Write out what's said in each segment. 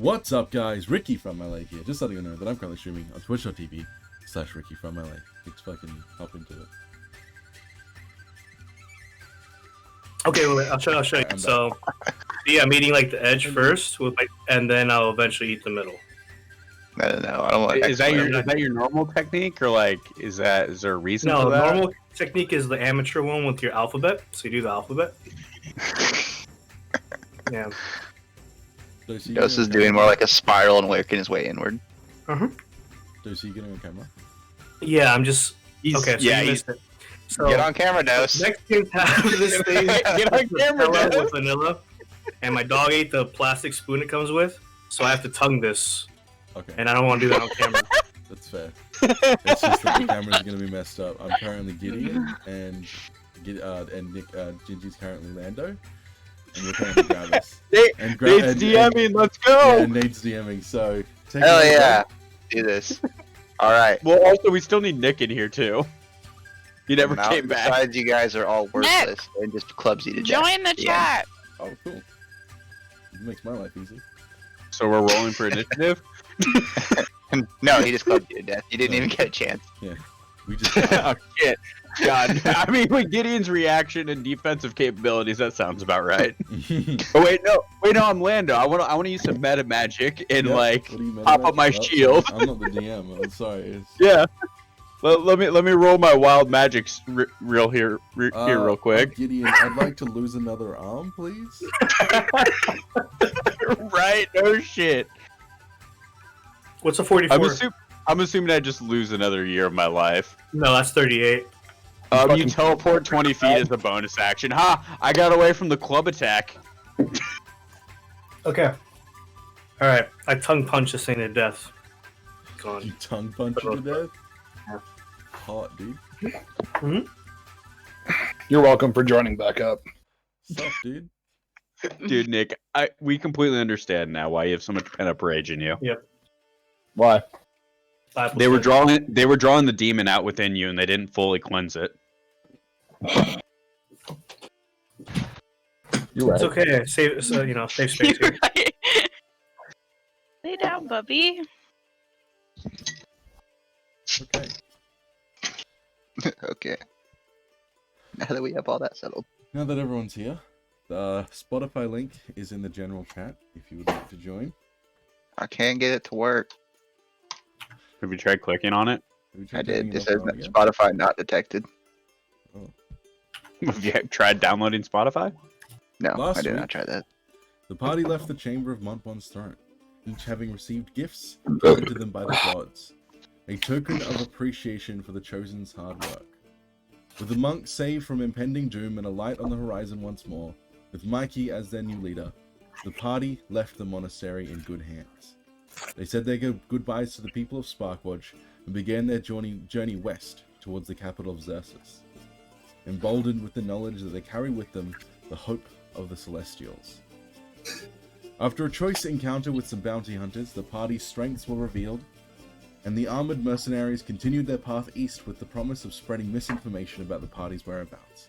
What's up, guys? Ricky from LA here. Just letting you know that I'm currently streaming on twitch.tv/Ricky from LA. Let's fucking hop into it. Okay, well, I'll show you. So, yeah, I'm eating like the edge first, and then I'll eventually eat the middle. No, I don't want. Is that your normal technique, or like is there a reason No, for the that? normal technique is the amateur one with your alphabet. So you do the alphabet. Yeah. Dose is doing more like a spiral and working his way inward. Dose, are you getting on camera? Yeah, I'm just. Okay, so yeah, you missed it. So Get on camera, Dose. Mexicans have this thing Get on camera, Nutella Dose. with vanilla, and my dog ate the plastic spoon it comes with, so I have to tongue this, Okay, and I don't want to do that on camera. that's fair. It's just that the camera's gonna be messed up. I'm currently Gideon, and Nick Gingy's currently Lando, and we're currently Gravis. And Nate's DMing, let's go! Yeah, and Nate's DMing. So take Hell it yeah, do this. All right. Well, also we still need Nick in here too. He never Now, came back. Besides, you guys are all worthless and just clumsy to death. Join the Yeah. chat. Oh, cool. It makes my life easy. So we're rolling for initiative. No, he just clubbed you to death. You didn't even get a chance. We just Oh shit! God, I mean, with Gideon's reaction and defensive capabilities, that sounds about right. Oh wait, no, I'm Lando. I want to use some meta magic and Yeah, like what do you mean pop about up my that? shield. I'm not the DM. I'm sorry. It's... Yeah. Let me roll my wild magic here real quick. Gideon, I'd like to lose another arm, please. Right? No shit. What's a 44? I'm assuming I just lose another year of my life. No, that's 38. You teleport 20 feet as a bonus action. Ha! I got away from the club attack. Okay. All right, I tongue punch this thing to death. Gone. You tongue punch you to death? Hot, dude. You're welcome for joining back up. Sup, dude? Dude, Nick, we completely understand now why you have so much pent-up rage in you. Why? They were drawing the demon out within you, and they didn't fully cleanse it. You're right. It's okay. Save space here. Lay down, Bubby. Okay. Okay. Now that we have all that settled. Now that everyone's here, the Spotify link is in the general chat if you would like to join. I can't get it to work. Have you tried clicking on it? Have you I tried did. turning It it says off that and on again? Spotify not detected. Have you tried downloading Spotify? No, Last I did week- not try that. The party left the chamber of Montbon's throne, each having received gifts given to them by the gods, a token of appreciation for the Chosen's hard work. With the monks saved from impending doom and a light on the horizon once more, with Mikey as their new leader, the party left the monastery in good hands. They said their goodbyes to the people of Sparkwatch and began their journey west towards the capital of Xerxes, emboldened with the knowledge that they carry with them the hope of the Celestials. After a choice encounter with some bounty hunters, the party's strengths were revealed, and the armored mercenaries continued their path east with the promise of spreading misinformation about the party's whereabouts.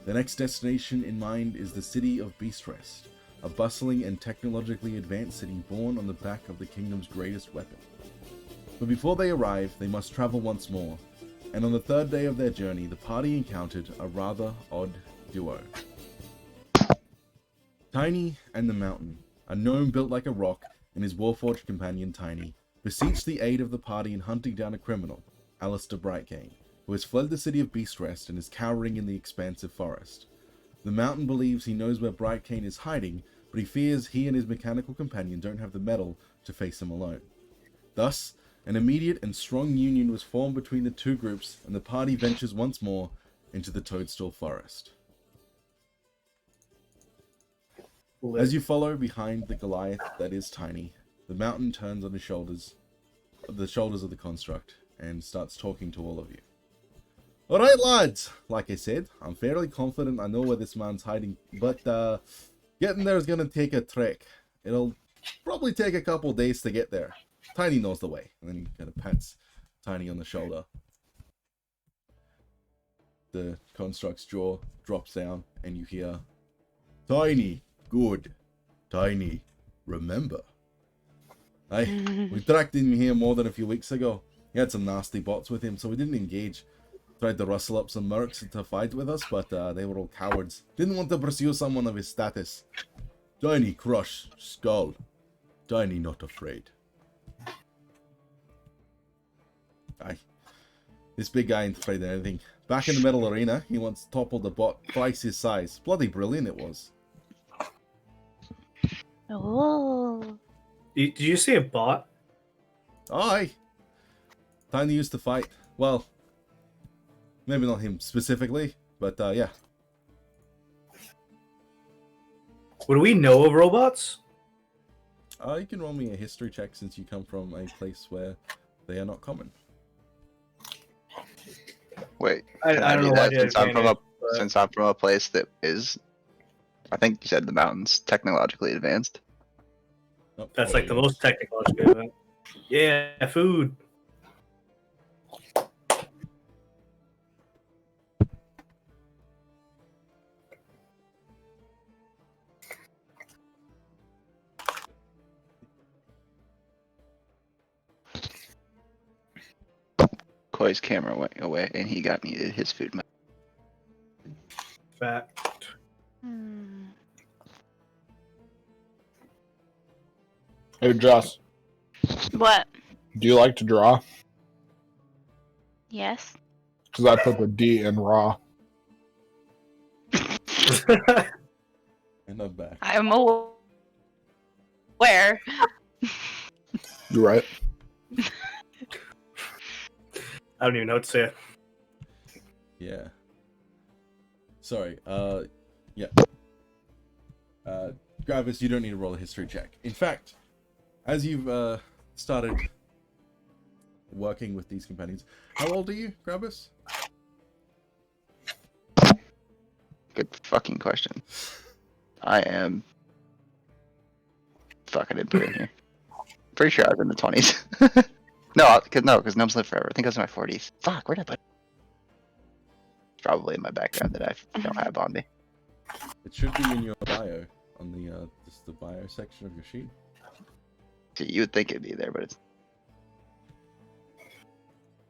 The next destination in mind is the city of Beastrest, a bustling and technologically advanced city born on the back of the kingdom's greatest weapon. But before they arrive, they must travel once more, and on the third day of their journey, the party encountered a rather odd duo. Tiny and the Mountain, a gnome built like a rock, and his warforged companion Tiny, beseech the aid of the party in hunting down a criminal, Alistair Brightgate, who has fled the city of Beastrest and is cowering in the expansive forest. The Mountain believes he knows where Brightgate is hiding, but he fears he and his mechanical companion don't have the mettle to face him alone. Thus, an immediate and strong union was formed between the two groups, and the party ventures once more into the Toadstool Forest. As you follow behind the Goliath that is Tiny, the Mountain turns on the shoulders of the construct, and starts talking to all of you. Alright lads, like I said, I'm fairly confident I know where this man's hiding, but getting there is gonna take a trek. It'll probably take a couple days to get there. Tiny knows the way. And then he kind of pats Tiny on the shoulder. The construct's jaw drops down, and you hear, Tiny, good. Tiny, remember, We tracked him here more than a few weeks ago. He had some nasty bots with him, so we didn't engage. Tried to rustle up some mercs to fight with us, but they were all cowards. Didn't want to pursue someone of his status. Tiny crush, skull. Tiny not afraid. Aye. This big guy ain't afraid of anything. Back in the metal arena, he once toppled a bot twice his size. Bloody brilliant it was. Oh. Did you say a bot? Aye. Tiny used to fight. Well, maybe not him specifically, but yeah. What do we know of robots? You can roll me a history check since you come from a place where they are not common. Wait, I can I don't do know that why since I'm from a but- since I'm from a place that is, I think you said the mountains, technologically advanced. Nope. That's like the most technological event. Yeah, food. Koi's camera went away, and he got me his food. Fact. Hmm. Hey, Joss, What? do you like to draw? Yes. Because I put the D in raw. And I'm back. I'm aware. You right? I don't even know what to say. Yeah. Sorry. Yeah. Gravis, you don't need to roll a history check. In fact, as you've started working with these companions, how old are you, Gravis? Good fucking question. I am. Fuck, I didn't put it in here. Pretty sure I was in the 20s. No, because gnomes live forever. I think I was in my 40s. Fuck, where did I put it? It's probably in my background that I don't have on me. It should be in your bio on the just the bio section of your sheet. See, you would think it'd be there, but it's.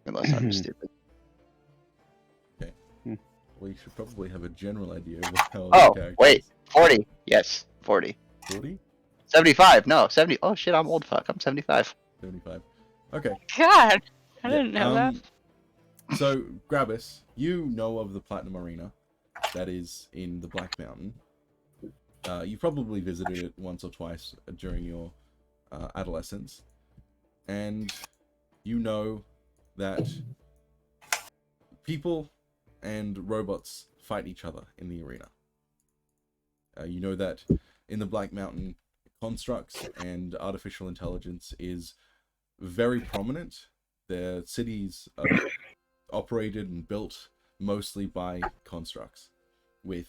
Unless I'm stupid. Well, you should probably have a general idea of how old Oh, the character wait. is. 40. Yes, 40. 40? 75. No, 70. Oh shit, I'm old. Fuck, I'm 75. 75. Okay. God, I Yeah, didn't know that. So, Gravis, you know of the Platinum Arena that is in the Black Mountain. You probably visited it once or twice during your adolescence. And you know that people and robots fight each other in the arena. You know that in the Black Mountain, constructs and artificial intelligence is very prominent. Their cities are operated and built mostly by constructs, with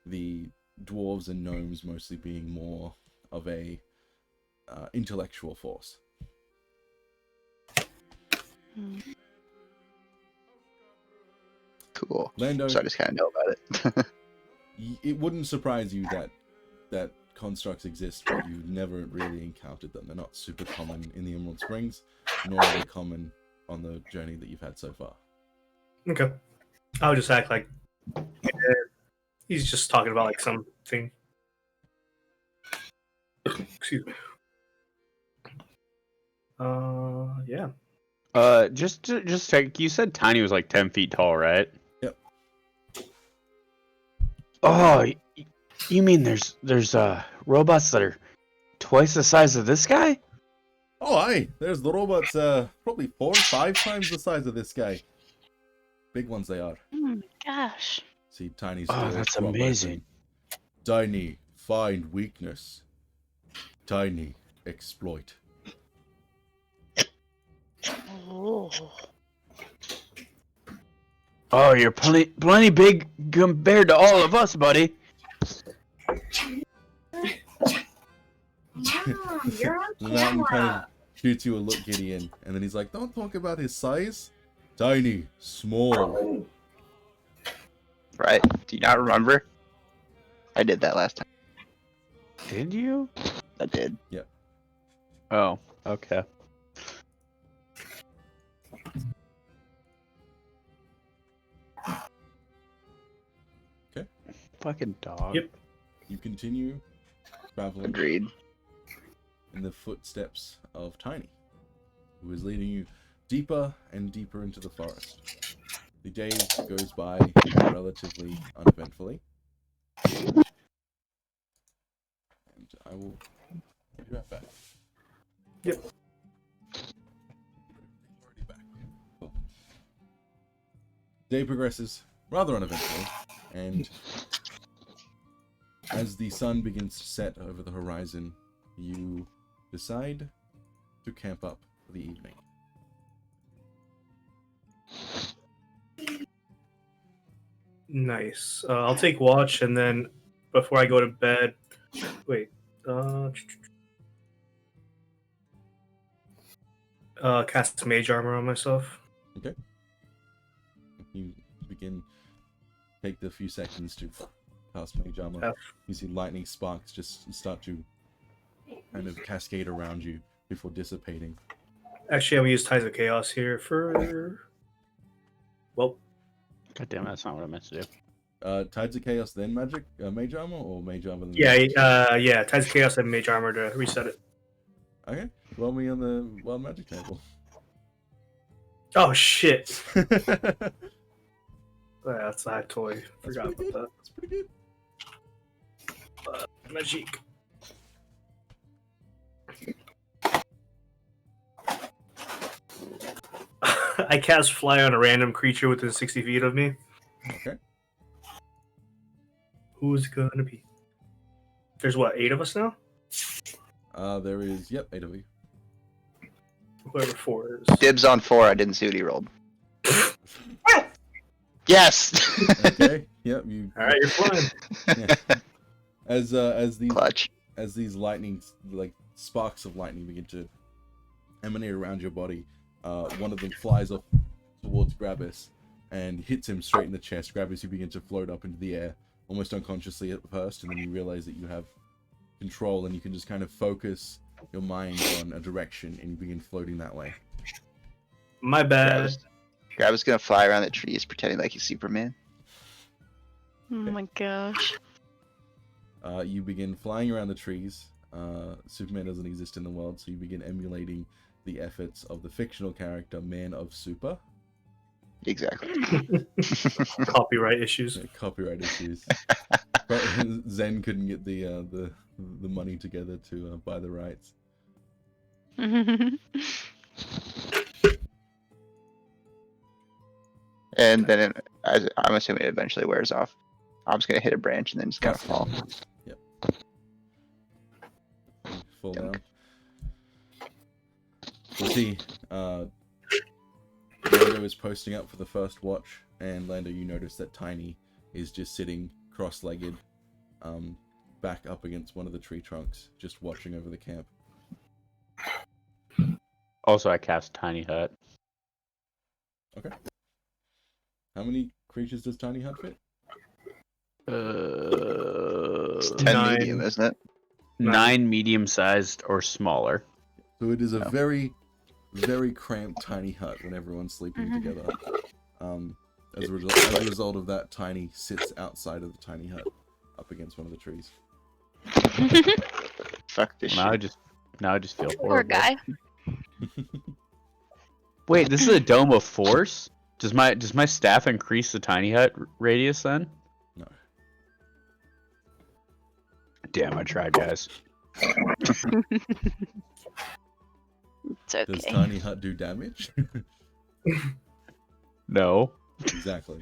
the dwarves and gnomes mostly being more of a intellectual force. Cool. Lando, So I just kind of know about it. it wouldn't surprise you that constructs exist, but you've never really encountered them. They're not super common in the Emerald Springs, nor are they common on the journey that you've had so far. Okay. I'll just act like he's just talking about like something. Excuse me. Yeah. Just check. You said Tiny was like 10 feet tall, right? Yep. Oh, you mean there's robots that are twice the size of this guy? Oh, aye. There's the robots, probably 4 or 5 times the size of this guy. Big ones they are. Oh my gosh. See, Tiny's Oh, jaws that's drop amazing. open. Tiny, find weakness. Tiny, exploit. Oh. Oh, you're plenty big compared to all of us, buddy. Mom, you're on The mountain kind camera. of shoots you a look, Gideon, and then he's like, don't talk about his size. Tiny, small. Right? Do you not remember? I did that last time. Did you? I did. Oh, okay. Okay. Fucking dog. Yep. You continue traveling Agreed. in the footsteps of Tiny, who is leading you deeper and deeper into the forest. The day goes by relatively uneventfully. And I will be right back. Yep. Already back. Cool. Day progresses rather uneventfully, and as the sun begins to set over the horizon, you decide to camp up for the evening. Nice. I'll take watch, and then before I go to bed, wait. Cast mage armor on myself. You begin, take the few seconds to cast mage armor. Yeah. You see lightning sparks just start to kind of cascade around you before dissipating. Actually, I'm gonna use Ties of Chaos here for. Well, God damn it, that's not what I meant to do. Tides of Chaos, then magic, mage armor, or mage armor? Then yeah, Ties of Chaos and mage armor to reset it. Okay, roll me on the wild magic table. Oh shit! That's That's I totally forgot pretty about good. That's pretty good. that. Magic. I cast Fly on a random creature within 60 feet of me. Okay. Who's it gonna be? There's what, 8 of us now? There is, 8 of you. Whoever 4 is. Dibs on 4. I didn't see what he rolled. Yes. Okay. Yep. You. Alright, you're flying. As these Clutch. as these lightning, like sparks of lightning, begin to emanate around your body, one of them flies off towards Gravis and hits him straight in the chest. Gravis, you begin to float up into the air, almost unconsciously at first, and then you realize that you have control and you can just kind of focus your mind on a direction and you begin floating that way. My bad. Gravis gonna fly around the trees pretending like he's Superman. Oh my gosh. You begin flying around the trees. Superman doesn't exist in the world, so you begin emulating the efforts of the fictional character Man of Super. Exactly. Copyright issues. Yeah, copyright issues. But Zen couldn't get the money together to buy the rights. And then I'm assuming it eventually wears off. I'm just gonna hit a branch and then just kind of fall. Fall Yep. down. You see, Lando is posting up for the first watch, and Lando, you notice that Tiny is just sitting cross-legged, back up against one of the tree trunks, just watching over the camp. Also, I cast Tiny Hut. Okay. How many creatures does Tiny Hut fit? It's 10 9. medium, isn't it? 9 medium-sized or smaller. So it is a Oh. very, very cramped tiny hut when everyone's sleeping together. As a result of that, Tiny sits outside of the tiny hut, up against one of the trees. Fuck this Now shit. I just feel Poor horrible. guy. Wait, this is a dome of force? Does my staff increase the tiny hut radius then? No. Damn, I tried, guys. It's Does okay. tiny hut do damage? No. Exactly.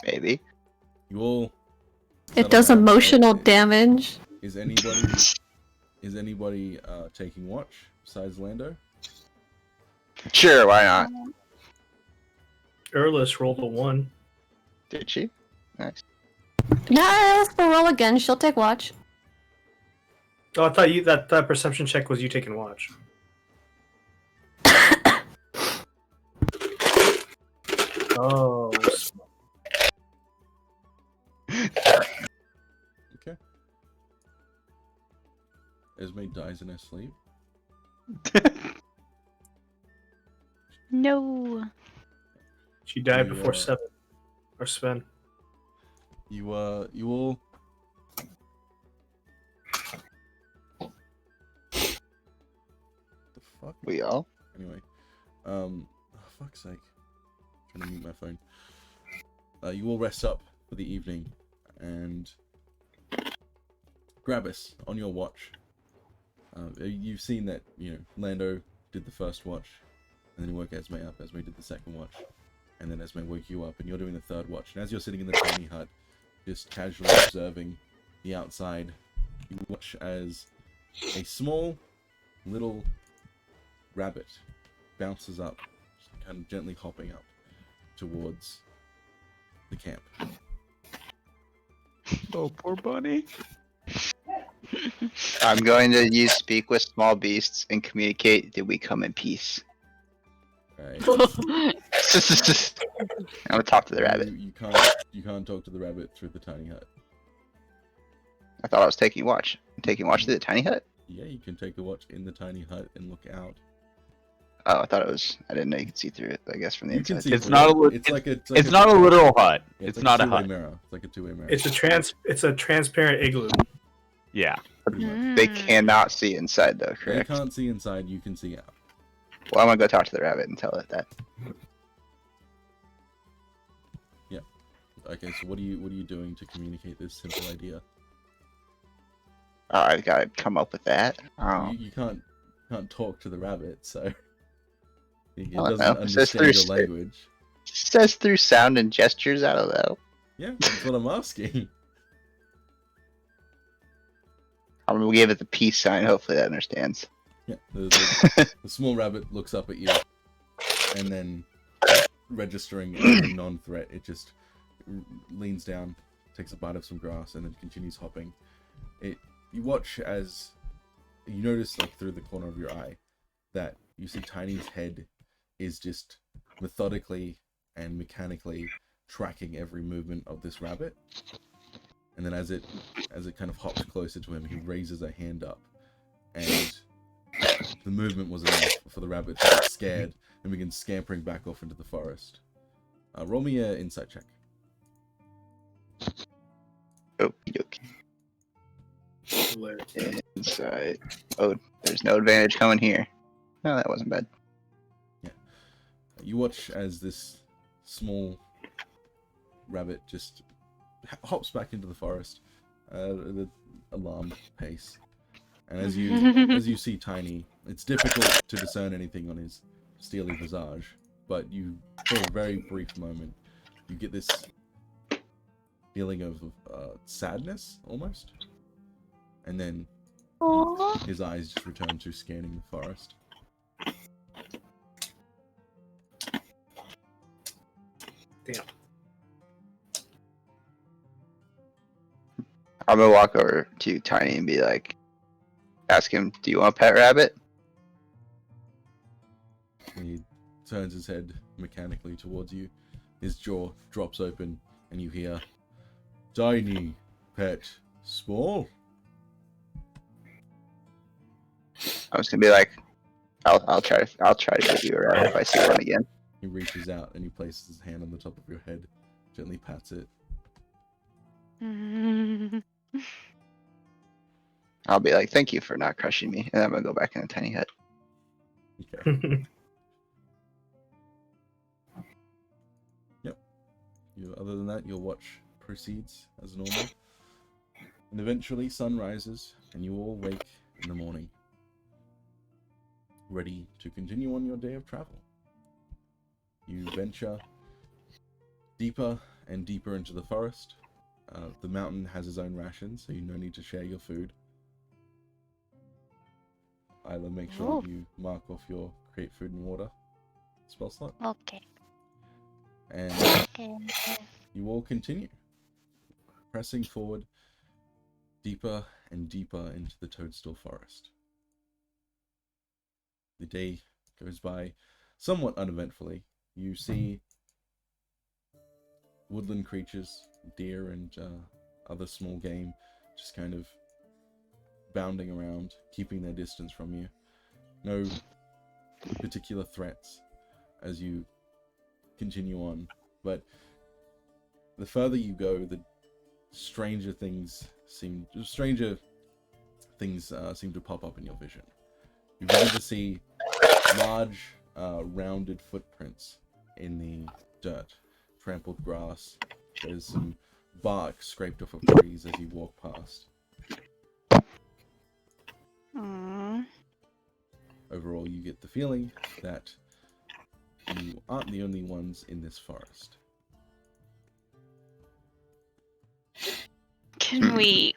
Maybe. You all. It does settle down. emotional damage. Is anybody taking watch besides Lando? Sure, why not? Erlis rolled a 1. Did she? Nice. Yeah, let's go roll again. She'll take watch. Oh, I thought that perception check was you taking watch. Oh. Okay. Esme dies in her sleep. No. She died You, before 7. Or Sven. You all. The fuck? We all. Anyway, oh, fuck's sake. I'm trying to mute my phone. You all rest up for the evening, and Gravis, on your watch. You've seen that, Lando did the first watch, and then he woke Esme up. Esme did the second watch, and then Esme woke you up, and you're doing the third watch. And as you're sitting in the tiny hut, just casually observing the outside, you watch as a small, little rabbit bounces up, just kind of gently hopping up towards the camp. Oh, poor bunny. I'm going to use speak with small beasts and communicate. Did we come in peace? Right? I'm gonna talk to the rabbit. You can't talk to the rabbit through the tiny hut. I thought I was taking watch. I'm taking watch through the tiny hut. Yeah, you can take a watch in the tiny hut and look out. Oh, I thought it was. I didn't know you could see through it. I guess from the You can inside. see It's through not it. a li- It's not a literal hut. Yeah, It's like not a two-way hut. mirror. It's like a two-way mirror. It's a transparent igloo. Yeah. Pretty much. They Mm. cannot see inside though, They correct? can't see inside. You can see out. Well, I'm gonna go talk to the rabbit and tell it that. Okay, so what are you doing to communicate this simple idea? Oh, I gotta come up with that. Oh, You can't talk to the rabbit, so it I don't doesn't know. It says understand through your language. it says through sound and gestures. I don't know. Yeah, that's what I'm asking. I'm gonna give it the peace sign. Hopefully that understands. Yeah, the small rabbit looks up at you, and then registering as a non-threat, it just leans down, takes a bite of some grass, and then continues hopping. You watch as you notice, like through the corner of your eye, that you see Tiny's head is just methodically and mechanically tracking every movement of this rabbit. And then as it kind of hops closer to him, he raises a hand up, and the movement was enough for the rabbit to get scared and begin scampering back off into the forest. Roll me an insight check. Okie dokie. Inside. Oh, there's no advantage coming here. No, that wasn't bad. You watch as this small rabbit just hops back into the forest at an alarmed pace. And as you see Tiny, it's difficult to discern anything on his steely visage, but you, for a very brief moment, you get this feeling of sadness, almost. And then Aw. his eyes just return to scanning the forest. Damn. I'm gonna walk over to Tiny and be like, ask him, "Do you want a pet rabbit?" He turns his head mechanically towards you. His jaw drops open, and you hear, "Tiny, pet, small." I was gonna be like, I'll try to give you a rabbit if I see one again. He reaches out and he places his hand on the top of your head, gently pats it. I'll be like, "Thank you for not crushing me," and I'm gonna go back in the tiny hut. Okay. Other than that, your watch proceeds as normal. And eventually, sun rises, and you all wake in the morning, ready to continue on your day of travel. You venture deeper and deeper into the forest. The mountain has its own rations, so you no need to share your food. Isla, make sure Oh. you mark off your create food and water spell slot. Okay. And Okay. you all continue, pressing forward deeper and deeper into the toadstool forest. The day goes by somewhat uneventfully. You see woodland creatures, deer and other small game, just kind of bounding around, keeping their distance from you. No particular threats as you continue on, but the further you go, the stranger things seem to pop up in your vision. You begin to see large, rounded footprints in the dirt, trampled grass. There's some bark scraped off of trees as you walk past. Mm. Overall, you get the feeling that you aren't the only ones in this forest. Can we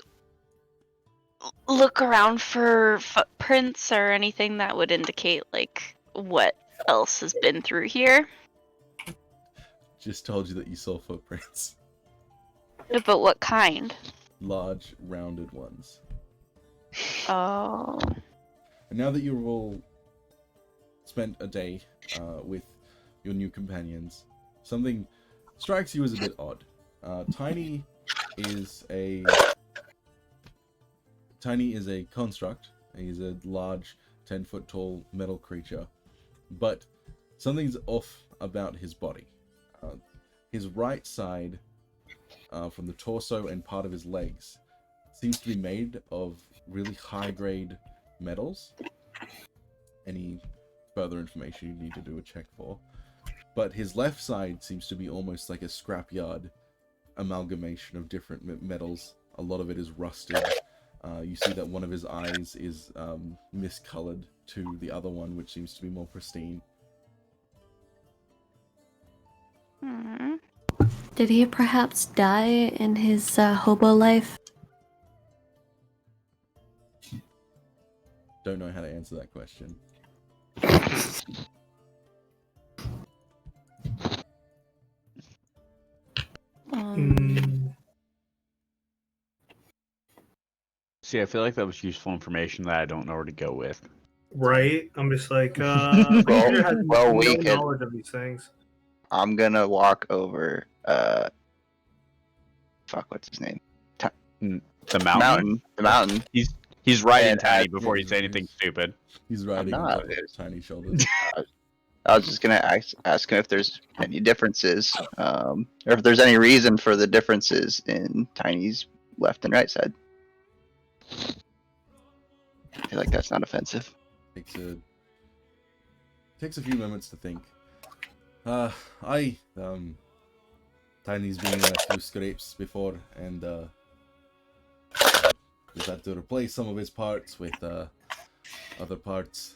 look around for footprints or anything that would indicate like what else has been through here? Just told you that you saw footprints. But what kind? Large, rounded ones. Oh. And now that you've all spent a day with your new companions, something strikes you as a bit odd. Tiny is a construct. He's a large, 10-foot tall metal creature, but something's off about his body. His right side, from the torso and part of his legs, seems to be made of really high-grade metals. Any further information you need to do a check for. But his left side seems to be almost like a scrapyard amalgamation of different metals. A lot of it is rusted. You see that one of his eyes is miscolored to the other one, which seems to be more pristine. Hmm. Did he perhaps die in his hobo life? Don't know how to answer that question. Mm, See, I feel like that was useful information that I don't know where to go with. right? I'm just like, Well, Peter has well, no we could- knowledge of these things. I'm gonna walk over. Fuck, what's his name? The mountain. The mountain. He's riding And Tiny at- before he says anything stupid. He's riding on not. top of his tiny shoulders. I was just gonna ask him if there's any differences, or if there's any reason for the differences in Tiny's left and right side. I feel like that's not offensive. Takes a few moments to think. Tiny's been in a few scrapes before, and we've had to replace some of his parts with other parts,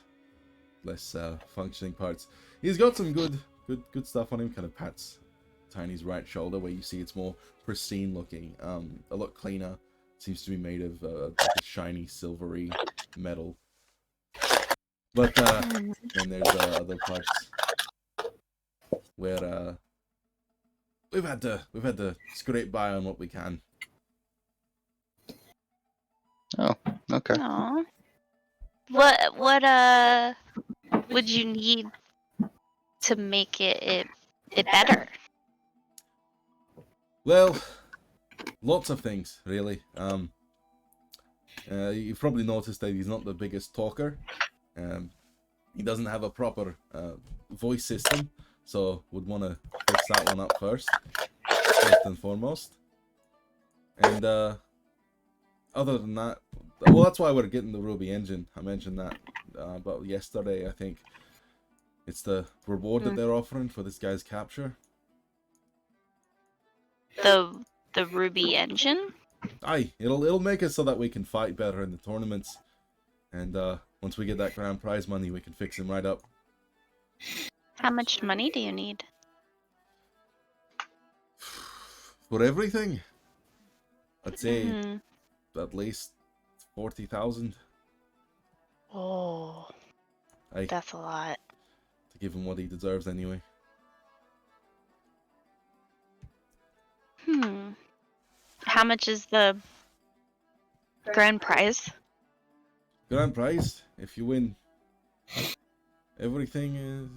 less functioning parts. He's got some good stuff on him. Kind of pats Tiny's right shoulder, where you see it's more pristine looking, a lot cleaner. Seems to be made of like a shiny silvery metal. But then there's other parts where we've had to scrape by on what we can. Oh, okay. Aw. What would you need to make it better? Well, lots of things, really. You've probably noticed that he's not the biggest talker. He doesn't have a proper voice system, so would want to fix that one up first and foremost. And other than that, well, that's why we're getting the Ruby engine. I mentioned that about yesterday, I think. It's the reward that they're offering for this guy's capture. The Ruby engine? Aye, it'll make it so that we can fight better in the tournaments. And once we get that grand prize money, we can fix him right up. How much money do you need? For everything, I'd say Mhm. at least 40,000. Oh, Aye, that's a lot. to give him what he deserves anyway. How much is the grand prize? Grand prize, if you win everything, is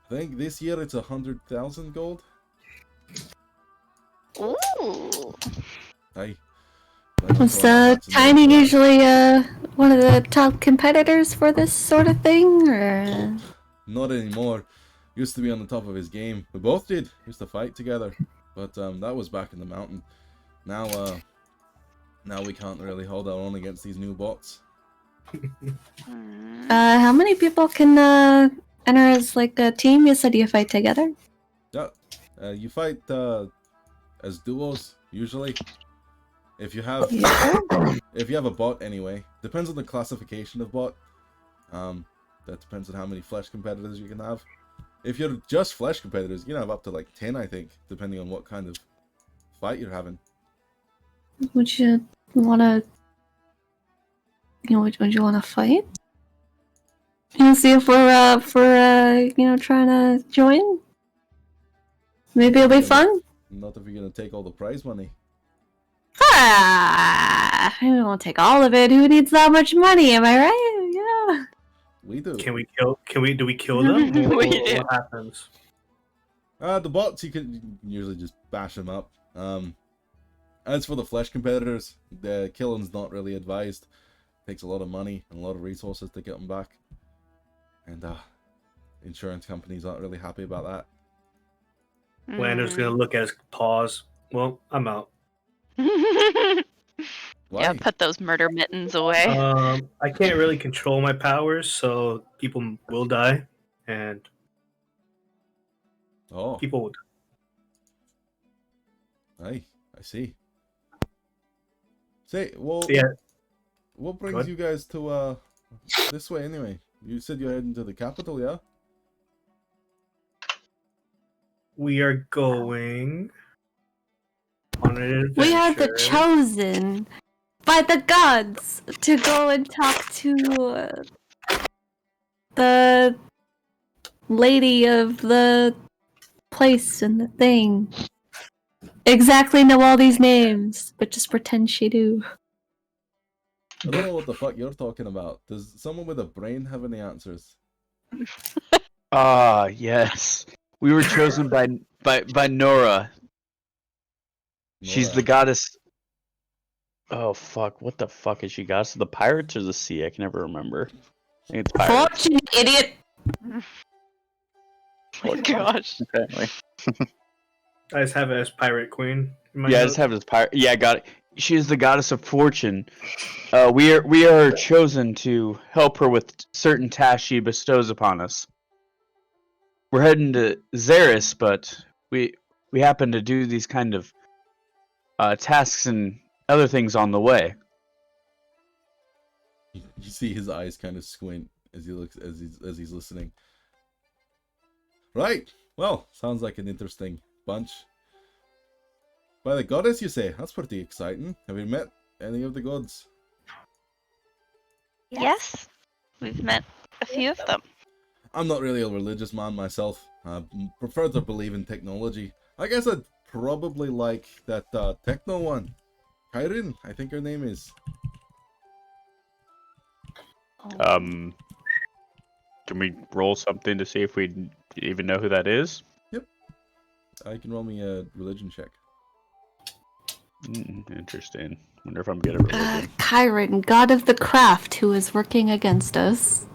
I think this year it's 100,000 gold. Ooh. Aye, Was Tiny usually one of the top competitors for this sort of thing, or? Not anymore. Used to be on the top of his game. We both did. Used to fight together. But that was back in the mountain. Now we can't really hold our own against these new bots. How many people can enter as like a team? You said you fight together. Yeah, you fight as duos usually. If you have a bot anyway, depends on the classification of bot. That depends on how many flesh competitors you can have. If you're just flesh competitors, you can have up to like 10, I think, depending on what kind of fight you're having. Would you wanna? Would you wanna fight? See if we're trying to join. Maybe it'll be fun. Not if you're gonna take all the prize money. I don't want to take all of it. Who needs that much money? Am I right? Yeah. We do. Do we kill them? What happens? The bots you can usually just bash them up. As for the flesh competitors, the killing's not really advised. Takes a lot of money and a lot of resources to get them back, and insurance companies aren't really happy about that. Lando's gonna look at his paws. Well, I'm out. Why? Yeah, put those murder mittens away. I can't really control my powers, so people will die, and Oh, people will. I see. Say, well, Yeah. what brings Good. you guys to this way anyway? You said you're heading to the capital, yeah? We are going on an adventure. We are the chosen by the gods to go and talk to the lady of the place and the thing. Exactly know all these names, but just pretend she do. I don't know what the fuck you're talking about. Does someone with a brain have any answers? Ah, yes. We were chosen by Nora. She's Nora. the goddess. Oh fuck! What the fuck is she? Goddess of the pirates or the sea? I can never remember. I think it's pirates. Fortune, idiot! Oh my gosh. Apparently. I just have it as Pirate Queen. in my Yeah, I notes. just have this pirate. Yeah, got it. She is the goddess of fortune. We are chosen to help her with certain tasks she bestows upon us. We're heading to Xeris, but we happen to do these kind of tasks and other things on the way. You see his eyes kind of squint as he looks as he's listening. Right. Well, sounds like an interesting bunch. By the goddess, you say? That's pretty exciting. Have you met any of the gods? Yes, we've met a few of them. I'm not really a religious man myself. I prefer to believe in technology. I guess I'd probably like that techno one. Kyrin, I think her name is. Can we roll something to see if we even know who that is? I can roll me a religion check. Interesting. Wonder if I'm good at religion. Kyron, god of the craft, who is working against us.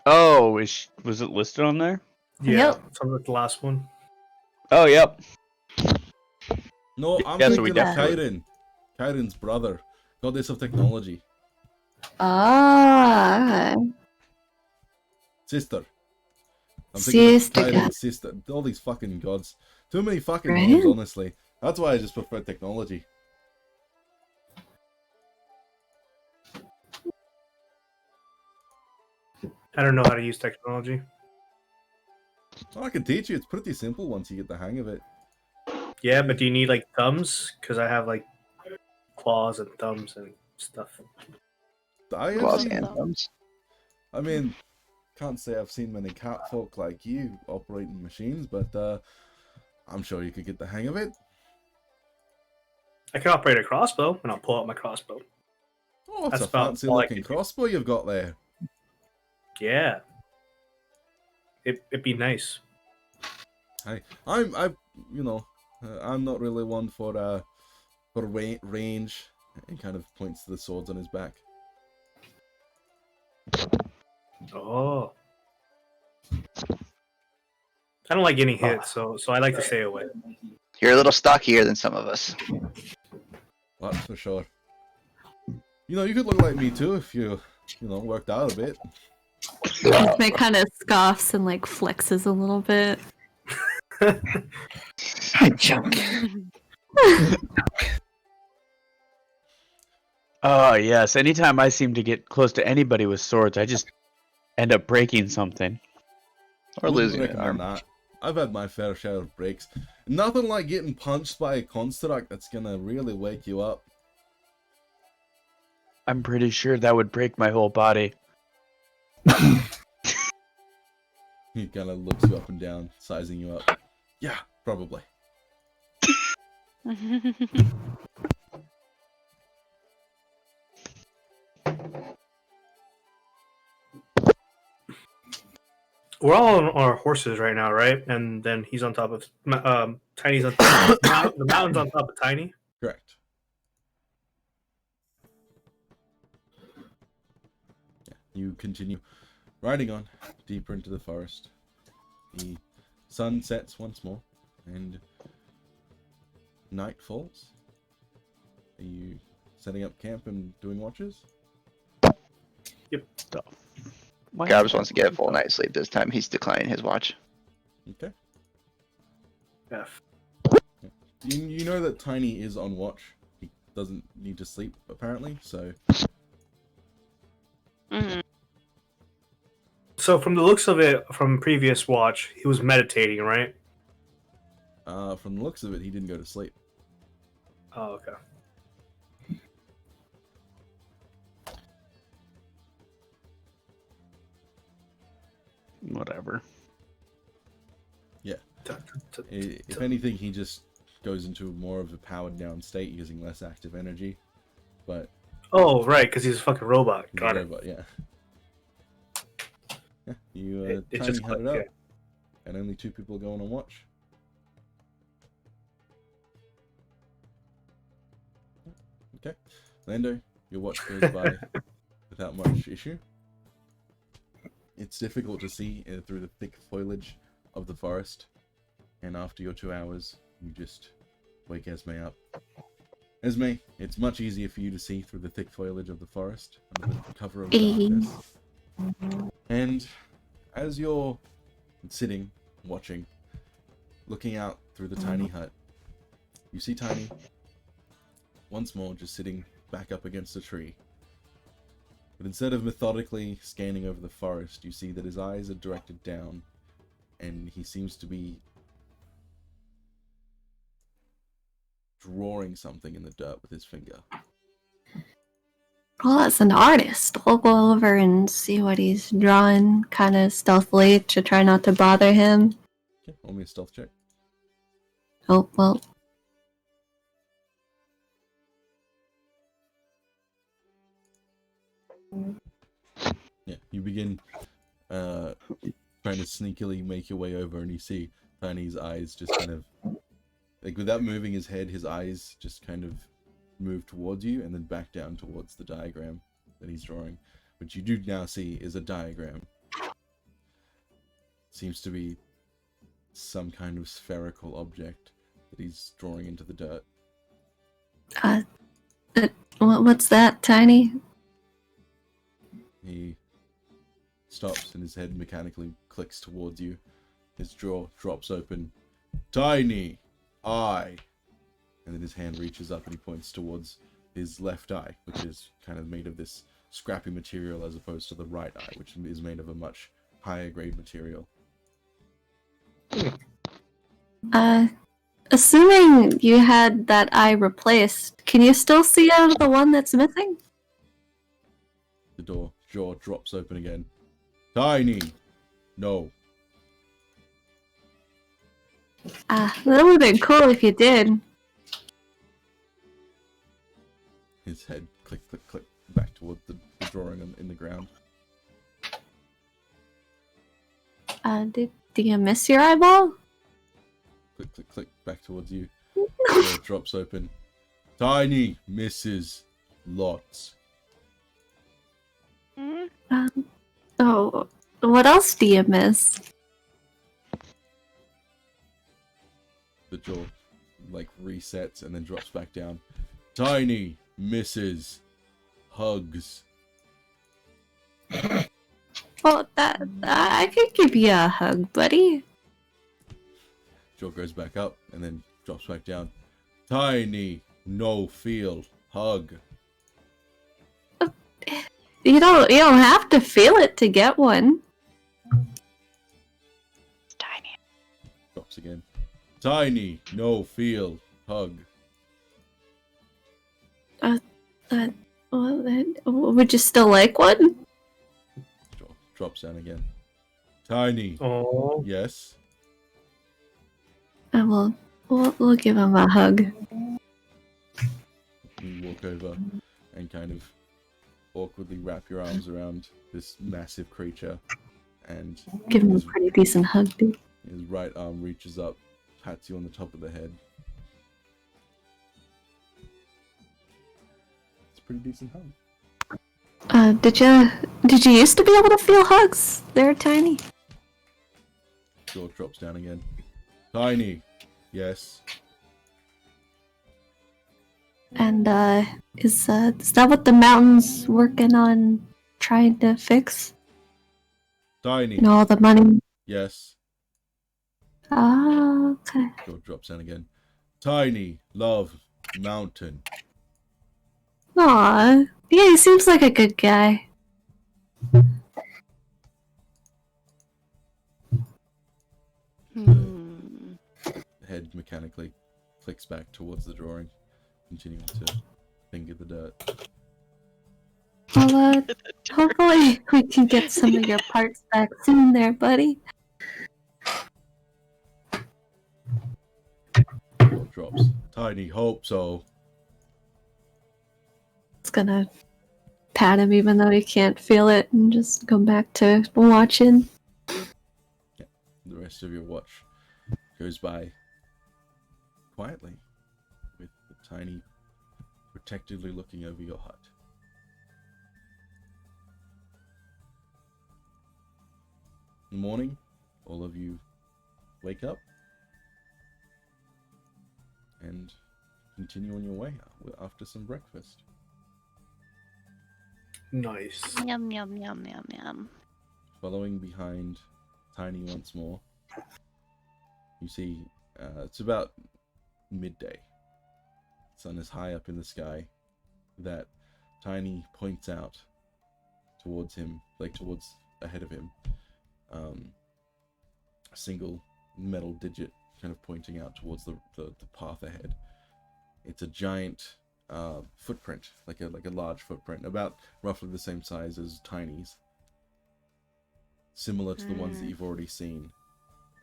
Oh, was it listed on there? Yeah, Yep. some of the last one. Oh, yep. No, I'm Yeah, so we thinking of definitely- Kyrin. Kyrin's brother. Goddess of technology. Ah, Sister. I'm thinking of Sister Kyrin's god. sister. All these fucking gods. Too many fucking Right? names, honestly. That's why I just prefer technology. I don't know how to use technology. Well, I can teach you. It's pretty simple once you get the hang of it. Yeah, but do you need like thumbs? Because I have like claws and thumbs and stuff. I Claws actually, and thumbs. I mean, can't say I've seen many catfolk like you operating machines, but I'm sure you could get the hang of it. I can operate a crossbow, and I'll pull out my crossbow. Oh, it's That's a about fancy all I looking can do. crossbow you've got there. Yeah, it'd be nice. I'm not really one for got a range, and kind of points to the swords on his back. Oh. I don't like getting hit, so I like to stay away. You're a little stockier than some of us. That's for sure. You know, you could look like me too if you worked out a bit. Esme kind of scoffs and like flexes a little bit. Joke. Oh, yes. Anytime I seem to get close to anybody with swords, I just end up breaking something. Or Wouldn't losing an recommend arm. that. I've had my fair share of breaks. Nothing like getting punched by a construct that's gonna really wake you up. I'm pretty sure that would break my whole body. He kind of looks you up and down, sizing you up. Yeah, probably. We're all on our horses right now, right? And then he's on top of Tiny's on the mountain's on top of Tiny. Correct. Yeah, you continue riding on deeper into the forest. The sun sets once more, and night falls. Are you setting up camp and doing watches? Stuff. Gabs wants to get a full night's sleep this time. He's declining his watch. Okay. F. You know that Tiny is on watch. He doesn't need to sleep, apparently, so... Mhm. So from the looks of it, from previous watch, he was meditating, right? From the looks of it, he didn't go to sleep. Oh, okay. Whatever. If anything, he just goes into more of a powered down state using less active energy. But Oh, right, because he's a fucking robot. Got it. But yeah. Yeah, you It Tiny just had it clicked, up, and only 2 people going on watch. Okay, Lando, your watch goes by without much issue. It's difficult to see through the thick foliage of the forest, and after your 2 hours, you just wake Esme up. Esme, it's much easier for you to see through the thick foliage of the forest under the cover of darkness. And as you're sitting, watching, looking out through the tiny hut, you see Tiny once more just sitting back up against a tree. But instead of methodically scanning over the forest, you see that his eyes are directed down, and he seems to be drawing something in the dirt with his finger. Well, as an artist, I'll go over and see what he's drawing, kind of stealthily to try not to bother him. Okay, roll me a stealth check. Oh, well. Yeah, you begin trying to sneakily make your way over, and you see Tiny's eyes just kind of, like, without moving his head, his eyes just kind of move towards you and then back down towards the diagram that he's drawing. What you do now see is a diagram. Seems to be some kind of spherical object that he's drawing into the dirt. What's that, Tiny? He stops and his head mechanically clicks towards you. His jaw drops open. Tiny! Eye! And then his hand reaches up and he points towards his left eye, which is kind of made of this scrappy material as opposed to the right eye, which is made of a much higher grade material. Assuming you had that eye replaced, can you still see out of the one that's missing? The jaw drops open again. Tiny! No. That would have been cool if you did. His head click, click, click back towards the drawing in the ground. Did you miss your eyeball? Click, click, click back towards you. Jaw drops open. Tiny misses lots. Mm, Oh, what else do you miss? The jaw like resets and then drops back down. Tiny misses hugs. Well, that I could give you a hug, buddy. Jaw goes back up and then drops back down. Tiny no feel hug. You don't have to feel it to get one. it's tiny. Drops again. Tiny no feel hug. Well, then, would you still like one? Jaw drops down again. Tiny Oh. yes. We'll give him a hug. You walk over and kind of awkwardly wrap your arms around this massive creature, and Give him a his, pretty decent hug, dude. his right arm reaches up, pats you on the top of the head. It's a pretty decent hug. Did you used to be able to feel hugs? They're tiny. Jaw drops down again. Tiny, yes. And is that what the mountain's working on trying to fix? Tiny, You know, all the money. yes. Ah, okay. Jaw drops down again. Tiny, love, mountain. Aw, yeah, he seems like a good guy. Hmm. The head mechanically clicks back towards the drawing, continuing to finger the dirt. Well, hopefully we can get some of your parts back soon there, buddy. Jaw drops. Tiny, hope so. It's gonna pat him even though he can't feel it and just go back to watching. The rest of your watch goes by quietly, with the Tiny protectively looking over your hut. In the morning, all of you wake up and continue on your way after some breakfast. Nice. Yum yum yum yum yum. Following behind Tiny once more, you see it's about midday. Sun is high up in the sky. That Tiny points out towards him, like towards ahead of him, a single metal digit kind of pointing out towards the path ahead. It's a giant footprint, like a large footprint, about roughly the same size as Tiny's, similar to the ones that you've already seen,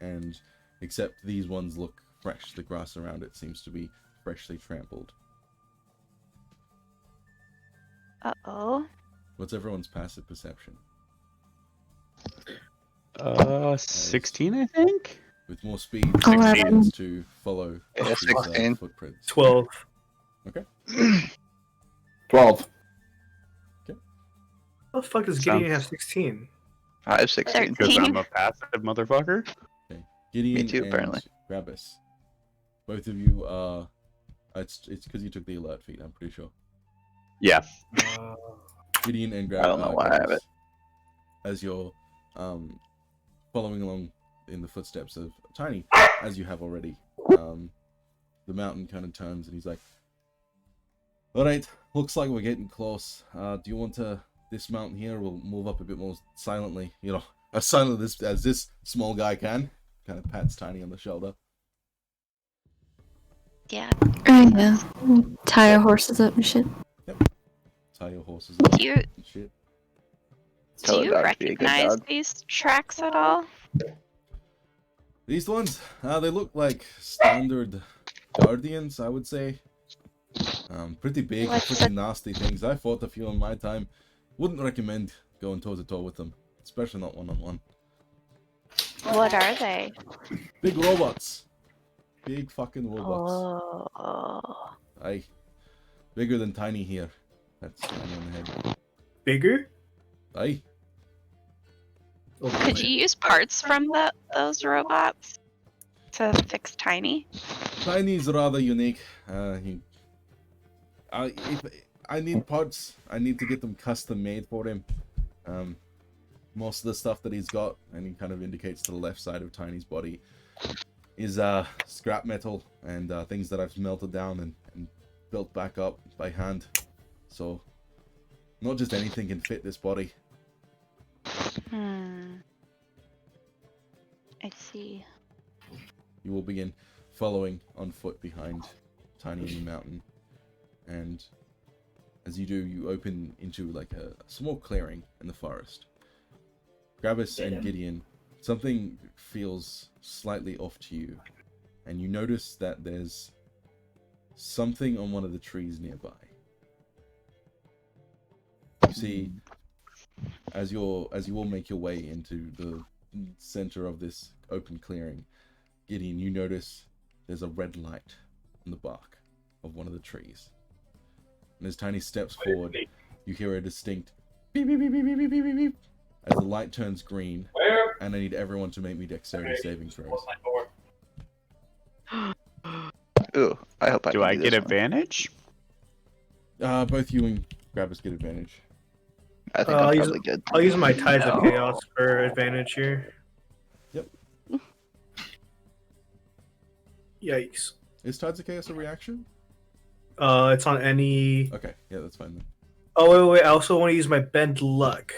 and except these ones look fresh. The grass around it seems to be freshly trampled. Uh-oh. What's everyone's passive perception? 16, I think. With more speed, 11. begins to follow Yeah, these 16. footprints. 12. 12. How the fuck does Gideon have 16? I have 16. Because 13. I'm a passive motherfucker. Gideon Me too, and apparently. Gravis, both of you are. It's because you took the alert feat. I'm pretty sure. Yeah. Gideon and I don't know why I have it. As you're following along in the footsteps of Tiny, as you have already, the mountain kind of turns and he's like, "Alright, looks like we're getting close. Do you want to dismount here? We'll move up a bit more silently, you know, as silently as this small guy can." Kind of pats Tiny on the shoulder. Yeah. Oh, yeah. Tie our horses up and shit. Tie your horses up Do you and shit. Tell do a you dog to be a good recognize dog. these tracks at all? These ones, they look like standard guardians, I would say. Pretty big, What's pretty nasty things. I fought a few in my time. Wouldn't recommend going toe to toe with them, especially not one on one. What are they? Big robots. Big fucking robots. Oh. Aye. Bigger than Tiny here. That's Tiny on the head. Bigger? Aye. Oh, Could boy. you use parts from those robots to fix Tiny? Tiny's rather unique. If I need parts, I need to get them custom made for him. Most of the stuff that he's got, and he kind of indicates to the left side of Tiny's body, is scrap metal and things that I've melted down and built back up by hand. So, not just anything can fit this body. I see. You will begin following on foot behind Tiny in the mountain, and as you do, you open into like a small clearing in the forest. Gravis and Gideon, something feels slightly off to you, and you notice that there's something on one of the trees nearby. You see, as you all make your way into the center of this open clearing, Gideon, you notice there's a red light on the bark of one of the trees. And as Tiny steps forward, you hear a distinct beep beep beep beep beep beep beep beep as the light turns green. And I need everyone to make me dexterity saving throws. Ooh, I hope I Do can I do get this one. advantage? Both you and Gravis get advantage. I think I'll I'm use- probably good. I'll use my Tides of Chaos for advantage here. Yep. Yikes. Is Tides of Chaos a reaction? It's on any. Okay, yeah, that's fine then. Oh wait! I also want to use my Bend Luck.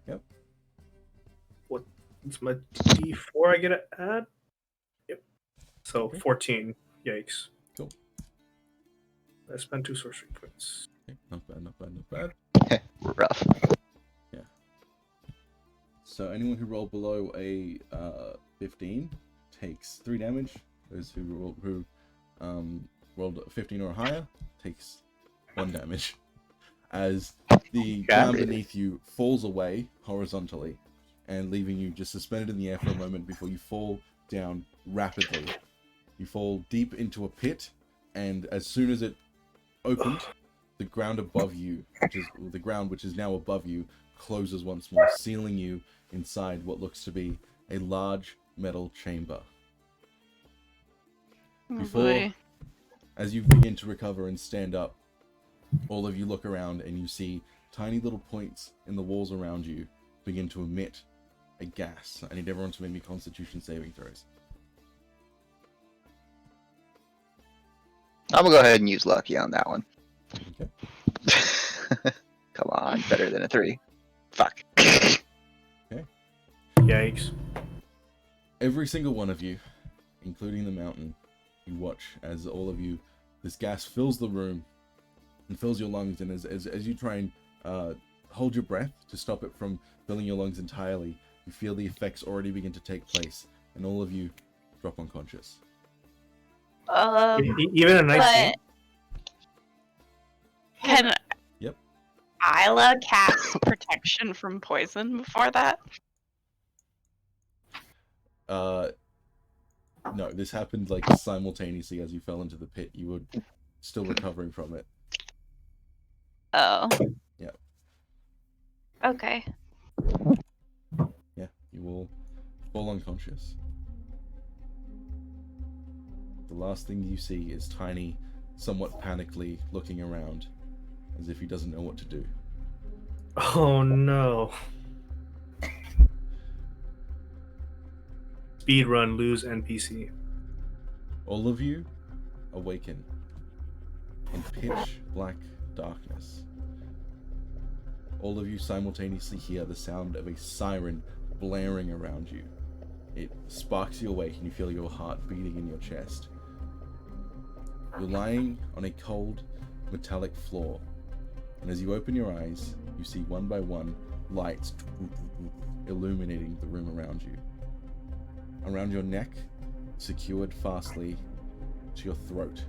Yep. What? It's my D4 I get to add. Yep. So Okay. 14. Yikes. Cool. I spent 2 sorcery points. Okay, not bad, not bad, not bad. Rough. So anyone who rolled below a 15 takes 3 damage. Those who rolled a 15 or higher takes 1 damage. As the ground beneath you falls away horizontally and leaving you just suspended in the air for a moment before you fall down rapidly. You fall deep into a pit, and as soon as it opened, the ground above you, which is now above you, closes once more, sealing you inside what looks to be a large metal chamber. Oh, Before- boy. As you begin to recover and stand up, all of you look around and you see tiny little points in the walls around you begin to emit a gas. I need everyone to make me Constitution saving throws. I'm gonna go ahead and use lucky on that one. Okay. Come on, better than a 3. Fuck. Yikes. Every single one of you, including the mountain, you watch as all of you, this gas fills the room and fills your lungs, and as you try and hold your breath to stop it from filling your lungs entirely, you feel the effects already begin to take place, and all of you drop unconscious. Even a 19. But can Yep. Isla cast protection from poison before that? No, this happened like simultaneously as you fell into the pit. You were still recovering from it. Oh. Yeah. Okay. Yeah, you will fall unconscious. The last thing you see is Tiny, somewhat panically looking around, as if he doesn't know what to do. Oh no. Speedrun, lose NPC. All of you awaken in pitch black darkness. All of you simultaneously hear the sound of a siren blaring around you. It sparks you awake and you feel your heart beating in your chest. You're lying on a cold, metallic floor, and as you open your eyes, you see one by one lights illuminating the room around you. Around your neck, secured fastly to your throat,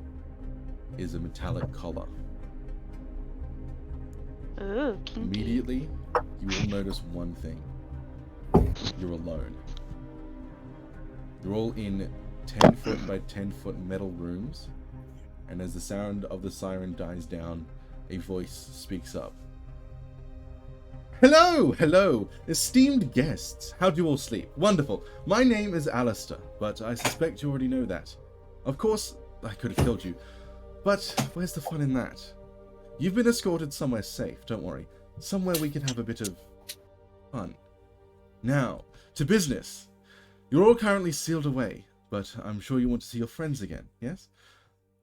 is a metallic collar. Ooh, kinky. Immediately, you will notice one thing. You're alone. You're all in 10-foot by 10-foot metal rooms, and as the sound of the siren dies down, a voice speaks up. Hello, hello, esteemed guests. How do you all sleep? Wonderful. My name is Alistair, but I suspect you already know that. Of course, I could have killed you, but where's the fun in that? You've been escorted somewhere safe, don't worry. Somewhere we can have a bit of fun. Now, to business. You're all currently sealed away, but I'm sure you want to see your friends again, yes?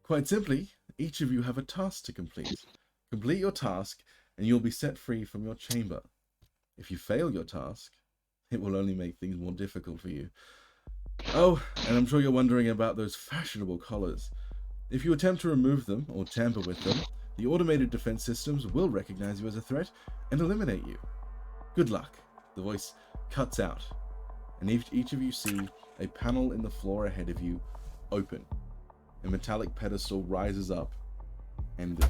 Quite simply, each of you have a task to complete. Complete your task, and you'll be set free from your chamber. If you fail your task, it will only make things more difficult for you. Oh, and I'm sure you're wondering about those fashionable collars. If you attempt to remove them or tamper with them, the automated defense systems will recognize you as a threat and eliminate you. Good luck. The voice cuts out, and each of you see a panel in the floor ahead of you open. A metallic pedestal rises up, and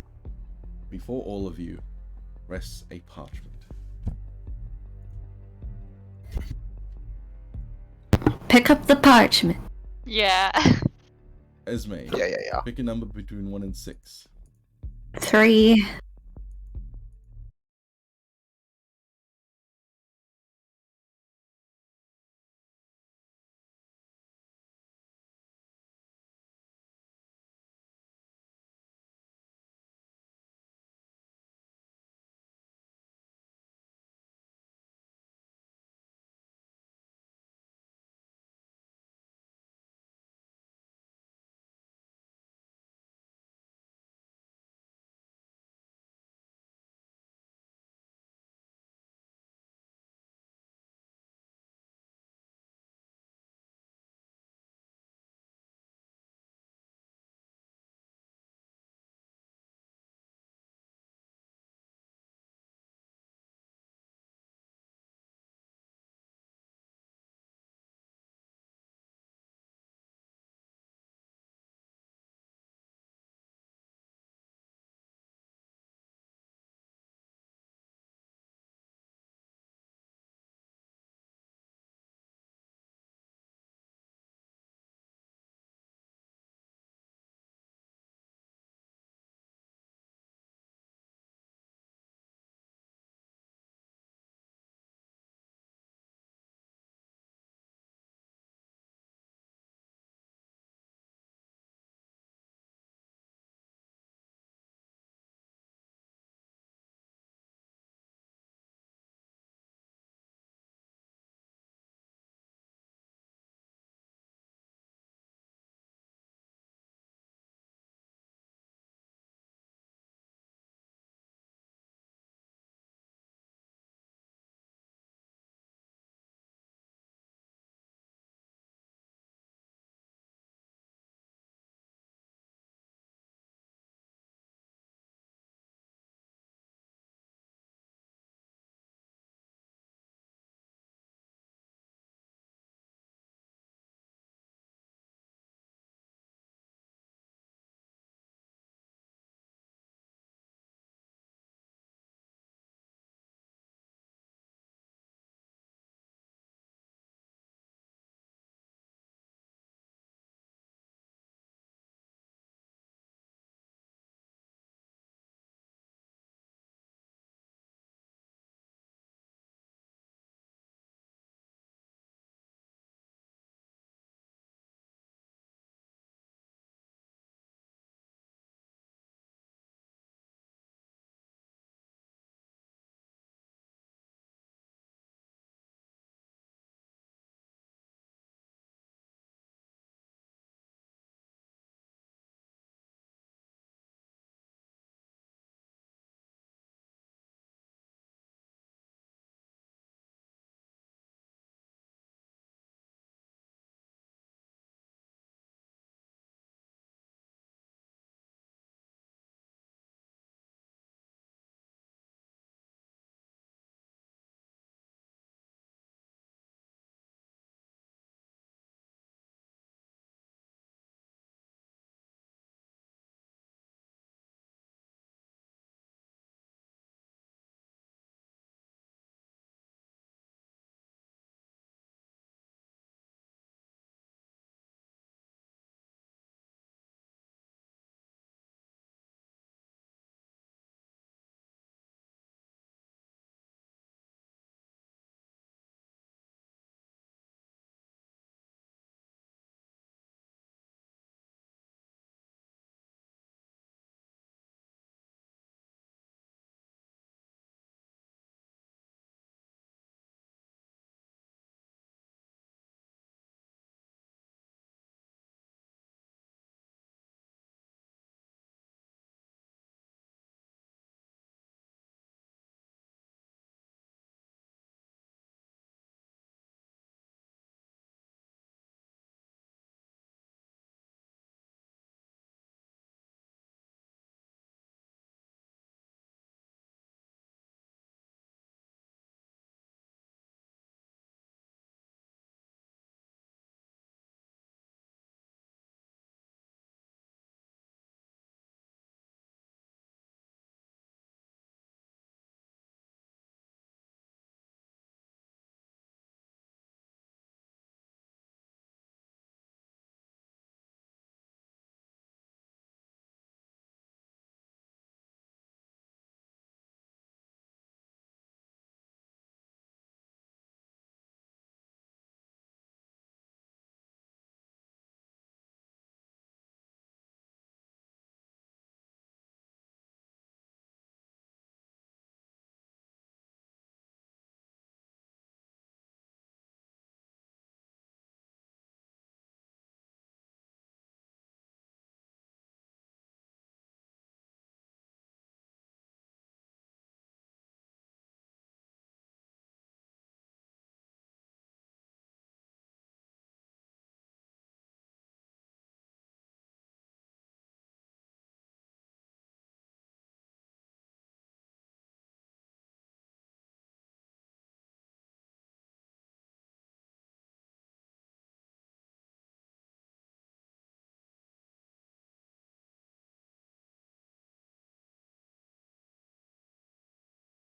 before all of you rests a parchment. Pick up the parchment. Yeah. Esme, Yeah. pick a number between 1 and 6. 3.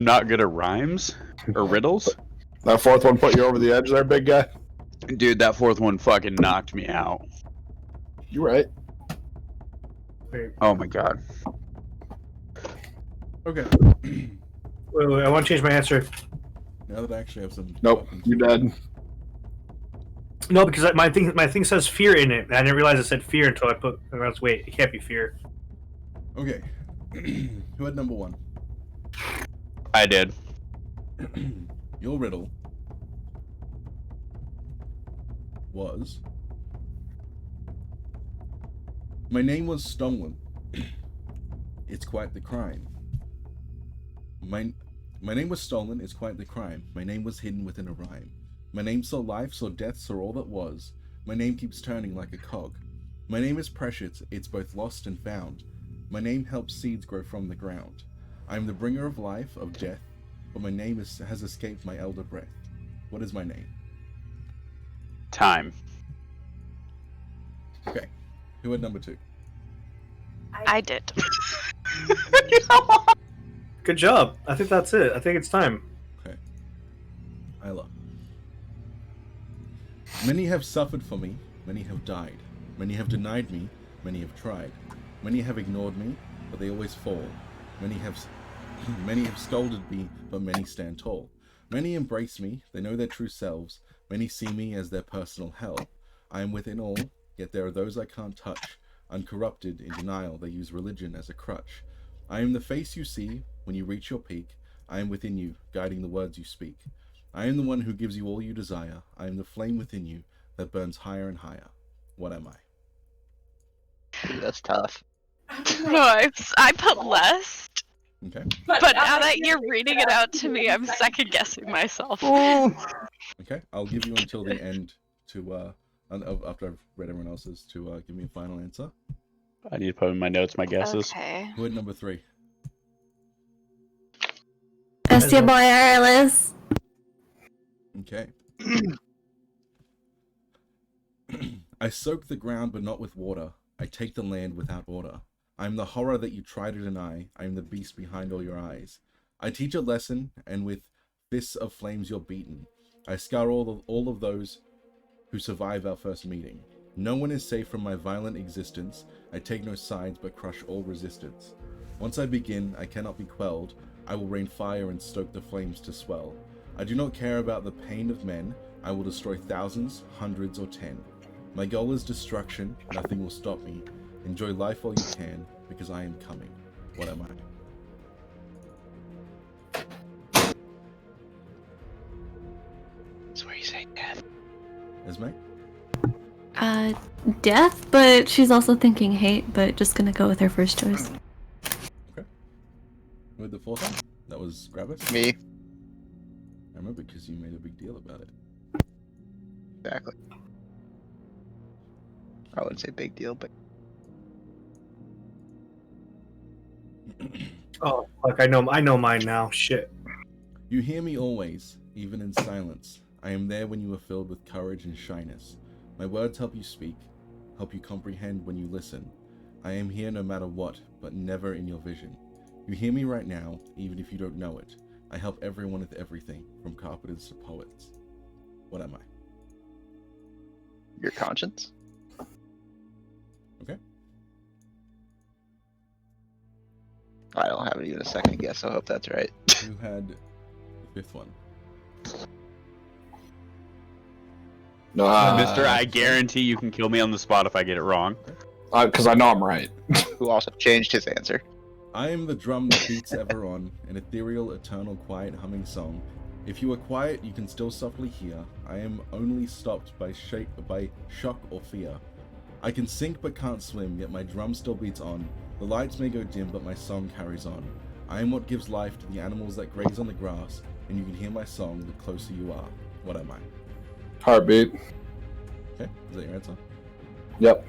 Not good at rhymes or riddles? That fourth one put you over the edge there, big guy. Dude, that fourth one fucking knocked me out. You right. Wait, Oh my god. Okay. wait, I want to change my answer. Now that I actually have some. Nope, weapons. you're dead. No, because my thing says fear in it. I didn't realize it said fear until I put. I was, wait, it can't be fear. Okay. Who had number 1? I did. Your riddle was, my name was stolen. It's quite the crime. My name was stolen, it's quite the crime. My name was hidden within a rhyme. My name saw life, saw death, saw all that was. My name keeps turning like a cog. My name is precious, it's both lost and found. My name helps seeds grow from the ground. I am the bringer of life, of death, but my name has escaped my elder breath. What is my name? Time. Okay. Who had number 2? I did. Good job. I think that's it. I think it's time. Isla. Many have suffered for me, many have died. Many have denied me, many have tried. Many have ignored me, but they always fall. Many have scolded me, but many stand tall. Many embrace me, they know their true selves. Many see me as their personal hell. I am within all, yet there are those I can't touch. Uncorrupted, in denial, they use religion as a crutch. I am the face you see when you reach your peak. I am within you, guiding the words you speak. I am the one who gives you all you desire. I am the flame within you that burns higher and higher. What am I? Ooh, that's tough. No, I put less, Okay. but now that you're reading it out to me, I'm second guessing myself. Okay. I'll give you until the end to after I've read everyone else's to give me a final answer. I need to put in my notes my guesses. Okay. Who had number 3? That's your boy, Arliss. Okay. I soak the ground, but not with water. I take the land without order. I am the horror that you try to deny. I am the beast behind all your eyes. I teach a lesson, and with fists of flames you're beaten. I scar all of those who survive our first meeting. No one is safe from my violent existence. I take no sides, but crush all resistance. Once I begin, I cannot be quelled. I will rain fire and stoke the flames to swell. I do not care about the pain of men. I will destroy thousands, hundreds, or 10. My goal is destruction. Nothing will stop me. Enjoy life while you can, because I am coming. What am I? That's where you say death. Esme? Death, but she's also thinking hate, but just gonna go with her first choice. Who had the 4th one? That was Gravis? Me. I remember because you made a big deal about it. Exactly. I wouldn't say big deal, but Oh, fuck! I know mine now. Shit. You hear me always, even in silence. I am there when you are filled with courage and shyness. My words help you speak, help you comprehend when you listen. I am here no matter what, but never in your vision. You hear me right now, even if you don't know it. I help everyone with everything, from carpenters to poets. What am I? your conscience. Okay. I don't have even a second guess. I hope that's right. Who had the 5th one? No, Mister, I guarantee you can kill me on the spot if I get it wrong. because I know I'm right. Who also changed his answer. I am the drum that beats ever on, an ethereal, eternal, quiet, humming song. If you are quiet, you can still softly hear. I am only stopped by shock or fear. I can sink but can't swim, yet my drum still beats on. The lights may go dim, but my song carries on. I am what gives life to the animals that graze on the grass, and you can hear my song the closer you are. What am I? Heartbeat. Okay, is that your answer? Yep.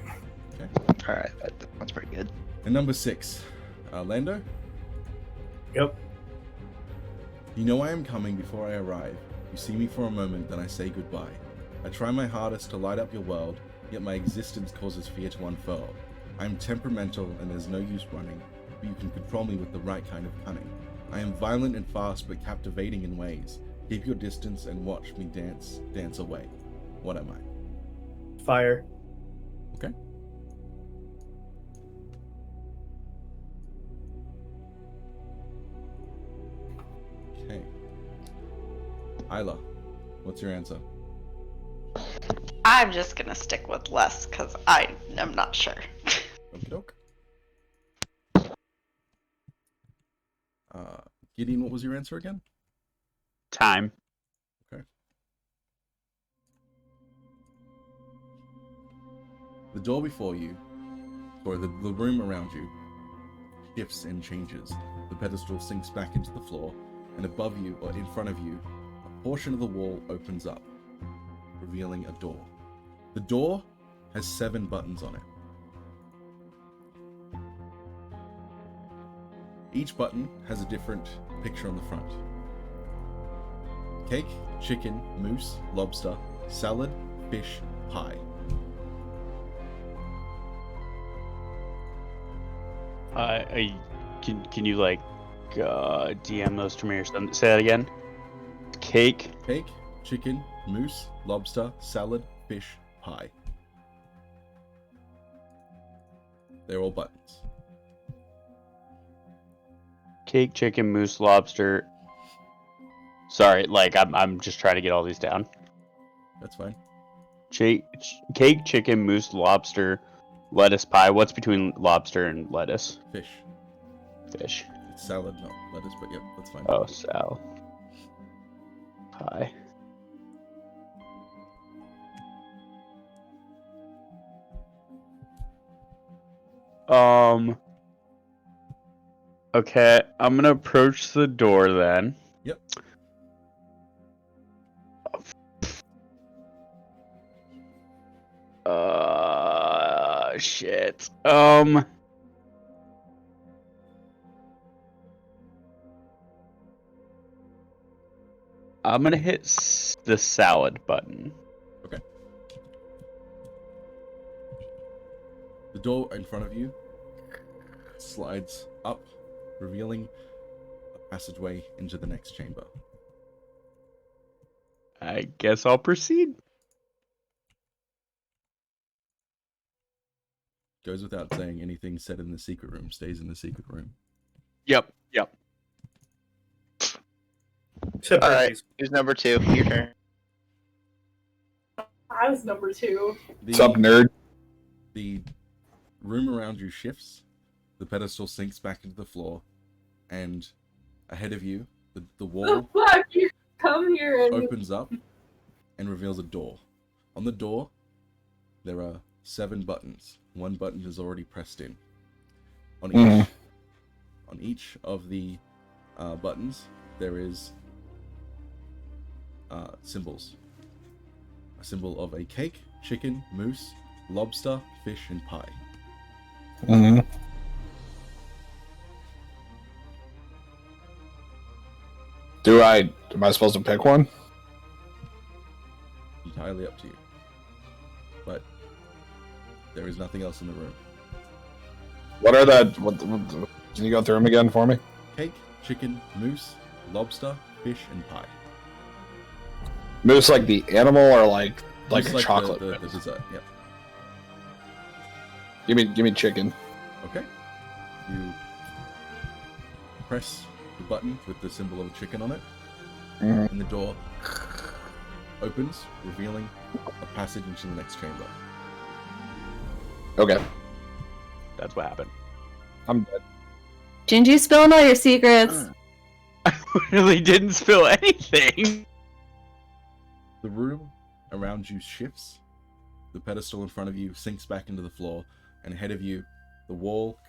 Alright, that one's pretty good. And number 6, Lando? Yep. You know I am coming before I arrive. You see me for a moment, then I say goodbye. I try my hardest to light up your world, yet my existence causes fear to unfurl. I am temperamental and there's no use running, but you can control me with the right kind of cunning. I am violent and fast, but captivating in ways. Keep your distance and watch me dance away. What am I? Fire. Okay. Okay. Isla, what's your answer? I'm just gonna stick with less because I am not sure. Okie doke. Gideon, what was your answer again? Time. The door before you, or the room around you, shifts and changes. The pedestal sinks back into the floor, and above you, or in front of you, a portion of the wall opens up, revealing a door. The door has 7 buttons on it. Each button has a different picture on the front. Cake, chicken, moose, lobster, salad, fish, pie. Can you like DM those to me or something? Say that again. Cake. Cake, chicken, moose, lobster, salad, fish, pie. They're all buttons. Cake, chicken, moose, lobster. Sorry, like I'm just trying to get all these down. That's fine. Cake, chicken, moose, lobster, lettuce, pie. What's between lobster and lettuce? Fish. Fish. It's salad, not lettuce, but yep, that's fine. Oh, sal. Pie. Okay, I'm gonna approach the door then. Yep. Shit. I'm gonna hit the salad button. Okay. The door in front of you slides up, revealing a passageway into the next chamber. I guess I'll proceed. Goes without saying, anything said in the secret room stays in the secret room. Yep. Except All right. Hercules. Who's number 2? Your turn. I was number 2. The, What's up, nerd? The room around you shifts, the pedestal sinks back into the floor, and ahead of you, the The wall fuck? You come here and opens up and reveals a door. On the door, there are 7 buttons. 1 button is already pressed in. On each of the buttons, there is symbols. A symbol of a cake, chicken, moose, lobster, fish, and pie. Am I supposed to pick one? Entirely up to you. But there is nothing else in the room. What are the? Can you go through them again for me? Cake, chicken, moose, lobster, fish, and pie. Moose like the animal or like Just a chocolate? The dessert. Yep. Give me chicken. Okay. You press the button with the symbol of a chicken on it, and the door opens, revealing a passage into the next chamber. Okay, That's what happened. I'm dead. Gingy spilling all your secrets. I really didn't spill anything. The room around you shifts. The pedestal in front of you sinks back into the floor, and ahead of you, the wall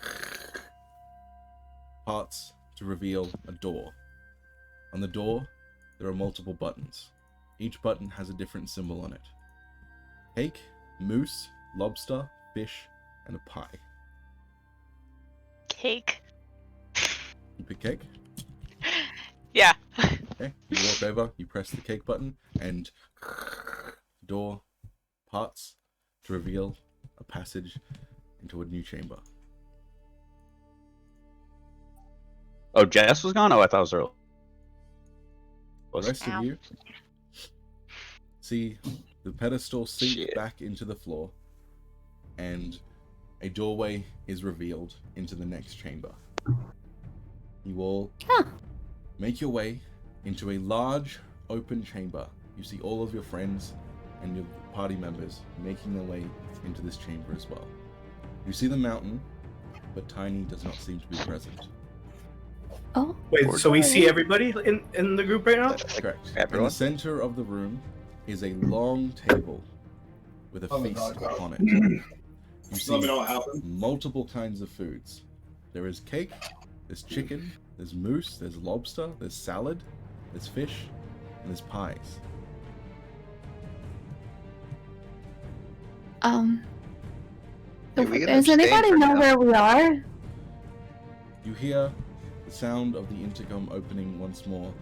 parts to reveal a door. On the door, there are multiple buttons. Each button has a different symbol on it. Cake, moose, lobster, fish, and a pie. Cake. You pick cake? Yeah. Okay, you walk over, you press the cake button, and the door parts to reveal a passage into a new chamber. Oh, Jess was gone? Oh, I thought it was early. The rest Ow. of you see the pedestal sink Shit. back into the floor, and a doorway is revealed into the next chamber. You all make your way into a large open chamber. You see all of your friends and your party members making their way into this chamber as well. You see the mountain, but Tiny does not seem to be present. Oh, Wait, so we see everybody in the group right now? Correct. In Everyone? the center of the room is a long table with a feast upon it. You see what happened. multiple kinds of foods. There is cake, there's chicken, there's moose, there's lobster, there's salad, there's fish, and there's pies. Hey, we can does abstain anybody for know now. where we are? You hear the sound of the intercom opening once more.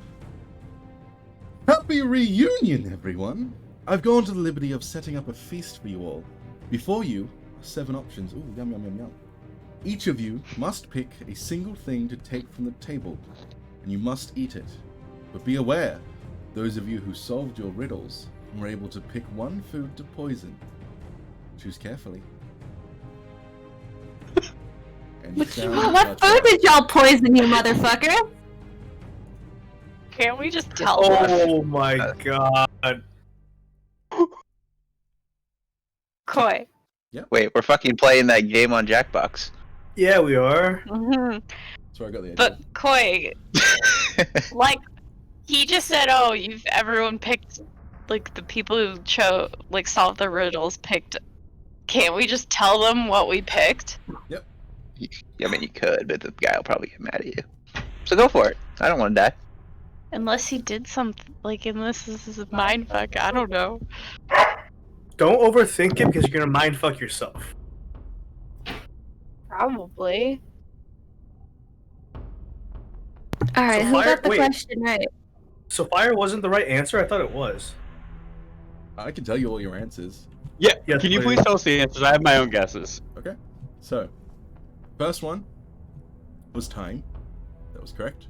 Happy reunion, everyone! I've gone to the liberty of setting up a feast for you all. Before you are 7 options. Ooh, yum, yum, yum, yum. Each of you must pick a single thing to take from the table, and you must eat it. But be aware, those of you who solved your riddles were able to pick one food to poison. Choose carefully. And the sound What starts food did y'all poison, you motherfucker? Can't we just tell them? Oh my god. Koi. Wait, we're fucking playing that game on Jackbox. Yeah, we are. Mhm. That's where I got the idea. But Koi, like, he just said, "Oh, everyone picked, like, the people who solved the riddles picked." Can't we just tell them what we picked? I mean, you could, but the guy will probably get mad at you. So go for it. I don't want to die. Unless he did something, like, unless this is a mindfuck. I don't know. Don't overthink it because you're gonna mindfuck yourself. Probably. All right, So who fire- got the wait. question right? So fire wasn't the right answer? I thought it was. I can tell you all your answers. Yeah, Yes, can you please. please tell us the answers? I have my own guesses. Okay. So, first one was time. That was correct.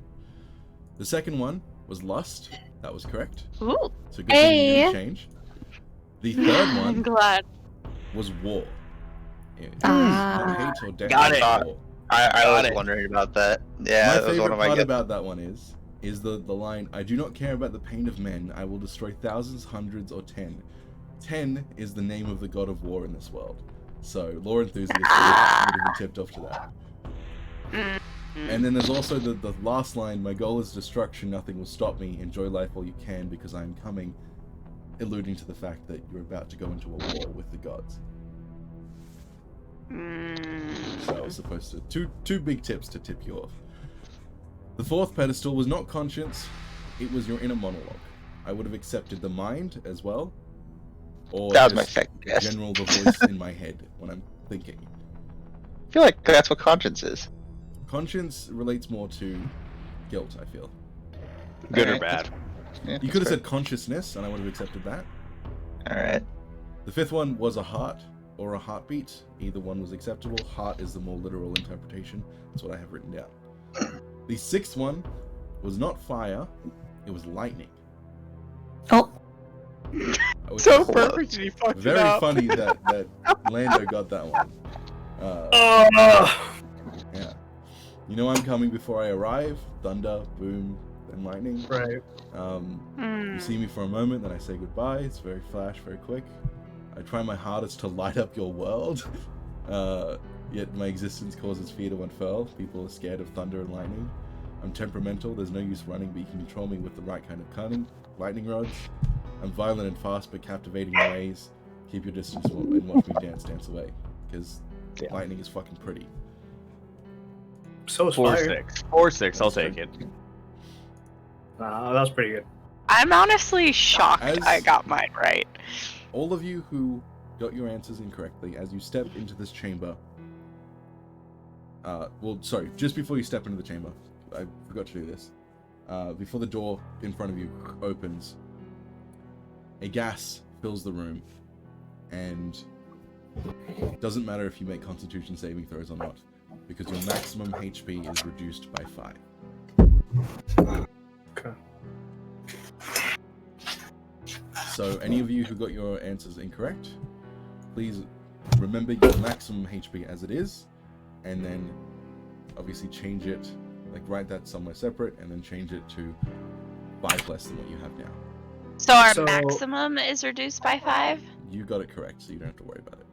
The second one was lust. That was correct. Ooh. So good thing you didn't Hey. change. The third I'm one glad. was war. Yeah, Ah. not hate or death. Got it. War. I Got was it. wondering about that. Yeah, My that was one favorite of my part guesses. about that one is the line, I do not care about the pain of men, I will destroy thousands, hundreds, or 10. 10 is the name of the god of war in this world. So, lore enthusiasts would have been tipped off to that. And then there's also the last line, my goal is destruction, nothing will stop me, enjoy life while you can because I am coming, alluding to the fact that you're about to go into a war with the gods. So I was supposed to, two big tips to tip you off. The fourth pedestal was not conscience, it was your inner monologue. I would have accepted the mind as well, or That was my just second guess. general the voice in my head when I'm thinking. I feel like that's what conscience is. Conscience relates more to guilt, I feel. Good or Alright. bad? Yeah, You could have that's said consciousness, and I would have accepted that. fair. Alright. The fifth one was a heart or a heartbeat. Either one was acceptable. Heart is the more literal interpretation. That's what I have written down. The sixth one was not fire, it was lightning. Oh, I was So Close. perfect, and he fucked it very up. funny that Lando got that one. Yeah. You know I'm coming before I arrive. Thunder, boom, then lightning. Right. You see me for a moment, then I say goodbye. It's very flash, very quick. I try my hardest to light up your world, yet my existence causes fear to unfurl. People are scared of thunder and lightning. I'm temperamental, there's no use running, but you can control me with the right kind of cunning. Lightning rods. I'm violent and fast, but captivating in ways. Keep your distance and watch me dance away. Because Yeah. lightning is fucking pretty. So is 4-6. fire. 4-6. I'll take it. That was pretty good. I'm honestly shocked As- I got mine right. All of you who got your answers incorrectly, as you step into this chamber, just before you step into the chamber, I forgot to do this. Before the door in front of you opens, a gas fills the room, and it doesn't matter if you make Constitution saving throws or not, because your maximum HP is reduced by 5. Okay. So, any of you who got your answers incorrect, please remember your maximum HP as it is, and then obviously change it, like write that somewhere separate, and then change it to 5 less than what you have now. So our So- maximum is reduced by 5? You got it correct, so you don't have to worry about it.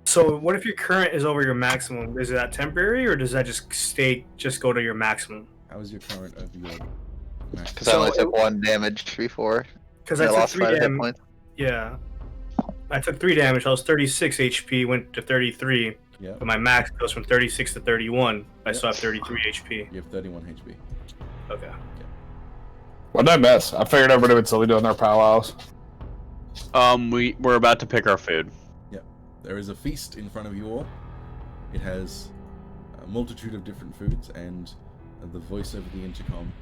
So what if your current is over your maximum? Is that temporary, or does that just go to your maximum? How is your current over your Because maximum? I only So- took 1 damage before. Because I I took lost 3 5 hit damage. points. Yeah. I took 3 damage. I was 36 HP, went to 33. Yeah, But my max goes from 36 to 31. I Yeah. still have 33 HP. you have 31 HP. Okay. What did I miss? I figured everybody would still be doing their powwows. We're about to pick our food. There is a feast in front of you all. It has a multitude of different foods, and the voice over the intercom,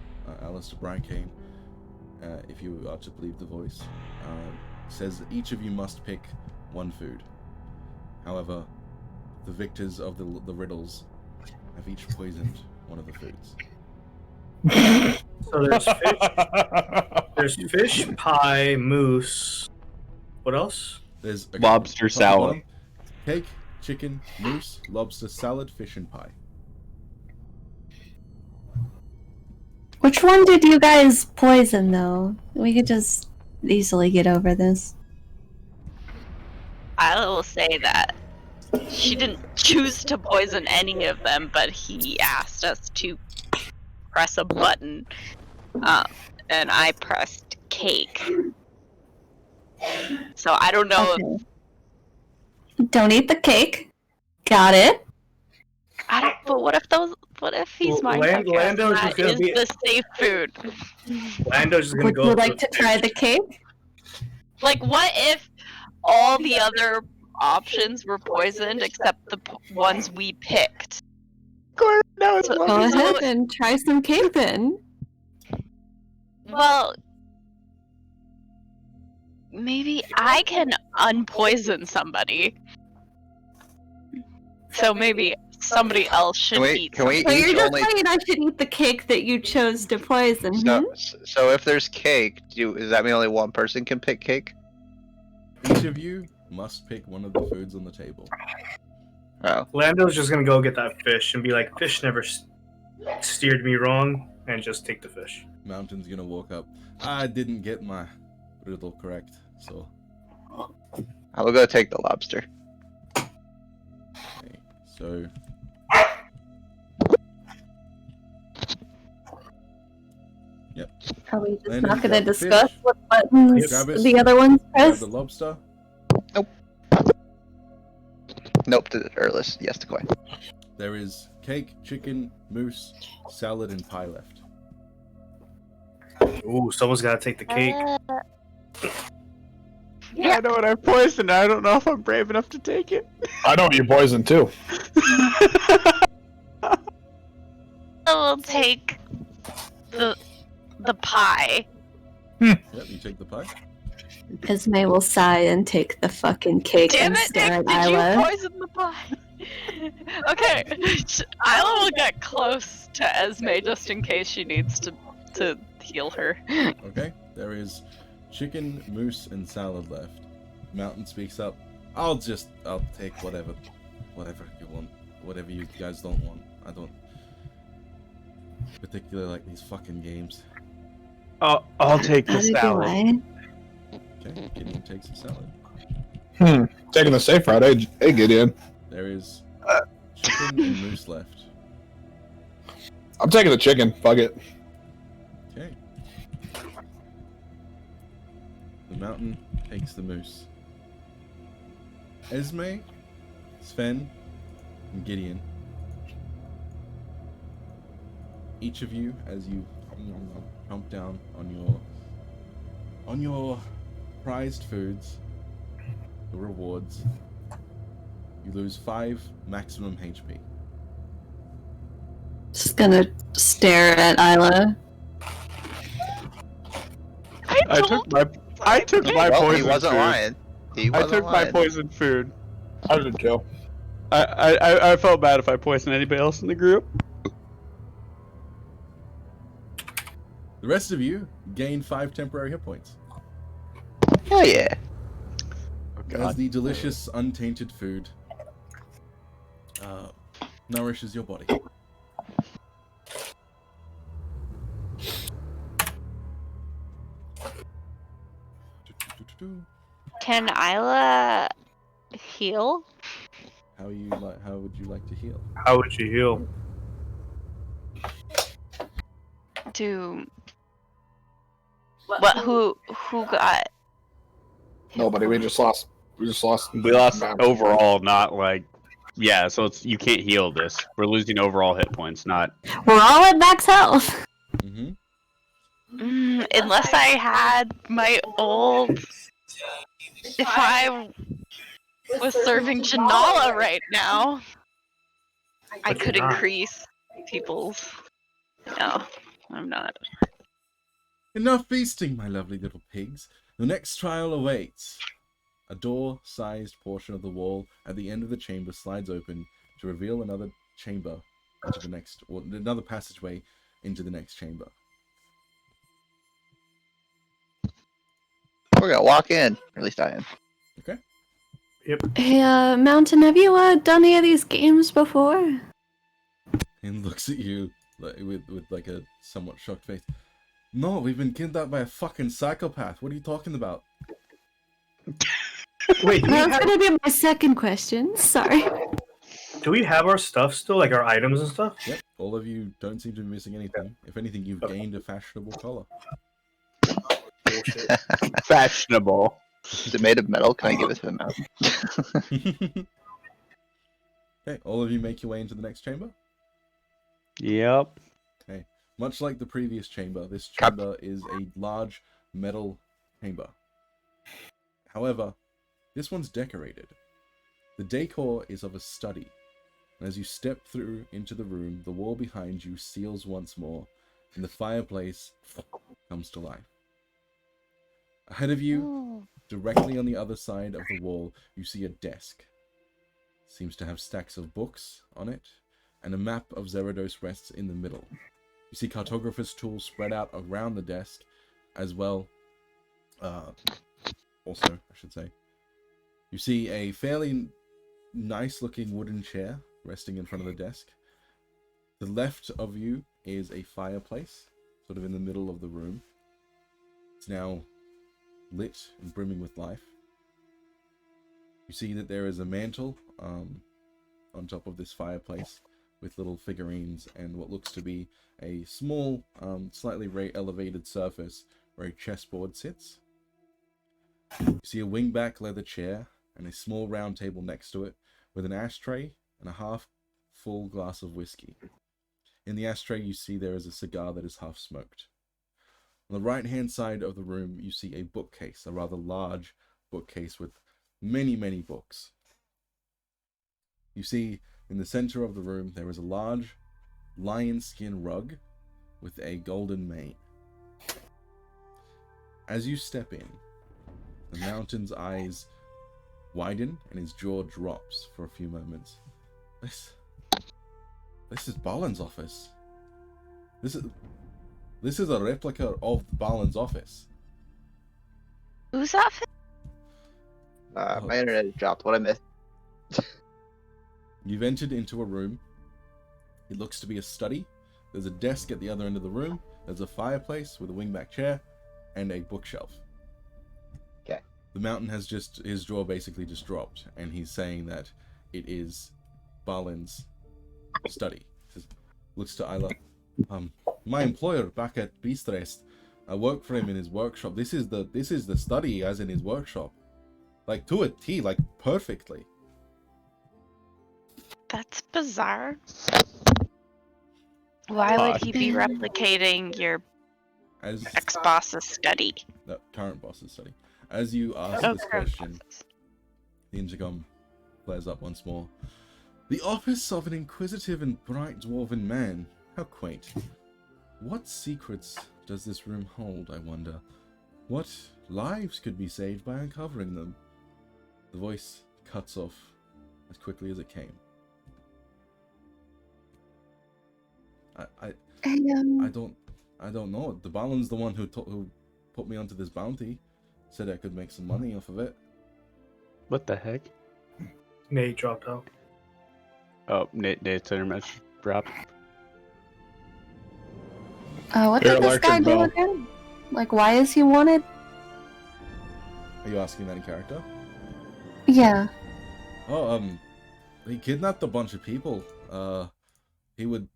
Alistair Brightcane, if you are to believe the voice, says that each of you must pick one food. However, the victors of the riddles have each poisoned one of the foods. So there's fish. There's fish, pie, moose. What else? There's a Lobster top to salad. bottom, cake, chicken, moose, lobster, salad, fish, and pie. Which one did you guys poison, though? We could just easily get over this. I will say that she didn't choose to poison any of them, but he asked us to press a button, and I pressed cake. So I don't know. Okay. Don't eat the cake. Got it. I don't. But what if he's Well, mind Lando's that just gonna is be- the safe food? Lando's just gonna Would go. you for like the to try the fish. cake? Like, what if all the other options were poisoned except the ones we picked? No, it's So- Go ahead and try some cake then. Well, maybe I can unpoison somebody. So maybe somebody else should eat. Can we So you're each just only? saying I should eat the cake that you chose to poison, So if there's cake, does that mean only one person can pick cake? Each of you must pick one of the foods on the table. Oh, Lando's just gonna go get that fish and be like, "Fish never steered me wrong," and just take the fish. Mountain's gonna walk up. I didn't get my riddle correct, so I will go take the lobster. okay. So Are we just Landon, not going to grab the discuss fish. what buttons Grab it. the other ones grab press? the lobster. Nope, yes to coin. There is cake, chicken, moose, salad, and pie left. Ooh, someone's gotta take the cake. Yeah, I know what I poisoned. I don't know if I'm brave enough to take it. I know you poisoned too. I will take the pie. Yep, you take the pie. Esme will sigh and take the fucking cake Damn and it, stare Nick! at Did you Isla. poison the pie? Okay, Isla will get close to Esme just in case she needs to heal her. Okay, there is chicken, moose, and salad left. Mountain speaks up. I'll take whatever you want. Whatever you guys don't want. I don't particularly like these fucking games. I'll take the Neither do salad. I. Okay, Gideon takes the salad. Taking the safe route. Hey, Gideon. There is chicken and moose left. I'm taking the chicken. Fuck it. Okay. The mountain takes the moose. Esme, Sven, and Gideon. Each of you, as you chomp down on your prized foods, the rewards, you lose 5 maximum HP. Just gonna stare at Isla. I took my Well, poison he wasn't food. lying. He I wasn't took my lying. poison food. How did it kill? I felt bad if I poisoned anybody else in the group. The rest of you gain 5 temporary hit points. Hell yeah. Oh, As the delicious, untainted food nourishes your body. Can Isla heal? How would you like to heal? How would you heal? To what? Who got? Nobody. We just lost. We lost overall, not like. Yeah, so you can't heal this. We're losing overall hit points, not. We're all at max health. Mm-hmm. Unless I had my old. If I was serving Janala right now, I But could you're not. increase people's. No, I'm not. Enough feasting, my lovely little pigs. The next trial awaits. A door-sized portion of the wall at the end of the chamber slides open to reveal another chamber into the next, or another passageway into the next chamber. We're gonna walk in. Or at least I am. Okay. Hey, Mountain, have you done any of these games before? And looks at you like, with like a somewhat shocked face. No, we've been kidnapped by a fucking psychopath. What are you talking about? Wait, That's gonna be my second question. Sorry. do we have our stuff still, like our items and stuff? Yep, all of you don't seem to be missing anything. If anything, you've gained a fashionable collar. Bullshit. Fashionable. Is it made of metal? Can I give it to him out? Okay, all of you make your way into the next chamber. Yep. Much like the previous chamber, this chamber is a large metal chamber. However, this one's decorated. The decor is of a study, and as you step through into the room, the wall behind you seals once more, and the fireplace comes to life. Ahead of you, directly on the other side of the wall, you see a desk. Seems to have stacks of books on it, and a map of Zerados rests in the middle. You see cartographer's tools spread out around the desk, as well. Also, I should say, you see a fairly nice-looking wooden chair resting in front of the desk. To the left of you is a fireplace, sort of in the middle of the room. It's now lit and brimming with life. You see that there is a mantle on top of this fireplace with little figurines and what looks to be a small, slightly elevated surface where a chessboard sits. You see a wingback leather chair and a small round table next to it with an ashtray and a half-full glass of whiskey. In the ashtray you see there is a cigar that is half smoked. On the right-hand side of the room you see a bookcase, a rather large bookcase with many, many books. You see in the center of the room there is a large lion skin rug with a golden mane. As you step in, the Mountain's eyes widen and his jaw drops for a few moments. This is Balin's office. This is a replica of Balin's office. Whose outfit? My internet has dropped. What I missed? You've entered into a room. It looks to be a study. There's a desk at the other end of the room. There's a fireplace with a wingback chair and a bookshelf. Okay. The Mountain has his jaw basically just dropped, and he's saying that it is Balin's study. Looks to Isla. My employer back at Beastrest, I work for him in his workshop. This is the study as in his workshop. Like to a T, like perfectly. That's bizarre. Why would he be replicating your As ex-boss's study? the current boss's study. As you ask Oh, this current question, boss's. the intercom flares up once more. The office of an inquisitive and bright dwarven man. How quaint. What secrets does this room hold, I wonder? What lives could be saved by uncovering them? The voice cuts off as quickly as it came. I don't I don't know. The Balin's the one who put me onto this bounty. Said I could make some money off of it. What the heck? Nate dropped out. Oh, Nate's internet dropped. What Here, did this guy electric do bell. again? Like, why is he wanted? Are you asking that in character? Yeah. Oh, he kidnapped a bunch of people. He would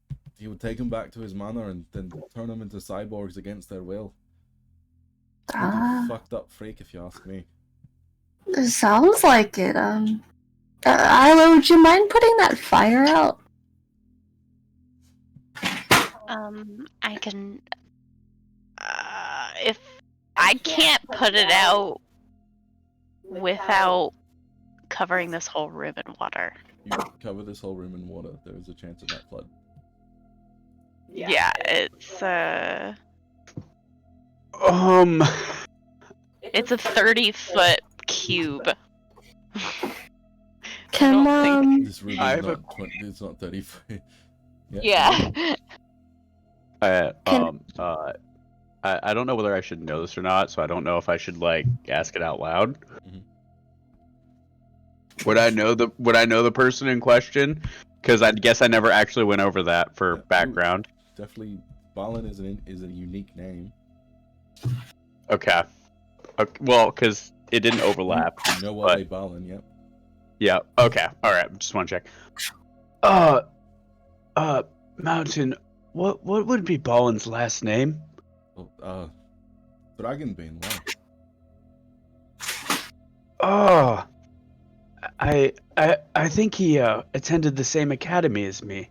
take them back to his manor and then turn them into cyborgs against their will. Ah, Fucked up freak, if you ask me. it sounds like it. Isla, would you mind putting that fire out? I can. If I can't put it out without covering this whole room in water. You cover this whole room in water. There is a chance of that flood. Yeah, it's it's a 30-foot cube. Can don't think- This room I is have a- not 20. It's not 30 feet. Yeah. I don't know whether I should know this or not, so I don't know if I should like ask it out loud. Mhm. Would I know the person in question? Because I guess I never actually went over that for Yeah, background. Definitely, Balin is a unique name. Okay. Well, because it didn't overlap. You know what, Balin? Yep. Yeah. Okay. All right. Just want to check. Mountain. What would be Balin's last name? Well, Dragonbane. Wow. Oh. I think he attended the same academy as me.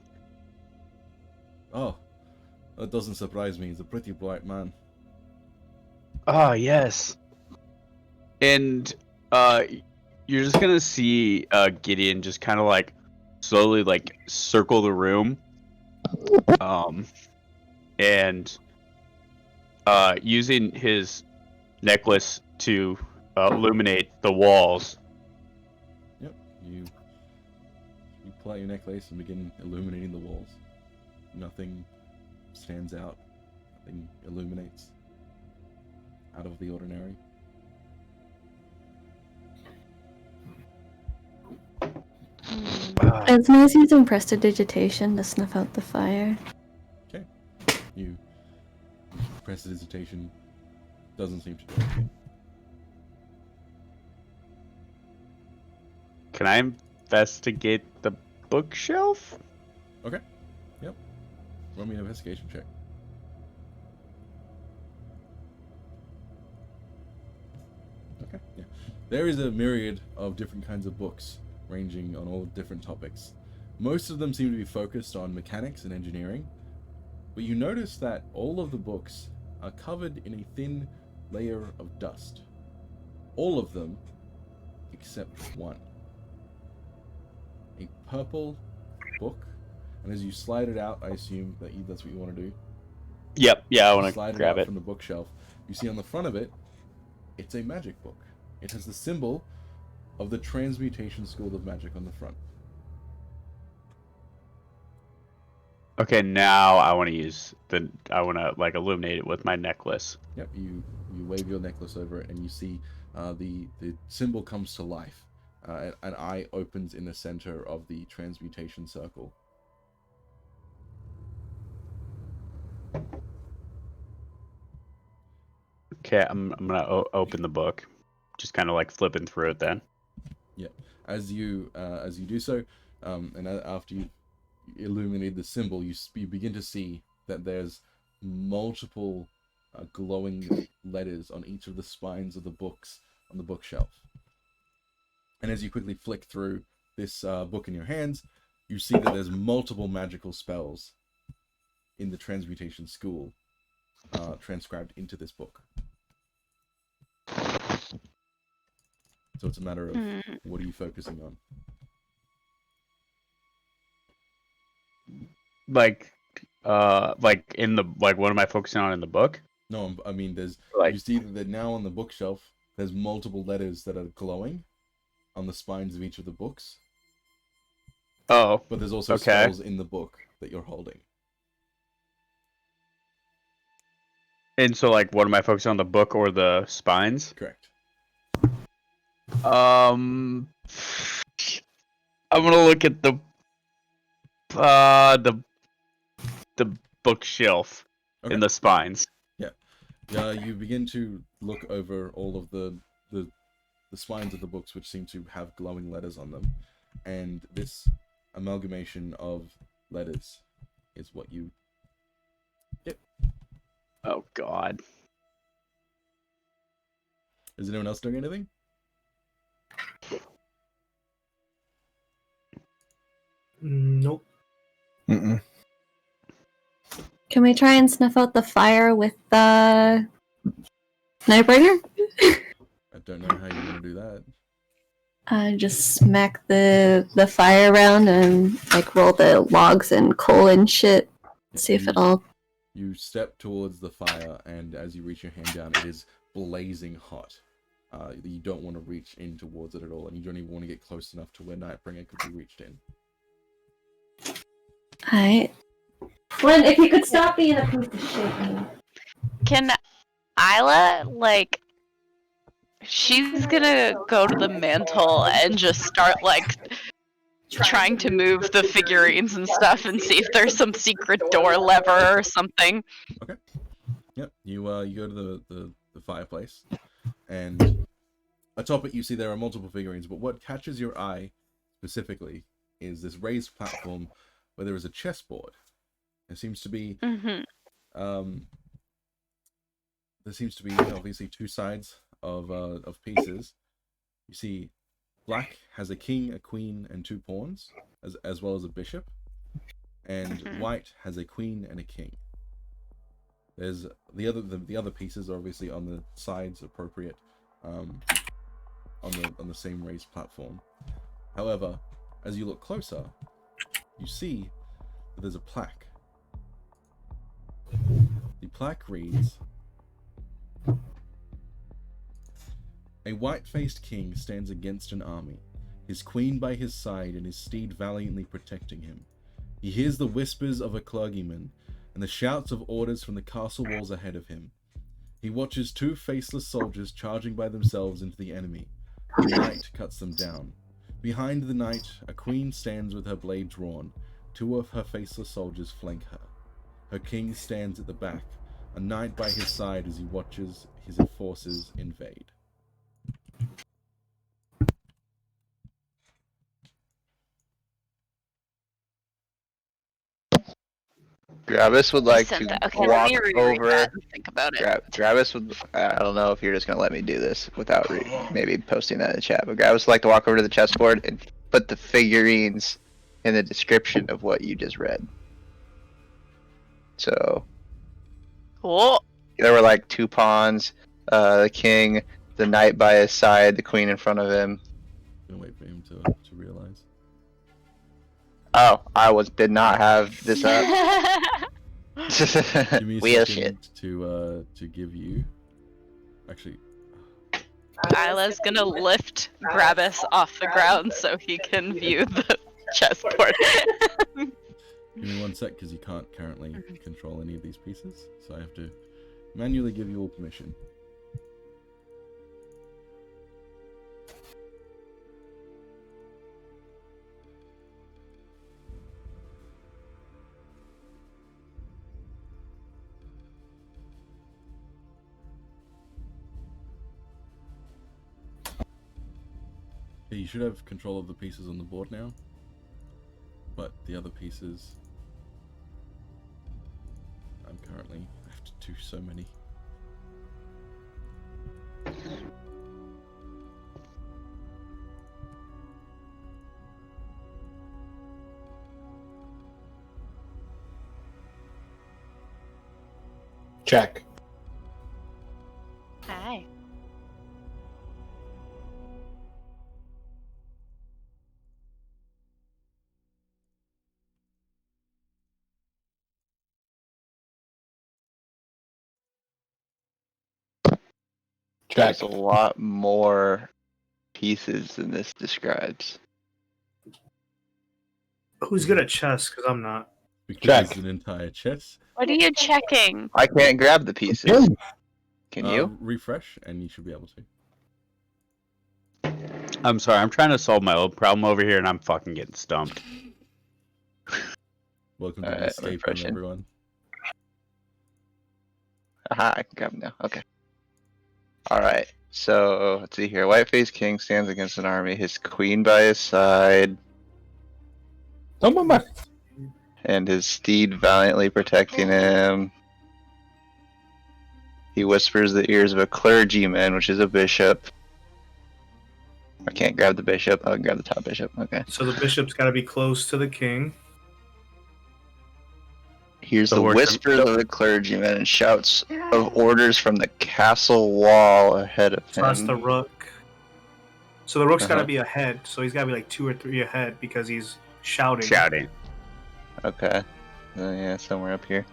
Oh, that doesn't surprise me. He's a pretty bright man. Ah, yes. And you're just gonna see Gideon just kind of like slowly like circle the room, and using his necklace to illuminate the walls. Yep. You pull out your necklace and begin illuminating the walls. Nothing stands out. Nothing illuminates out of the ordinary. Esme's using prestidigitation to snuff out the fire. You press the hesitation. Doesn't seem to do anything. Can I investigate the bookshelf? Okay. Yep. Roll me an investigation check. Okay. Yeah. There is a myriad of different kinds of books, ranging on all different topics. Most of them seem to be focused on mechanics and engineering, but you notice that all of the books are covered in a thin layer of dust. All of them, except one. A purple book, and as you slide it out, I assume that that's what you want to do. Yep. Yeah, I want to Slide grab out it. from the bookshelf. You see on the front of it, it's a magic book. It has the symbol of the Transmutation School of Magic on the front. Okay, now I want to like illuminate it with my necklace. Yep, you wave your necklace over it, and you see the symbol comes to life. An eye opens in the center of the transmutation circle. Okay, I'm gonna open the book, just kind of like flipping through it. Then. As you do so, and after you illuminate the symbol, you begin to see that there's multiple glowing letters on each of the spines of the books on the bookshelf. And as you quickly flick through this book in your hands, you see that there's multiple magical spells in the Transmutation School transcribed into this book. So it's a matter of what are you focusing on? Like in the what am I focusing on in the book? No, I mean there's Like- you see that now on the bookshelf there's multiple letters that are glowing on the spines of each of the books, Oh, but there's also Okay. spells in the book that you're holding. And so, like, what am I focusing on, the book or the spines? Correct. I'm gonna look at the bookshelf Okay. in the spines. You begin to look over all of the spines of the books, which seem to have glowing letters on them, and this amalgamation of letters is what you get. Oh God. Is anyone else doing anything? Nope. Mm-mm. Can we try and snuff out the fire with the Nightbringer? I don't know how you want to do that. Just smack the fire around and like roll the logs and coal and shit. See if it'll. You step towards the fire, and as you reach your hand down, it is blazing hot. You don't want to reach in towards it at all, and you don't even want to get close enough to where Nightbringer could be reached in. Alright. Flynn, if you could stop being a piece of shit. Can Isla, like, she's gonna go to the mantle and just start, like, trying to move the figurines and stuff and see if there's some secret door lever or something. Okay. Yep. You go to the fireplace, and atop it you see there are multiple figurines, but what catches your eye specifically is this raised platform where there is a chessboard. There seems to be obviously two sides of pieces. You see, black has a king, a queen, and two pawns, as well as a bishop, and white has a queen and a king. There's the other pieces are obviously on the sides, appropriate, on the same raised platform. However, as you look closer, you see that there's a plaque. The plaque reads, "A white-faced king stands against an army, his queen by his side and his steed valiantly protecting him. He hears the whispers of a clergyman and the shouts of orders from the castle walls ahead of him. He watches two faceless soldiers charging by themselves into the enemy. The knight cuts them down. Behind the knight, a queen stands with her blade drawn. Two of her faceless soldiers flank her. Her king stands at the back, a knight by his side as he watches his forces invade." Gravis would like Sent to that. Okay, let walk me reread over. that and think about it. Gravis would. I don't know if you're just gonna let me do this without maybe posting that in the chat. But Gravis would like to walk over to the chessboard and put the figurines in the description of what you just read. So Cool. there were like two pawns, the king, the knight by his side, the queen in front of him. Gonna wait for him to realize. Oh, did not have this up. Give me a Weird second shit. to give you. Actually, Isla's gonna lift Gravis off the ground so he can view the chessboard. give me 1 sec because you can't currently control any of these pieces, so I have to manually give you all permission. Okay, you should have control of the pieces on the board now, but the other pieces, I have to do so many. Check. Hi. There's a lot more pieces than this describes. Who's good at chess? Because I'm not. because Check. it's an entire chest. What are you checking? I can't grab the pieces. Can you? Refresh, and you should be able to. I'm sorry, I'm trying to solve my own problem over here, and I'm fucking getting stumped. Welcome to the Alright, escape room, refreshing. everyone. Aha, I can grab them now. Okay. Alright, so let's see here. Whiteface King stands against an army, his queen by his side, Don't mind my. and his steed valiantly protecting him. He whispers the ears of a clergyman, which is a bishop. I can't grab the bishop. I can grab the top bishop. Okay. So the bishop's got to be close to the king. Hears So the we're- whispers of the clergyman and shouts of orders from the castle wall ahead of So that's the him. rook. So the rook's got to Uh-huh. be ahead. So he's got to be like 2 or 3 ahead because he's shouting. Shouting. Okay. Yeah, somewhere up here.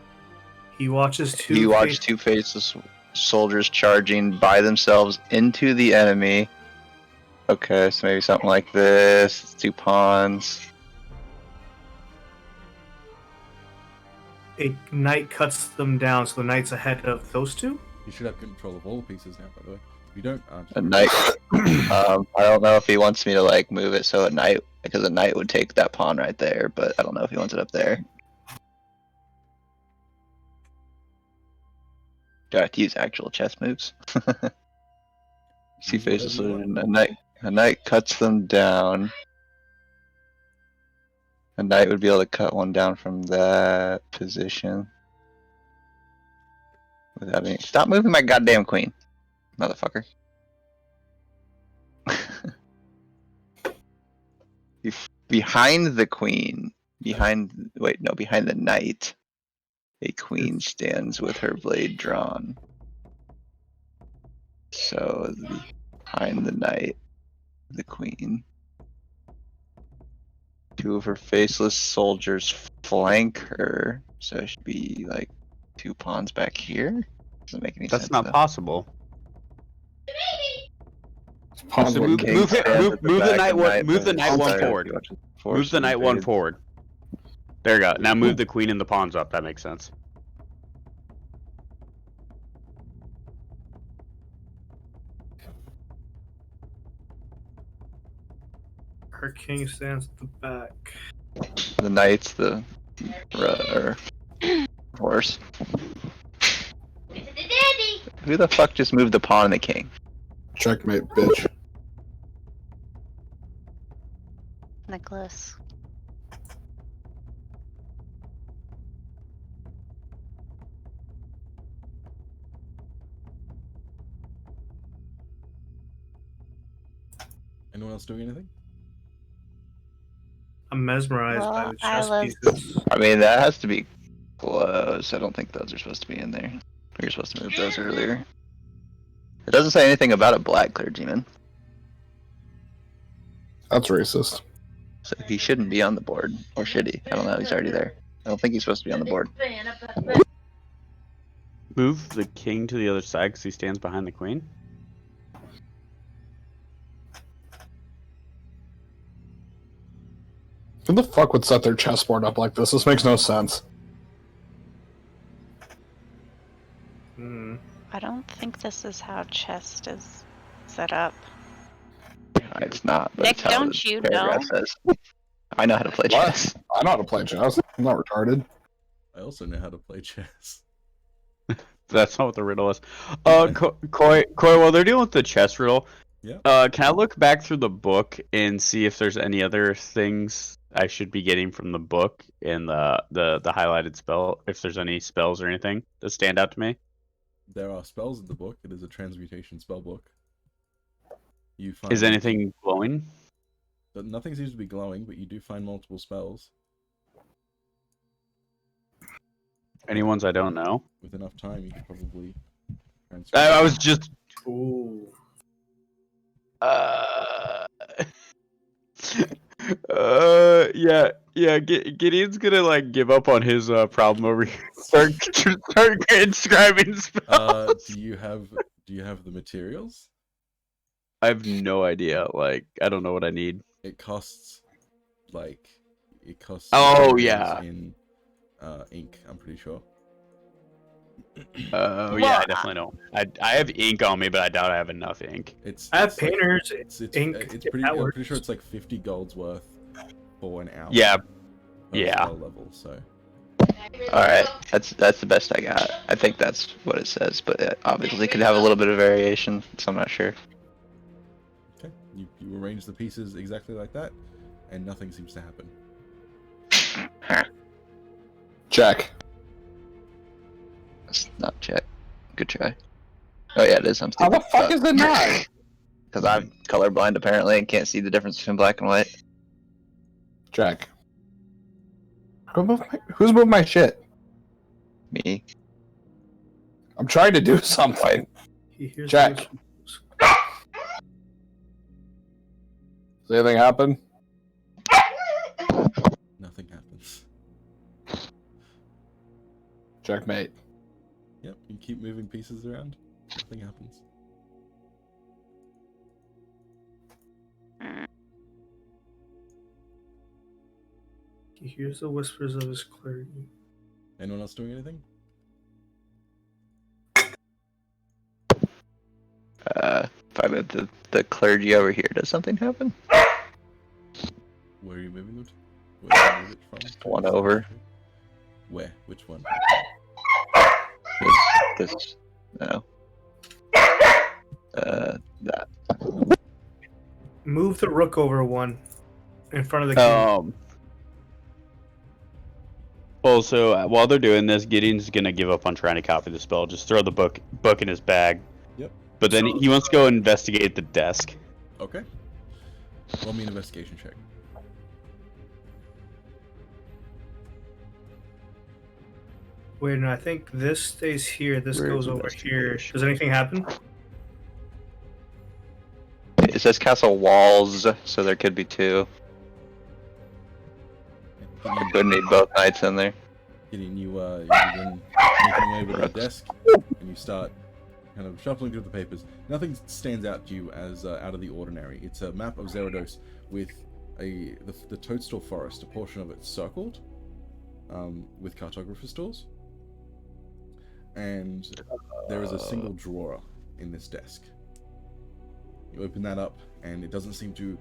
He watches two. You watch two faceless soldiers charging by themselves into the enemy. Okay, so maybe something like this. It's 2 pawns. A knight cuts them down, so the knight's ahead of those two. You should have control of all the pieces now, by the way. If you don't, A knight. I don't know if he wants me to like move it so a knight, because a knight would take that pawn right there, but I don't know if he wants it up there. Do I have to use actual chess moves? See Use faces whatever you and want. a knight cuts them down. A knight would be able to cut one down from that position. Without any... Stop moving my goddamn queen, motherfucker. Behind the queen, behind the knight, a queen stands with her blade drawn. So behind the knight, the queen. 2 of her faceless soldiers flank her, so it should be like 2 pawns back here. Doesn't make any sense. That's not though. possible. Pawns So would move- king. move it- stands move- at move the back knight and one- move the by knight his one side. forward. Force Move the knight one invade. forward. There you go. Now move the queen and the pawns up. That makes sense. Her king stands at the back. The knight's the horse. Who the fuck just moved the pawn and the king? Checkmate, bitch. Nicholas. Anyone else doing anything? I'm mesmerized by Well, the chess I pieces. I mean, that has to be close. I don't think those are supposed to be in there. We were supposed to move those earlier. It doesn't say anything about a black clergyman, That's racist. so he shouldn't be on the board. Or should he? I don't know. He's already there. I don't think he's supposed to be on the board. Move the king to the other side because he stands behind the queen. Who the fuck would set their chessboard up like this? This makes no sense. Hmm. I don't think this is how chess is set up. It's not. But Nick, it's how don't the you paragraph know? says. I know how to play What? chess. I know how to play chess. I'm not retarded. I also know how to play chess. That's not what the riddle is. Koi, while they're dealing with the chess riddle, Yeah. can I look back through the book and see if there's any other things I should be getting from the book and the highlighted spell? If there's any spells or anything that stand out to me? There are spells in the book. It is a transmutation spell book. You find Is anything glowing? Nothing seems to be glowing, but you do find multiple spells. Any ones I don't know? With enough time, you could probably. I was just. Ooh. Yeah. Gideon's gonna like give up on his problem over here. Start inscribing spells. Do you have the materials? I have no idea. Like, I don't know what I need. It costs. Oh, materials yeah. In ink. I'm pretty sure. Oh yeah, I definitely don't. I have ink on me, but I doubt I have enough ink. I have It's like- painters. it's ink. It's if pretty. that I'm works. pretty sure it's like 50 gold's worth for an hour. Yeah. per Yeah. spell level. So All right, that's the best I got. I think that's what it says, but it obviously could have a little bit of variation, so I'm not sure. okay, you arrange the pieces exactly like that, and nothing seems to happen. Check. Let's not check. Good try. Oh yeah, it is. I'm How stupid. the fuck is it not? Because I'm colorblind apparently and can't see the difference between black and white. Check. Who's moved my shit? Me. I'm trying to do something. Here's Check. those- Does anything happen? Nothing happens. Checkmate. Yep, you keep moving pieces around. Nothing happens. He hears the whispers of his clergy. Anyone else doing anything? If I move the clergy over here, does something happen? Where are you moving them to? Where do you move it from? One over. Where? Which one? This. No. That. Move the rook over one in front of the king. Also, while they're doing this, Gideon's gonna give up on trying to copy the spell. Just throw the book in his bag. Yep. But then he wants to go investigate the desk. Okay. Roll me an investigation check. Wait, no, I think this stays here. This Where's goes over here. investigation? Does anything happen? It says castle walls, so there could be two. Gideon, Could need both knights in there. Gideon, you begin making away with the desk, and you start kind of shuffling through the papers. Nothing stands out to you as out of the ordinary. It's a map of Zerados with the Toadstool Forest, a portion of it circled with cartographer's tools. And there is a single drawer in this desk. You open that up, and it doesn't seem to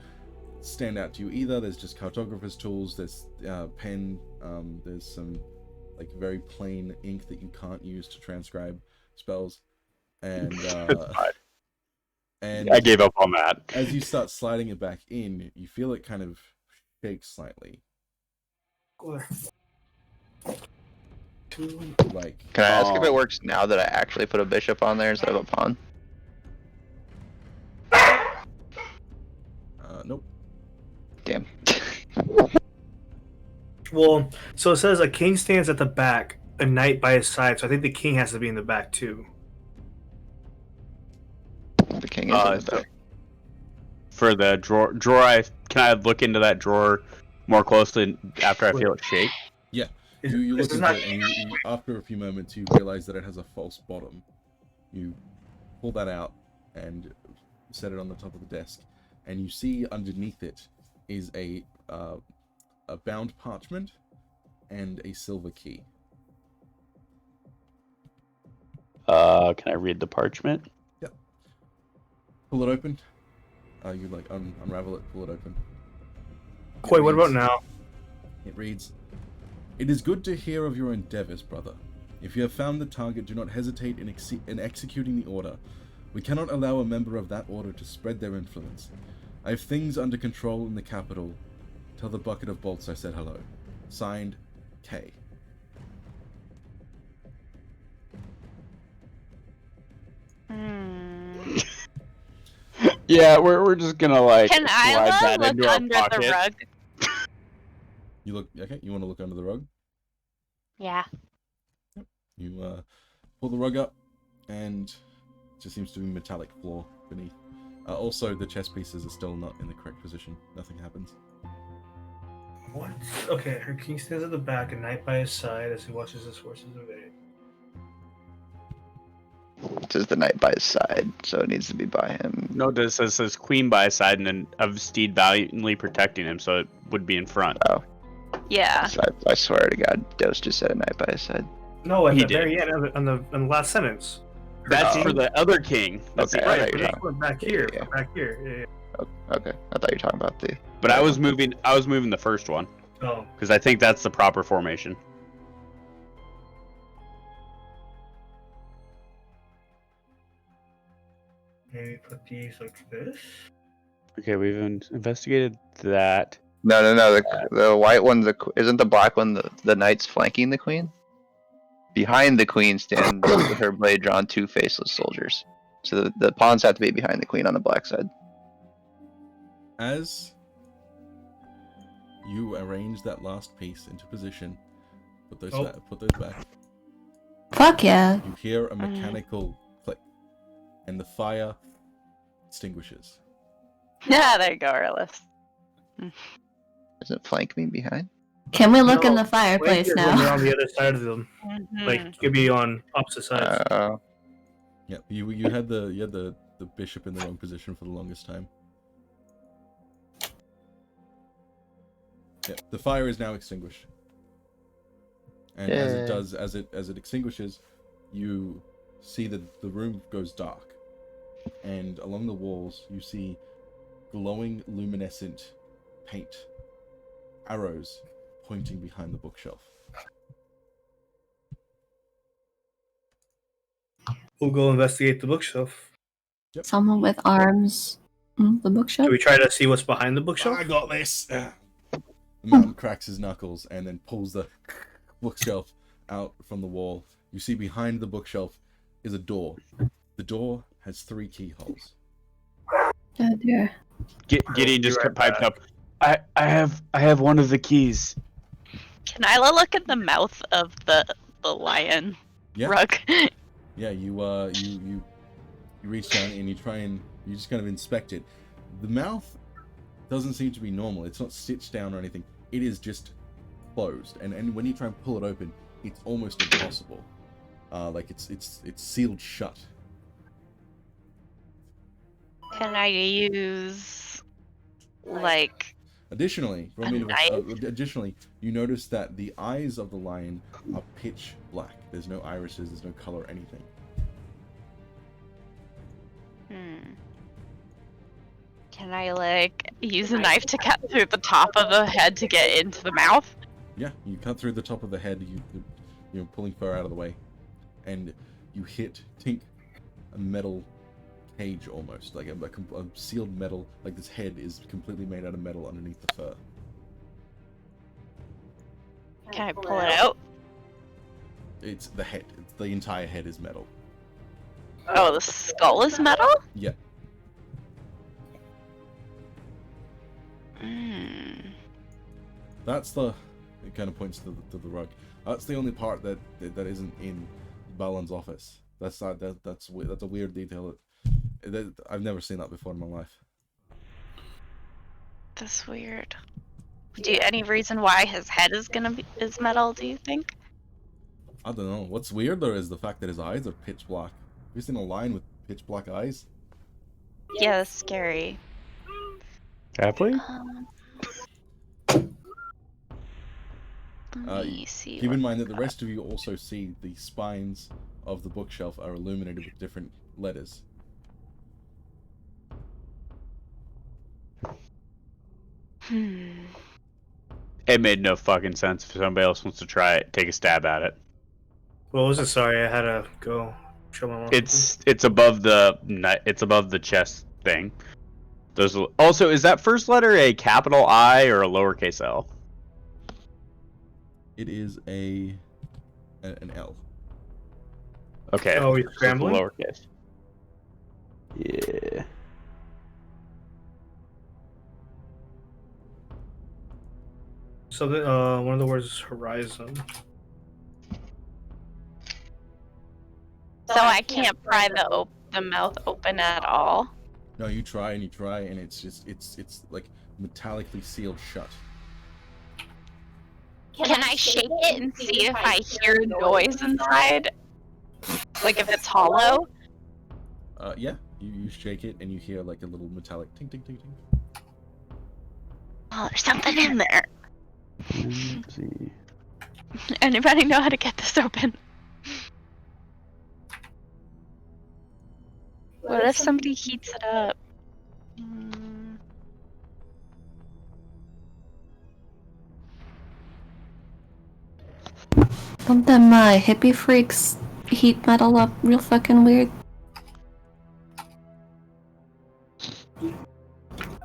stand out to you either. There's just cartographer's tools, there's pen, there's some like very plain ink that you can't use to transcribe spells, and I gave up on that. as you start sliding it back in, you feel it kind of shake slightly, Go there. Two. like Can I ask if Oh. it works now that I actually put a bishop on there instead of a pawn? nope. Damn. Well, so it says a king stands at the back, a knight by his side. So I think the king has to be in the back too. The king is in the so- back. For the drawer, can I look into that drawer more closely after I feel it shake? You This look is into not. it, and you, after a few moments, you realize that it has a false bottom. You pull that out and set it on the top of the desk, and you see underneath it is a bound parchment and a silver key. Can I read the parchment? Pull it open. You like unravel it, pull it open. It Wait, what about reads- now? It reads, "It is good to hear of your endeavors, brother. If you have found the target, do not hesitate in executing the order. We cannot allow a member of that order to spread their influence. I have things under control in the capital. Tell the bucket of bolts I said hello. Signed, K." Yeah, we're just gonna like Can slide Isla that look into our under pocket. the rug? You look okay. You want to look under the rug? Yeah. You pull the rug up, and it just seems to be metallic floor beneath. Also, the chess pieces are still not in the correct position. Nothing happens. What? Okay, her king stands at the back, a knight by his side as he watches his forces invade. It says the knight by his side, so it needs to be by him. No, it says queen by his side and then of steed valiantly protecting him, so it would be in front. Yeah. I swear to God, Dose just said a night by his side. No, at He the did. very end, on the last sentence. That's Oh. for the other king. That's Okay, the I other thought you king. were We're back here. Yeah. We're back here. Yeah. Okay, I thought you were talking about the. But I was moving the first one Oh. because I think that's the proper formation. Maybe put these like this. Okay, we've investigated that. No. The white one, isn't the black one the knights flanking the queen? Behind the queen stand with her blade drawn 2 faceless soldiers. So the pawns have to be behind the queen on the black side. As you arrange that last piece into position, put those Oh. put those back. Fuck yeah. You hear a mechanical click, and the fire extinguishes. Yeah, there you go, Arliss. Doesn't flank me behind? Can we look in No, the fireplace When they're now? on the other side of them, like you could be on opposite sides. Yeah, you had the bishop in the wrong position for the longest time. Yeah, the fire is now extinguished. And as it extinguishes, you see that the room goes dark. And along the walls you see glowing luminescent paint. Arrows pointing behind the bookshelf. We'll go investigate the bookshelf. Someone with arms. The bookshelf? Do we try to see what's behind the bookshelf? I got this. The man cracks his knuckles and then pulls the bookshelf out from the wall. You see behind the bookshelf is a door. The door has 3 keyholes. Oh dear. Gideon just Be right piped back. up. I have one of the keys. Can I look at the mouth of the lion Yeah, rug? yeah. You reach down and you try and you just kind of inspect it. The mouth doesn't seem to be normal. It's not stitched down or anything. It is just closed. And when you try and pull it open, it's almost impossible. Like it's sealed shut. Can I use like Additionally, roll me A to- knife? additionally, you notice that the eyes of the lion are pitch black. There's no irises. There's no color, anything. Can I like use a knife to cut through the top of the head to get into the mouth? Yeah, you cut through the top of the head. You're pulling fur out of the way, and you hit Tink a metal cage almost, like a sealed metal. Like this head is completely made out of metal underneath the fur. Can I pull it out? It's the head. The entire head is metal. Oh, the skull is metal? Yeah. That's the. It kind of points to the rug. That's the only part that isn't in Balan's office. That's a weird detail. That I've never seen that before in my life. That's weird. Any reason why his head is is metal, do you think? I don't know. What's weirder is the fact that his eyes are pitch black. Have you seen a lion with pitch black eyes? Yeah, that's scary. Have we? Let me see. Keep in mind that the rest of you also see the spines of the bookshelf are illuminated with different letters. It made no fucking sense. If somebody else wants to try it, take a stab at it. What was it? Sorry, I had to go show my mom. It's above the chest thing. Those also, is that first letter a capital I or a lowercase L? It is an L. Okay. Oh, he's so it's scrambling? Lowercase. Yeah. So one of the words is horizon. So I can't pry the mouth open at all. No, you try and it's just it's like metallically sealed shut. Can I shake it and see if I hear noise inside? Like if it's hollow? Yeah, you shake it and you hear like a little metallic ting ting ting ting. Oh, there's something in there. Let's see. Anybody know how to get this open? What if somebody heats it up? Don't them hippie freaks heat metal up real fucking weird?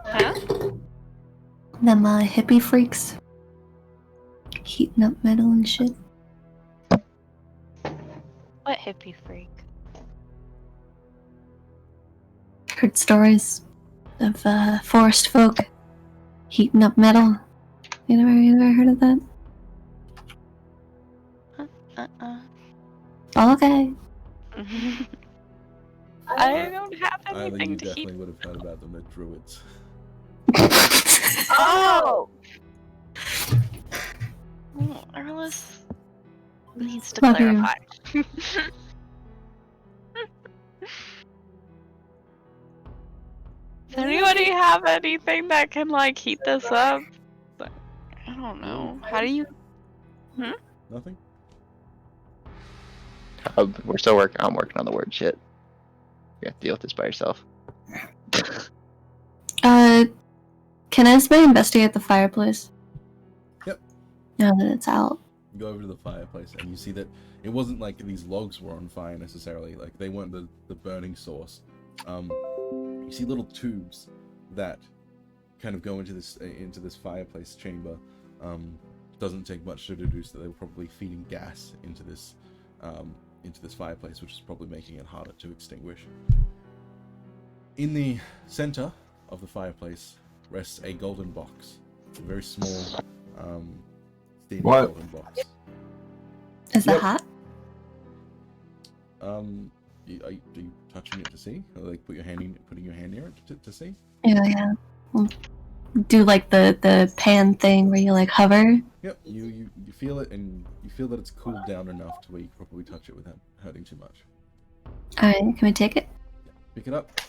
Huh? Them hippie freaks heating up metal and shit. What hippie freak? Heard stories of forest folk heating up metal. You ever heard of that? Okay. I don't have I think anything you to heat. definitely would have heard about them. They're druids. Oh! Arliss needs to Love you. clarify. Does anybody have anything that can like heat this up? I don't know. How do you? Nothing? We're still working. I'm working on the word shit. You have to deal with this by yourself. Can Esme investigate the fireplace? Yep. Now that it's out. You go over to the fireplace and you see that it wasn't like these logs were on fire necessarily. Like they weren't the burning source. You see little tubes that kind of go into this fireplace chamber. Doesn't take much to deduce that they were probably feeding gas into this fireplace, which is probably making it harder to extinguish. In the center of the fireplace rests a golden box, a very small, steaming What? golden box. Is Yep. it hot? Are you touching it to see? Or, like putting your hand near it to see? Yeah. Do like the pan thing where you like hover. Yep. You feel it, and you feel that it's cooled down enough to where you can probably touch it without hurting too much. Alright, can we take it? Pick it up,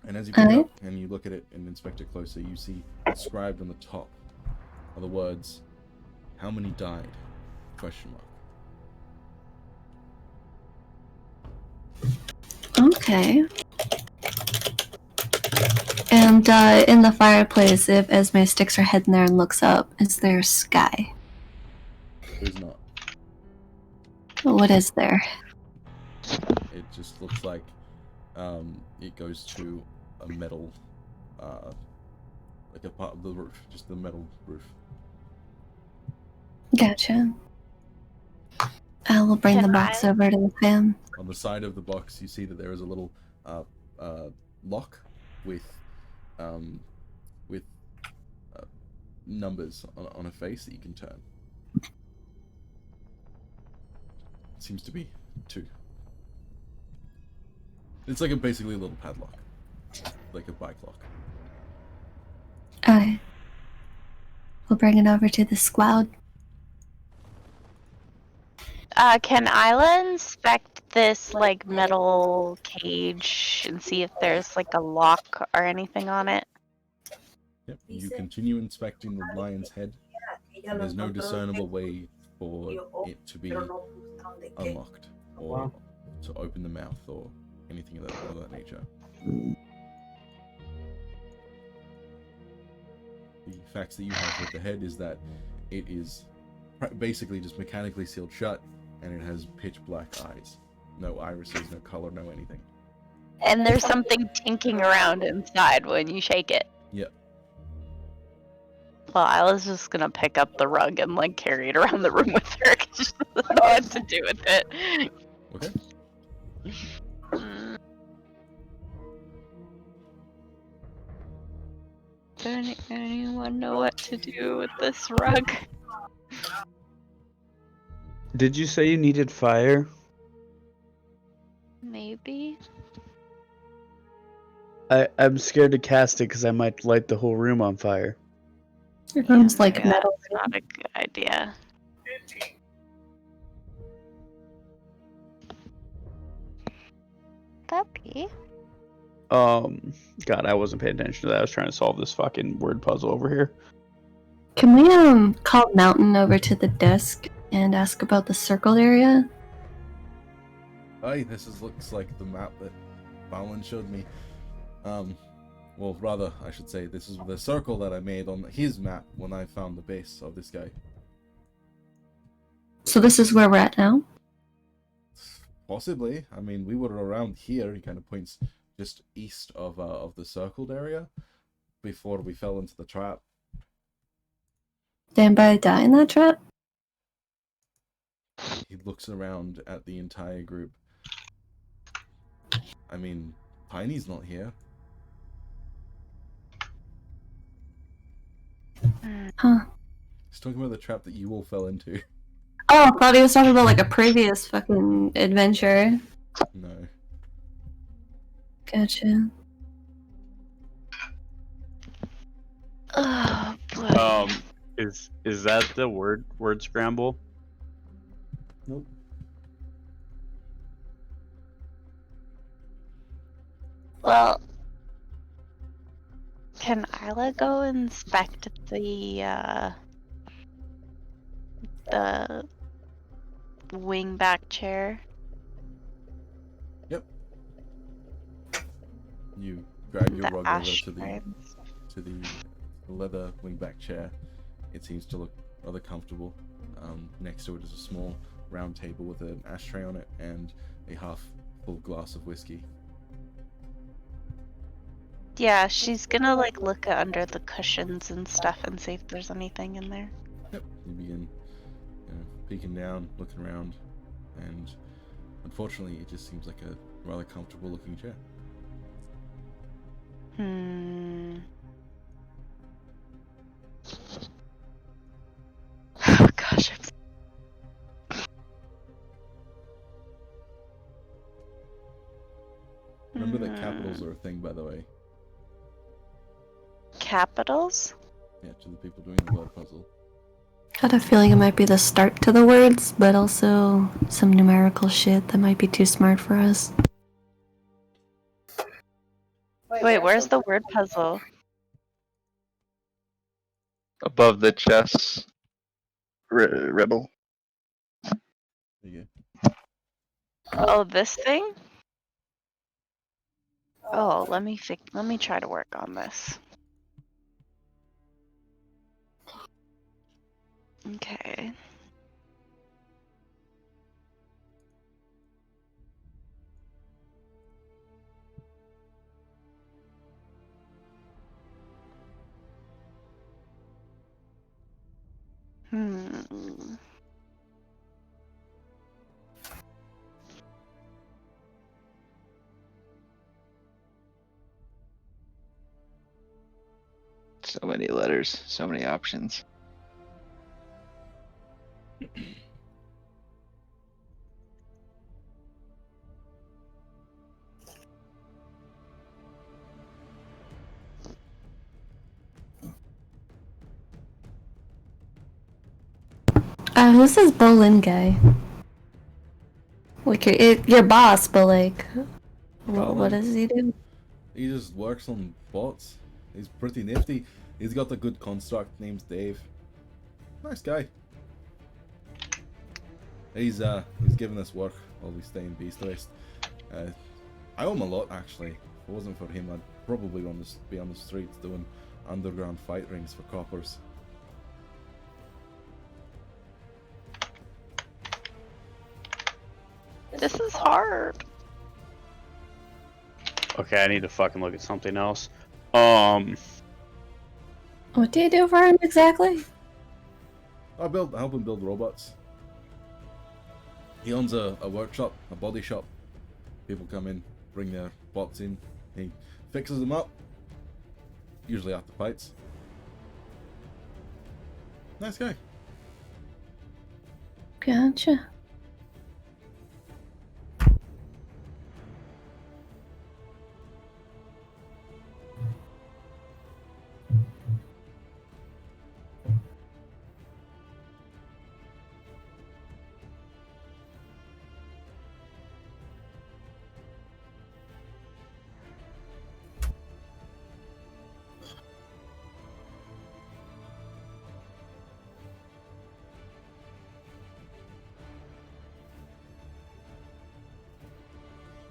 and as you pick it Alright. up and you look at it and inspect it closer, you see inscribed on the top are the words, "How many died?" Question mark. Okay. And in the fireplace, if Esme sticks her head in there and looks up, is there sky? There's not. What is there? It just looks like it goes to a metal, like a part of the roof, just the metal roof. Gotcha. I will bring the Can box I- over to the fam. On the side of the box, you see that there is a little lock with numbers on a face that you can turn. It seems to be 2. It's like basically a little padlock, like a bike lock. Alright. We'll bring it over to the squad. Can Isla inspect this like metal cage and see if there's like a lock or anything on it? Yep. You continue inspecting the lion's head, and there's no discernible way for it to be unlocked or to open the mouth or anything of that nature. The facts that you have with the head is that it is basically just mechanically sealed shut, and it has pitch black eyes. No irises, no color, no anything. And there's something tinking around inside when you shake it. Yep. Well, Isla's just gonna pick up the rug and like carry it around the room with her because she doesn't know what to do with it. Okay. Does anyone know what to do with this rug? Did you say you needed fire? Maybe. I'm scared to cast it because I might light the whole room on fire. Your room's like Yeah, metal. that's not a good idea. Puppy. God, I wasn't paying attention to that. I was trying to solve this fucking word puzzle over here. Can we call Mountain over to the desk and ask about the circled area? Hey, looks like the map that Balin showed me. Well, rather, I should say, this is the circle that I made on his map when I found the base of this guy. So this is where we're at now? Possibly. I mean, we were around here. He kind of points just east of the circled area before we fell into the trap. Did anybody die in that trap? He looks around at the entire group. I mean, Tiny's not here. Huh. He's talking about the trap that you all fell into. Oh, I thought he was talking about like a previous fucking adventure. No. Gotcha. Oh boy. Is that the word scramble? Nope. Well, can Isla go inspect the wingback chair? You drag your The rug over ash to the leather wingback chair. It seems to look rather comfortable. Next to it is a small round table with an ashtray on it and a half full glass of whiskey. Yeah, she's gonna like look under the cushions and stuff and see if there's anything in there. Yep. You begin peeking down, looking around, and unfortunately it just seems like a rather comfortable looking chair. Oh gosh, Remember that capitals are a thing, by the way. Capitals? Yeah, to the people doing the word puzzle. Got a feeling it might be the start to the words, but also some numerical shit that might be too smart for us. Wait, where's the word puzzle? Above the chess riddle. There you go. Oh, this thing? Oh, let me try to work on this. Okay. So many letters, so many options. Who's this Bolin guy? Like your boss, but like, what does he do? He just works on bots. He's pretty nifty. He's got a good construct. Name's Dave. Nice guy. He's giving us work while we stay in Beast West. I owe him a lot, actually. If it wasn't for him, I'd probably be on the streets doing underground fight rings for coppers. This is hard. Okay, I need to fucking look at something else. What do you do for him exactly? I help him build robots. He owns a workshop, a body shop. People come in, bring their bots in. He fixes them up. Usually after fights. Nice guy. Gotcha.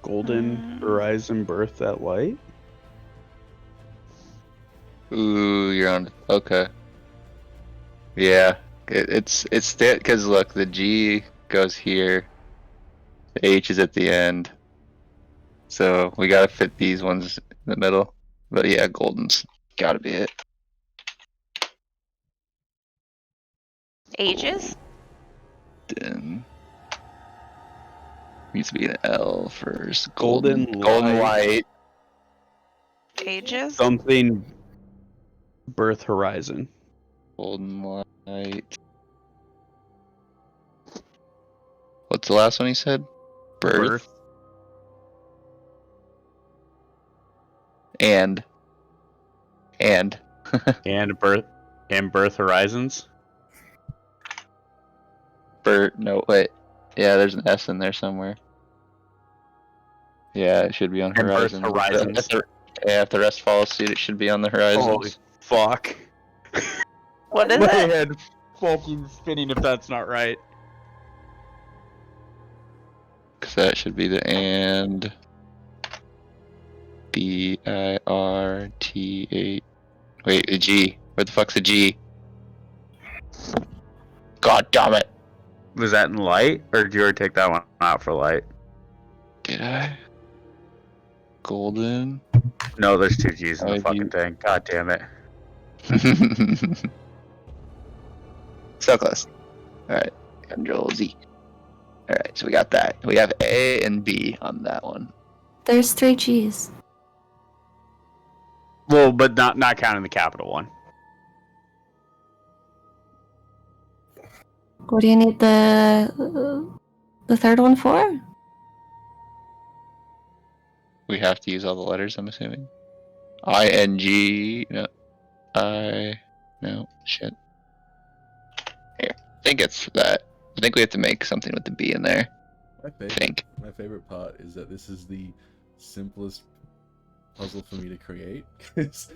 Golden Horizon Birth at Light? Ooh, you're on. Okay. Yeah, it's that because look, the G goes here, the H is at the end, so we gotta fit these ones in the middle. But yeah, golden's gotta be it. Ages? Then needs to be an L first. Golden golden light. Ages? Something Birth Horizon. Golden light. What's the last one he said? Birth. And And Birth Horizons. No, wait. Yeah, there's an S in there somewhere. Yeah, it should be on And Birth Horizon. Horizons. If the rest follow suit, it should be on the Horizons. Holy fuck. What is My it? head fucking spinning if that's not right. Because that should be the and. BIRT8. Wait, a G. Where the fuck's a G? God damn it. Was that in Light, or did you already take that one out for Light? Did I? Golden. No, there's 2 G's in the Oh, fucking you- thing. God damn it. So close. Alright. Control Z. Alright, so we got that. We have A and B on that one. There's 3 G's. Well, but not counting the capital one. What do you need the third one for? We have to use all the letters, I'm assuming. ING. No. No. Shit. Here. I think it's that. I think we have to make something with the B in there. My I think. favorite part is that this is the simplest puzzle for me to create. 'Cause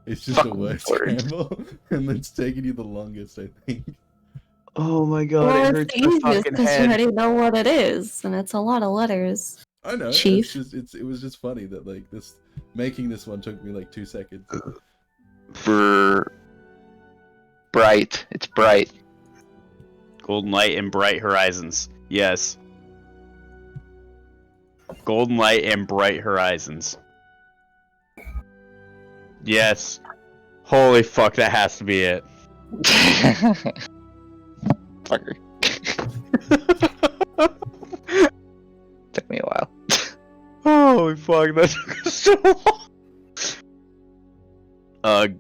it's just a Fucking word words. scramble, and it's taking you the longest, I think. Oh my god, Well, it it's hurts the my easiest fucking because you head. already know what it is, and it's a lot of letters. I know. Chief. It was just funny that like making this one took me like 2 seconds. Bright. It's bright. Golden Light and Bright Horizons. Yes. Golden Light and Bright Horizons. Yes. Holy fuck, that has to be it. Fucker. Took me a while. Holy fuck, that took so long.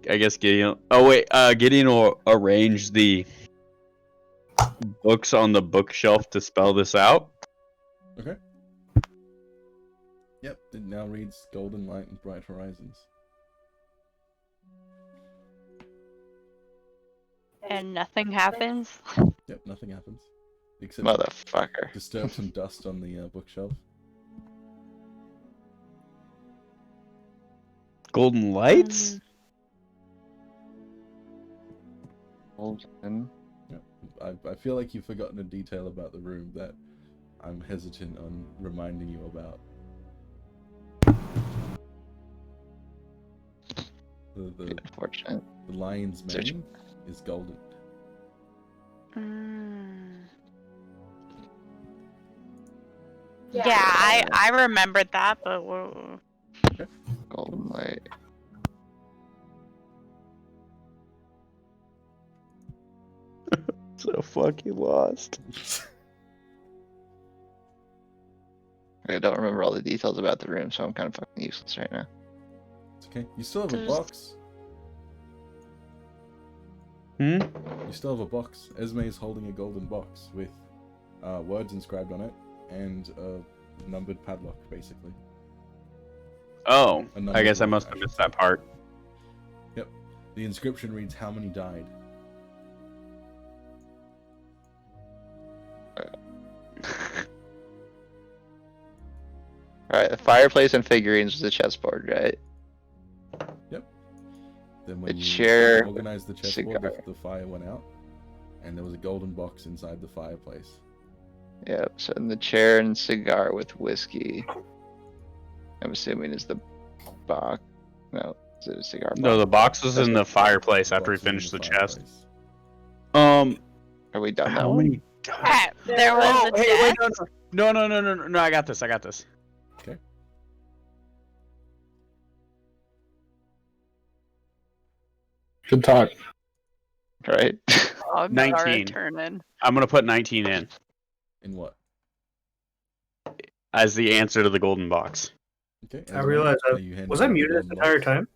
I guess Gideon. Oh wait, Gideon will arrange the books on the bookshelf to spell this out. Okay. Yep, it now reads Golden Light and Bright Horizons. And nothing happens? Yep, nothing happens. Except Motherfucker. disturb some dust on the bookshelf. Golden Lights? Golden. Yep. I feel like you've forgotten a detail about the room that I'm hesitant on reminding you about. The Unfortunate. lion's Search. mane is golden. Yeah, I remembered that, but Golden light. So fucking lost. I don't remember all the details about the room, so I'm kind of fucking useless right now. It's okay. You still have a There's- box. Hmm? You still have a box. Esme is holding a golden box with words inscribed on it and a numbered padlock, basically. Oh, A numbered I guess I lock, must have should missed say. that part. Yep. The inscription reads, "How many died?" Alright, the fireplace and figurines was the chessboard, right? Then when The you chair, organized the chessboard, cigar. the fire went out, and there was a golden box inside the fireplace. Yep. So in the chair and cigar with whiskey. I'm assuming is the box. No, is it a cigar box? No, the box was That's in the- the fireplace after we Box is in finished the fireplace. chest. Are we done that How one? many? There was Oh, a hey, death. wait, no, I got this. Good talk. Right. Oh, 19. turning. I'm gonna put 19 in In what? as the answer to the golden box. Okay. I realized was I muted this entire time?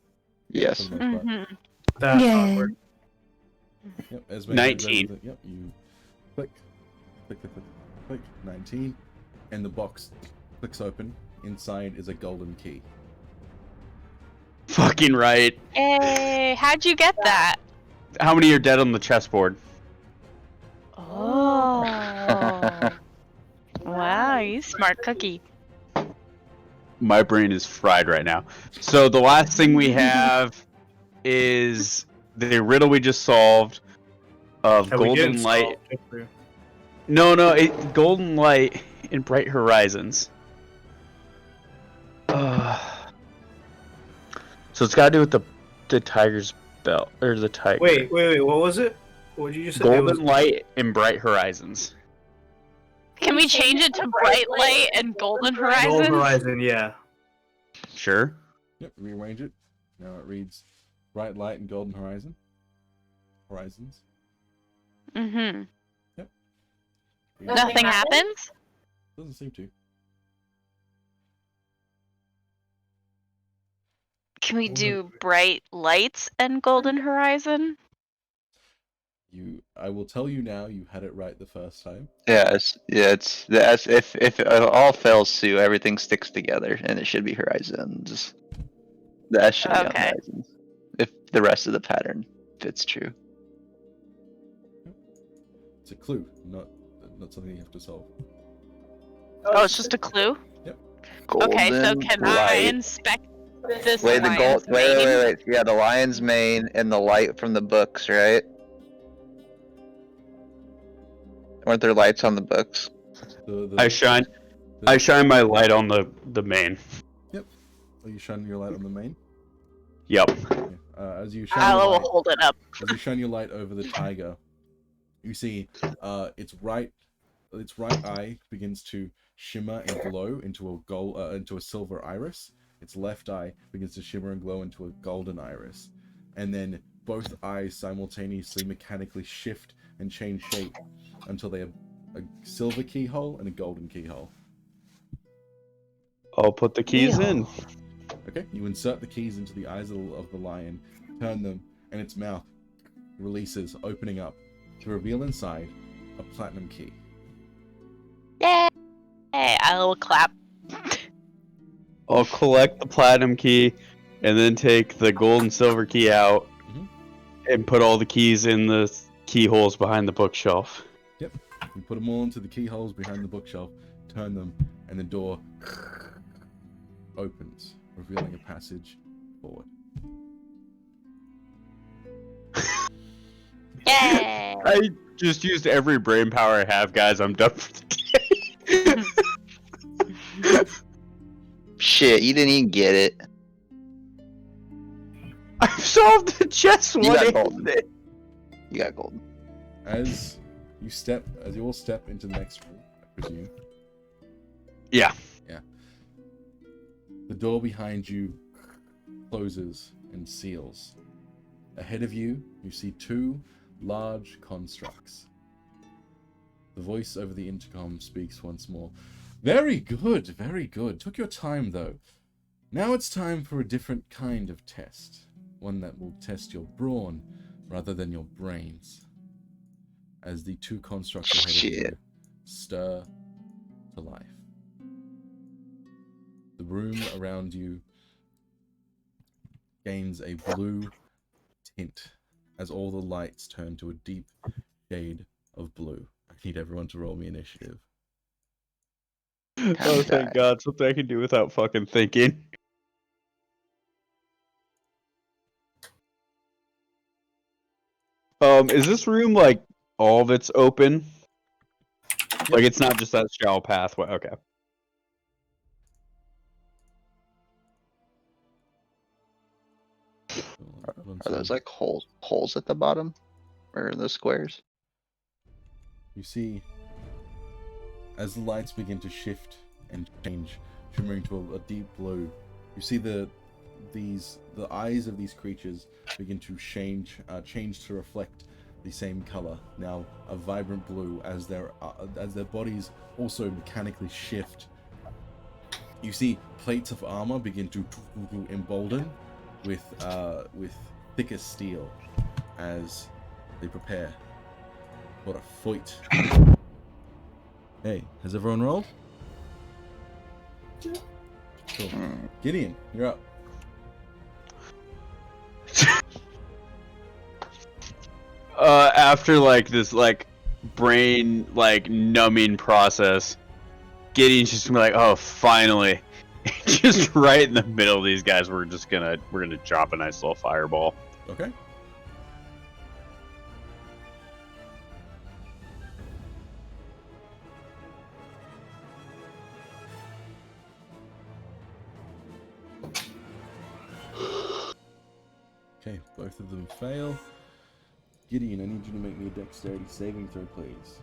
Yes. Mm-hmm. That's Yeah. awkward. Yep, Esme 19. goes over the- Yep, you click, click, click, click, click, 19, and the box clicks open. Inside is a golden key. Fucking right. Hey, how'd you get that? How many are dead on the chessboard? Oh. Wow, you smart cookie. My brain is fried right now. So the last thing we have is the riddle we just solved of That we golden didn't light. solve. No, golden light in bright horizons. So it's got to do with the tiger's belt or the tiger. Wait, what was it? What did you just say? It Golden was light in bright horizons. Can we change it to bright light and golden horizon? Gold Horizon, yeah. Sure. Yep, rearrange it. Now it reads bright light and golden horizon. Horizons. Mm-hmm. Yep. Nothing happens? Doesn't seem to. Can we do bright lights and golden horizon? I will tell you now. You had it right the first time. Yes. Yeah. It's that's if it all fails to everything sticks together and it should be horizons. That should be on Okay. horizons. If the rest of the pattern fits true. It's a clue, not something you have to solve. Oh, it's just a clue? Golden Okay, so can I light. inspect this Wait, the lion's gold. Wait, mane? wait. Yeah, the lion's mane and the light from the books, right? Weren't there lights on the books? I shine my light on the main. Are you shining your light on the main? Yep. Yeah. As you shine I your will light, hold it up. as you shine your light over the tiger, you see its right eye begins to shimmer and glow into a silver iris. Its left eye begins to shimmer and glow into a golden iris, and then both eyes simultaneously mechanically shift and change shape until they have a silver keyhole and a golden keyhole. I'll put the keys in. Okay, you insert the keys into the eyes of the lion, turn them, and its mouth releases, opening up to reveal inside a platinum key. Yay! I will clap. I'll collect the platinum key and then take the gold and silver key out Mhm. and put all the keys in the keyholes behind the bookshelf. You put them all into the keyholes behind the bookshelf, turn them, and the door opens, revealing a passage forward. Yay! I just used every brain power I have, guys. I'm done for the day. Shit, you didn't even get it. I've solved the chess You one. got golden. You got golden. As you all step into the next room, I presume. Yeah. The door behind you closes and seals. Ahead of you, you see two large constructs. The voice over the intercom speaks once more. Very good, very good. Took your time, though. Now it's time for a different kind of test. One that will test your brawn rather than your brains. As the two constructs ahead of you Shit. stir to life. The room around you gains a blue tint as all the lights turn to a deep shade of blue. I need everyone to roll me initiative. Oh, thank God. Something I can do without fucking thinking. Is this room, like, all of it's open? Like it's not just that shallow pathway. Okay. Are those like holes at the bottom, or the squares? You see, as the lights begin to shift and change, shimmering to a deep blue, you see the eyes of these creatures begin to change to reflect the same color, now a vibrant blue, as their bodies also mechanically shift. You see plates of armor begin to embolden with thicker steel as they prepare for a fight. Hey, has everyone rolled? Cool. Gideon, you're up. After like this like brain like numbing process, Gideon's just gonna be like, oh, finally. Just right in the middle of these guys, we're gonna drop a nice little fireball. Okay. Okay, both of them fail. Gideon, I need you to make me a dexterity saving throw, please.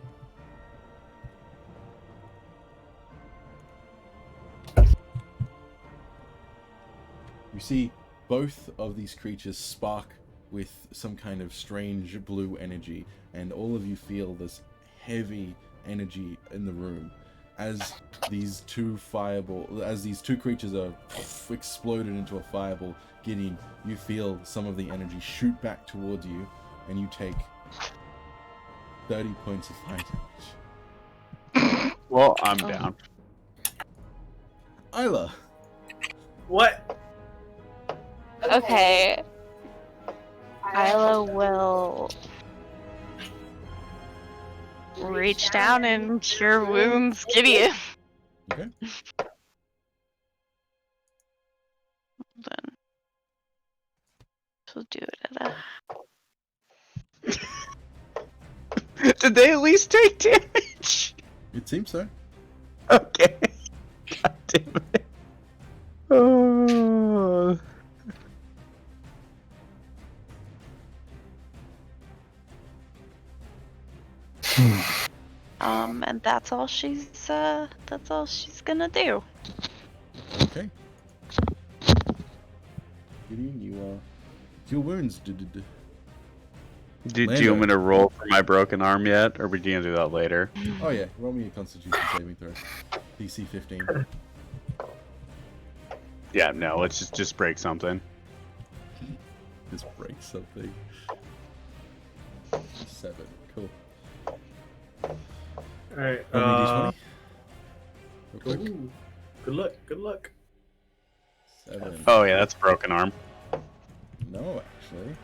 You see both of these creatures spark with some kind of strange blue energy, and all of you feel this heavy energy in the room as these two creatures are exploded into a fireball. Gideon, you feel some of the energy shoot back towards you, and you take 30 points of fire damage. Well, I'm down. Isla. What? Okay. Isla will reach down and cure wounds Gideon. Okay. Then she'll do it at a... Did they at least take damage? It seems so. Okay. God damn it. Oh. And that's all she's gonna do. Okay. Gideon, you your wounds did. Do you want me to roll for my broken arm yet, or are we gonna do that later? Oh yeah, roll me a Constitution saving throw. DC 15. Yeah, no, let's just break something. Just break something. 7. Cool. Alright, Roll me D20. Real quick. ooh, good luck, good luck. 7. Oh yeah, that's broken arm. No, actually.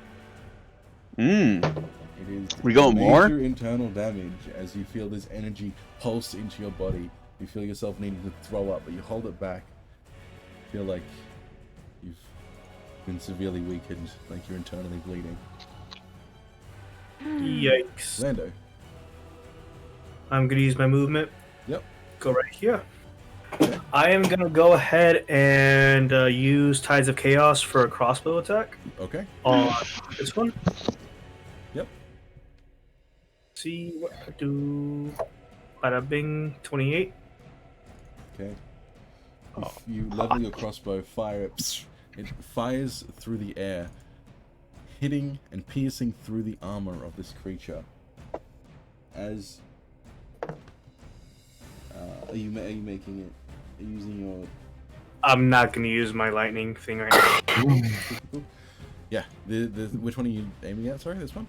It It is We going major more? internal damage as you feel this energy pulse into your body. You feel yourself needing to throw up, but you hold it back. Feel like you've been severely weakened, like you're internally bleeding. Yikes. Lando. I'm gonna use my movement. Yep. Go right here. I am gonna go ahead and use Tides of Chaos for a crossbow attack Okay. on this one. Yep. See what I do. Bada bing, 28. Okay. If you level your crossbow, fire it. It fires through the air, hitting and piercing through the armor of this creature. As are you making it? Are you using your? I'm not gonna use my lightning thing right now. Yeah. The which one are you aiming at? Sorry, this one.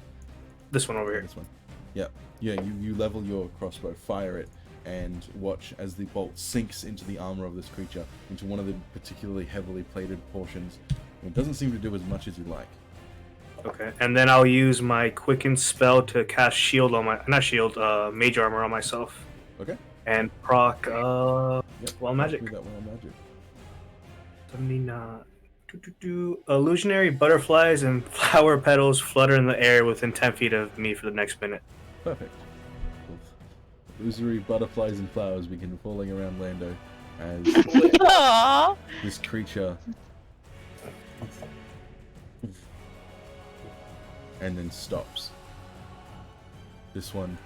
This one over here. This one. Yeah. Yeah. You level your crossbow, fire it, and watch as the bolt sinks into the armor of this creature, into one of the particularly heavily plated portions. It doesn't seem to do as much as you like. Okay, and then I'll use my Quicken spell to cast shield on my mage armor on myself. Okay. And proc Yep. wild magic. Do that wild magic. 79. Illusionary butterflies and flower petals flutter in the air within 10 feet of me for the next minute. Perfect. illusory butterflies and flowers begin falling around Lando as Aww. this creature and then stops. This one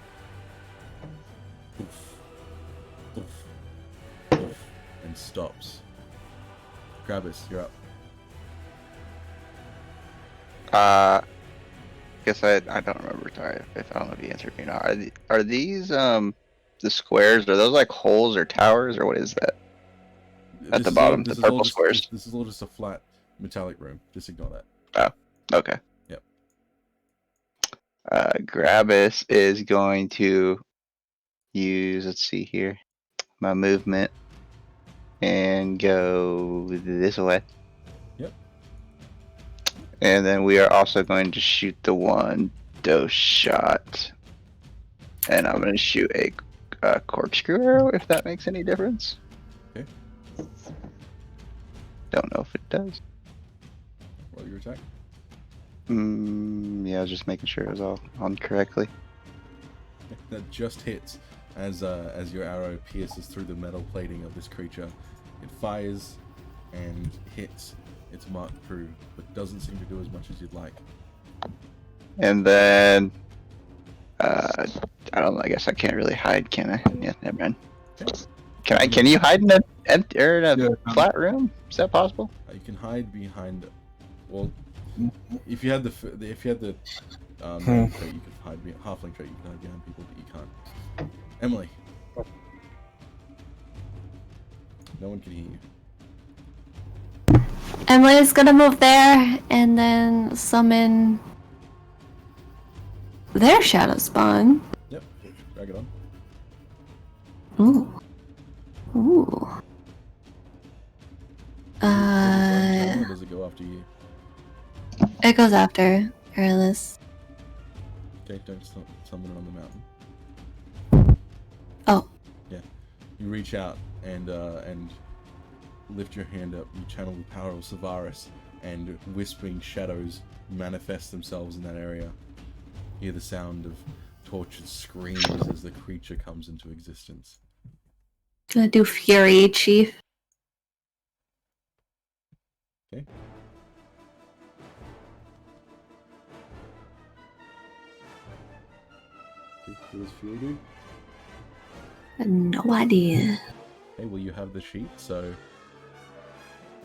and stops. Grabbis, you're up. Guess I don't remember. Sorry if I don't know if you answered me or not. Are these the squares? Are those like holes or towers or what is that? At the bottom, the purple squares. This is all just a flat metallic room. Just ignore that. Oh, okay. Yep. Gravis is going to use, let's see here, my movement and go this way. Yep. And then we are also going to shoot the one dose shot. And I'm going to shoot a corkscrew arrow, if that makes any difference. Okay. Don't know if it does. Roll your attack. Yeah, I was just making sure it was all on correctly. That just hits as your arrow pierces through the metal plating of this creature. It fires and hits its marked crew, but doesn't seem to do as much as you'd like. And then, I don't know, I guess I can't really hide, can I? Yeah, never mind. Can you hide in a empty or in a flat room? Is that possible? You can hide behind. Well, if you had the halfling trait, you could hide halfling trait. You can hide behind people, but you can't. Emily, no one can hear you. Emily's gonna move there and then summon their shadow spawn. Yep, drag it on. Ooh. Ooh. Or does it go after you? It goes after Airless. Okay, don't summon it on the mountain. Oh. Yeah, you reach out and lift your hand up. You channel the power of Savaris, and whispering shadows manifest themselves in that area. You hear the sound of tortured screams as the creature comes into existence. Gonna do Fury, Chief. Okay. What does Fury do? No idea. Okay, well you have the sheet, so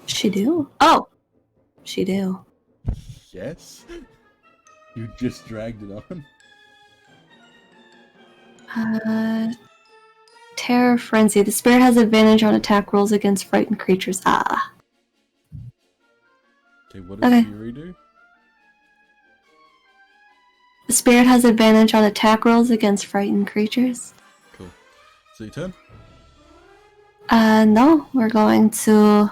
She do? Oh! She do. yes. You just dragged it on. Terror Frenzy. The spirit has advantage on attack rolls against frightened creatures. Ah. Okay, what does Okay. Fury do? The spirit has advantage on attack rolls against frightened creatures. Cool. So your turn? No. We're going to...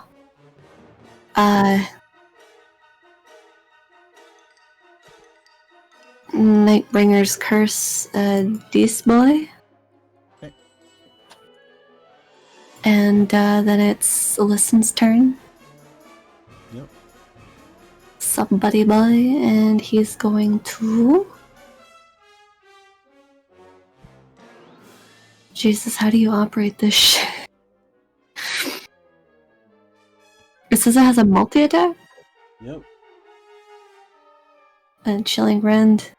Nightbringer's Curse, Beast Boy. Okay. And, then it's Listen's turn. Yep. Somebody boy, and he's going to... Jesus, how do you operate this shit? It says it has a multi-attack? Yep. And Chilling Rend.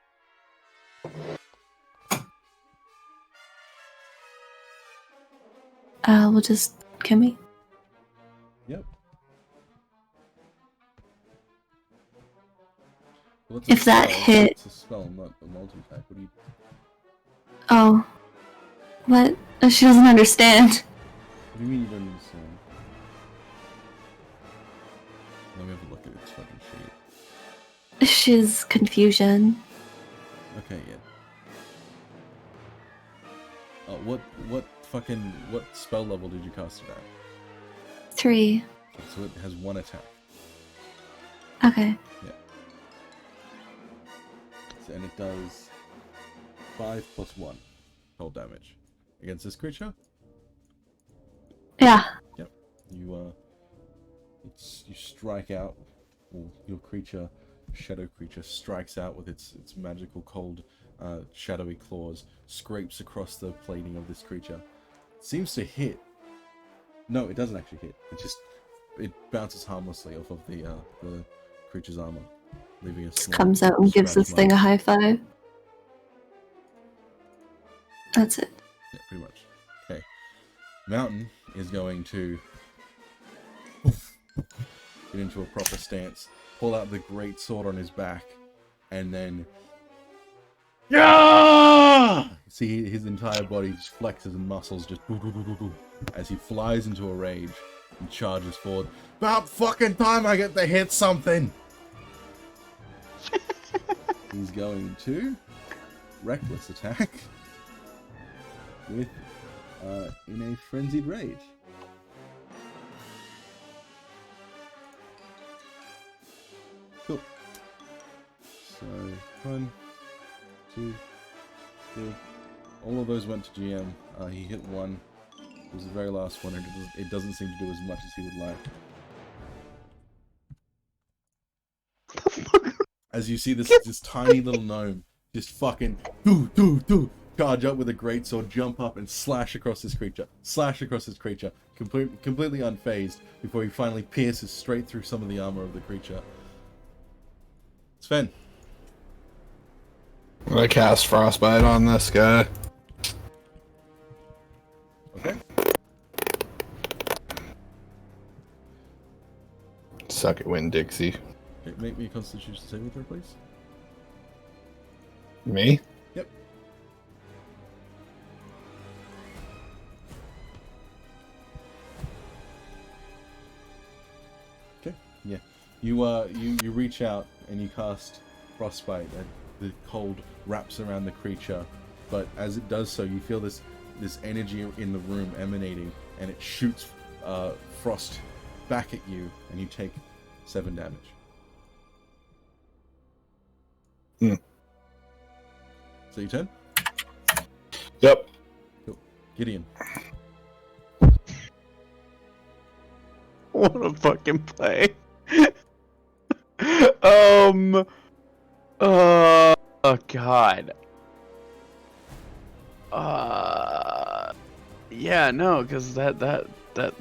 We'll just... Kimmy? Yep. Well, If that hit- It's a spell, not a multi-attack. What do you... Oh. What? She doesn't understand. What do you mean you don't understand? Let me have a look at this fucking sheet. She's confusion. Okay, yeah. What spell level did you cast it at? 3. Okay, so it has 1 attack. Okay. So, and it does 5 plus 1 cold damage. Against this creature, Yeah. you strike out, or your creature, shadow creature, strikes out with its magical cold shadowy claws scrapes across the plating of this creature. Seems to hit. No, it doesn't actually hit. It bounces harmlessly off of the creature's armor, leaving a small Comes out and gives scratch this thing a mark. high five. That's it. Yeah, pretty much. Okay. Mountain is going to get into a proper stance, pull out the great sword on his back, and then see his entire body just flexes and muscles just as he flies into a rage and charges forward. About fucking time I get to hit something! He's going to reckless attack with in a frenzied rage. Cool. So 1, 2, 3. All of those went to GM. He hit 1. It was the very last one, and it doesn't seem to do as much as he would like. As you see this tiny little gnome just fucking charge up with a greatsword, jump up and slash across this creature, completely unfazed before he finally pierces straight through some of the armor of the creature. Sven. I cast Frostbite on this guy. Okay. Suck it, Winn-Dixie. Okay, make me a Constitution saving throw, please. Me? Yep. Okay. Yeah. You reach out and you cast Frostbite. The cold wraps around the creature, but as it does so, you feel this energy in the room emanating, and it shoots frost back at you, and you take 7 damage. So your turn? Yep. Cool. Gideon. What a fucking play. Oh god. Yeah, no, because that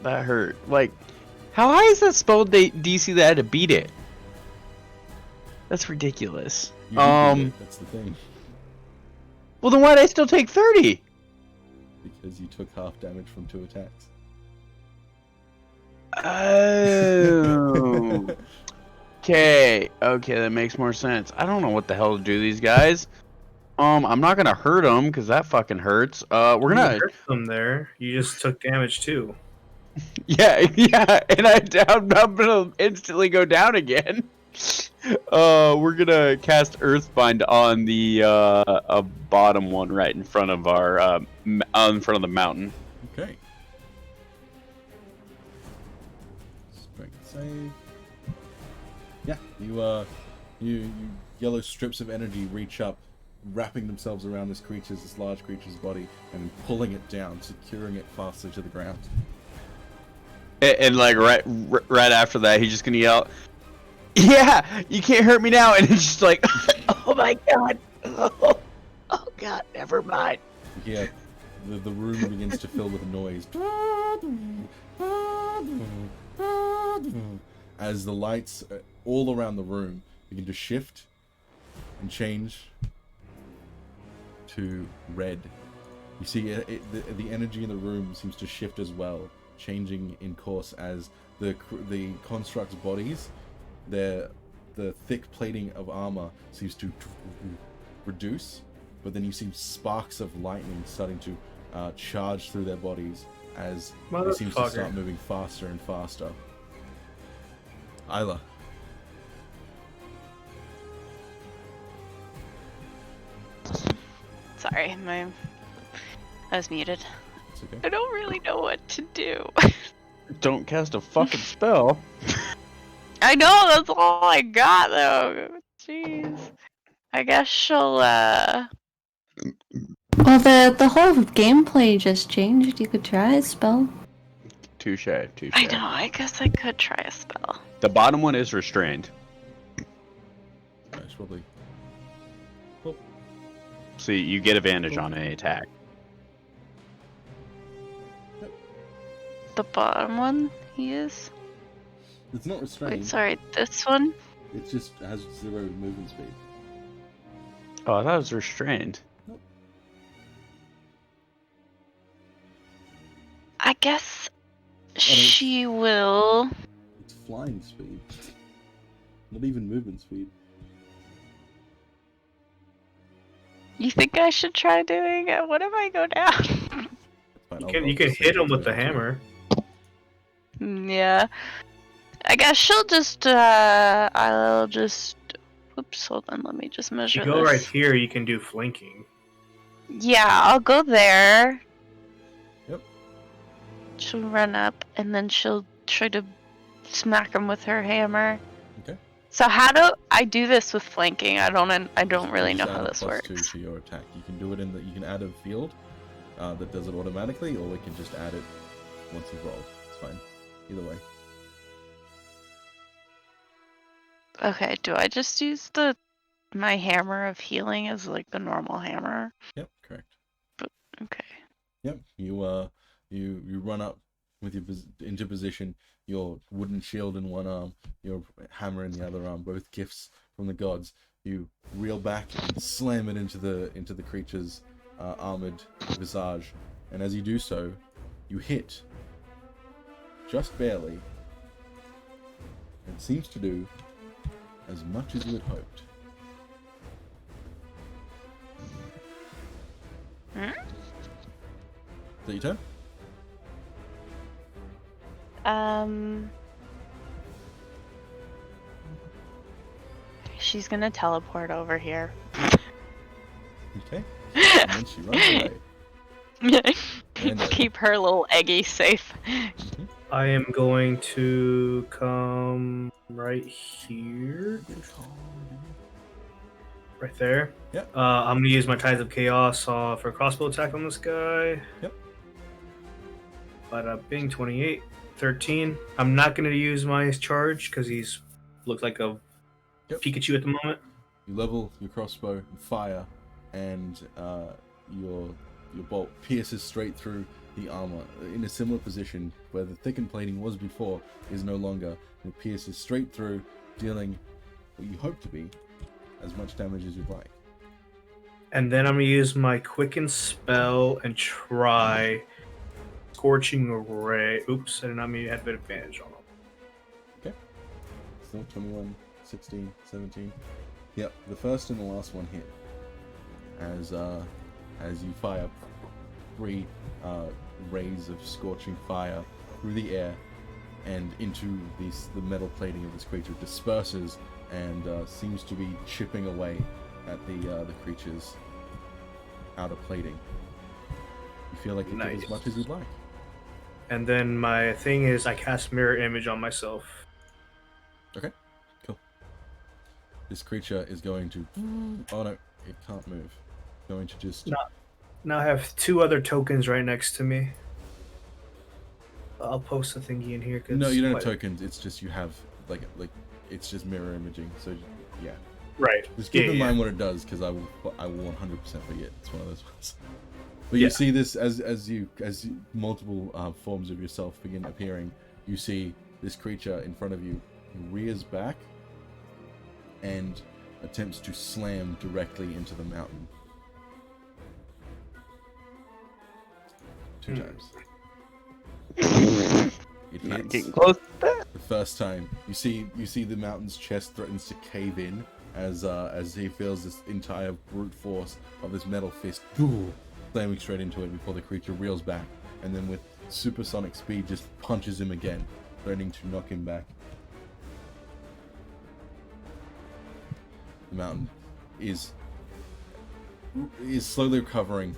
hurt. Like, how high is that spell DC that I had to beat it? That's ridiculous. You can beat it, that's the thing. Well, then why'd I still take 30? Because you took half damage from 2 attacks. Oh. Okay, that makes more sense. I don't know what the hell to do these guys. I'm not gonna hurt them because that fucking hurts. We're gonna hurt them there. You just took damage too. yeah, and I'm gonna instantly go down again. We're gonna cast Earthbind on the bottom one right in front of our in front of the mountain. Okay. Strength save. Yeah, you yellow strips of energy reach up, wrapping themselves around this large creature's body, and pulling it down, securing it fastly to the ground. And like right after that, he's just gonna yell, "Yeah, you can't hurt me now!" And it's just like, "Oh my god, oh god, never mind." Yeah, the room begins to fill with noise. As the lights all around the room begin to shift and change to red. You see the energy in the room seems to shift as well, changing in course as the construct's bodies, the thick plating of armor seems to reduce, but then you see sparks of lightning starting to charge through their bodies as it seems to start moving faster and faster. Isla. Sorry, I was muted. It's okay. I don't really know what to do. Don't cast a fucking spell. I know, that's all I got though. Jeez. I guess she'll Well, the whole gameplay just changed. You could try a spell. Touche. I know, I guess I could try a spell. The bottom one is restrained. It's probably. Cool. so you get advantage on any attack. The bottom one, he is. It's not restrained. Wait, sorry, this one. It just has 0 movement speed. Oh, I thought it was restrained. I guess she will. It's flying speed. Not even movement speed. You think I should try doing it? What if I go down? Fine, You can hit him with the hammer. Yeah. I guess she'll just, I'll just, oops, hold on, let me just measure If you go this. right here, you can do flanking. Yeah, I'll go there. Yep. She'll run up, and then she'll try to smack him with her hammer. Okay. So how do I do this with flanking? I don't really know Just how add a this +2 works. to your attack. You can do it in the. You can add a field that does it automatically, or we can just add it once you've rolled. It's fine. Either way. Okay, do I just use my hammer of healing as like the normal hammer? Yep, correct. Okay. Yep. You run up with your into position. Your wooden shield in one arm, your hammer in the other arm, both gifts from the gods. You reel back and slam it into the creature's armored visage, and as you do so, you hit just barely. It seems to do as much as you had hoped. Hmm? Is that your turn? She's gonna teleport over here. Okay. And then she runs away. And, Keep her little eggy safe. I am going to come right here. Right there. Yep. I'm gonna use my Tides of Chaos for a crossbow attack on this guy. Yep. But being 28, 13. I'm not gonna use my charge because he's looked like a Pikachu at the moment. You level your crossbow and fire, and your bolt pierces straight through the armor in a similar position where the thickened plating was before is no longer. It pierces straight through, dealing what you hope to be as much damage as you'd like. And then I'm gonna use my Quicken spell and try Scorching Ray. Oops, I did not mean to have a bit of advantage on him. Okay. So 21, 16, 17. Yep, the first and the last one hit. As you fire 3 rays of scorching fire through the air and into the metal plating of this creature, disperses and seems to be chipping away at the creature's outer plating. You feel like it did as much as you'd like. And then my thing is I cast Mirror Image on myself. Okay, cool. This creature is going to... Oh no, it can't move. Going to just... Now I have 2 other tokens right next to me. I'll post the thingy in here. 'cause No, you don't have tokens. It's just you have like it's just mirror imaging. So yeah, Right. just keep Yeah, in yeah. mind what it does, because I will 100% forget. It's one of those ones. But you see this as multiple forms of yourself begin appearing. You see this creature in front of you rears back and attempts to slam directly into the mountain. 2 times. It Not hits. getting close. The first time, you see the mountain's chest threatens to cave in as he feels this entire brute force of this metal fist slamming straight into it before the creature reels back, and then with supersonic speed just punches him again, threatening to knock him back. The mountain is slowly recovering,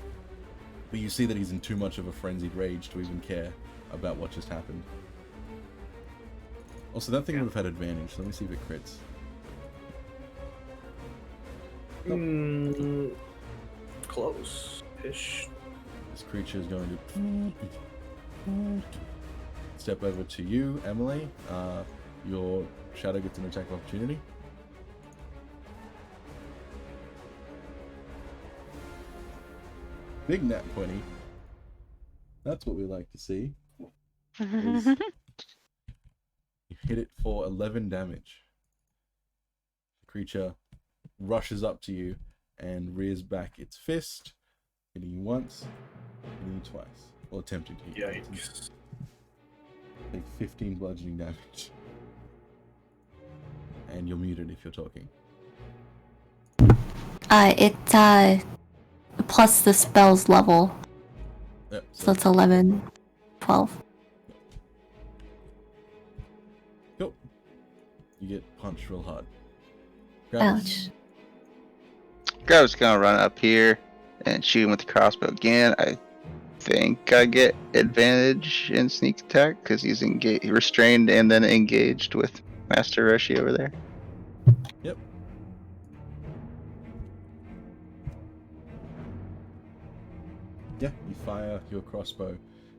but you see that he's in too much of a frenzied rage to even care about what just happened. Also, that thing would have had advantage. Let me see if it crits. Close-ish. This creature is going to step over to you, Emily. Your shadow gets an attack of opportunity. Big nat 20. That's what we like to see. Is you hit it for 11 damage. The creature rushes up to you and rears back its fist, hitting you once, hitting you twice, or attempting to hit you once. Yikes. Take 15 bludgeoning damage. And you're muted if you're talking. It's plus the spell's level, Yep, so it's 11, 12. Cool. You get punched real hard. Gravis. Ouch. Gravis gonna run up here and shoot him with the crossbow again. I think I get advantage in sneak attack because he's restrained and then engaged with Master Roshi over there. Yep. Yeah, you fire your crossbow,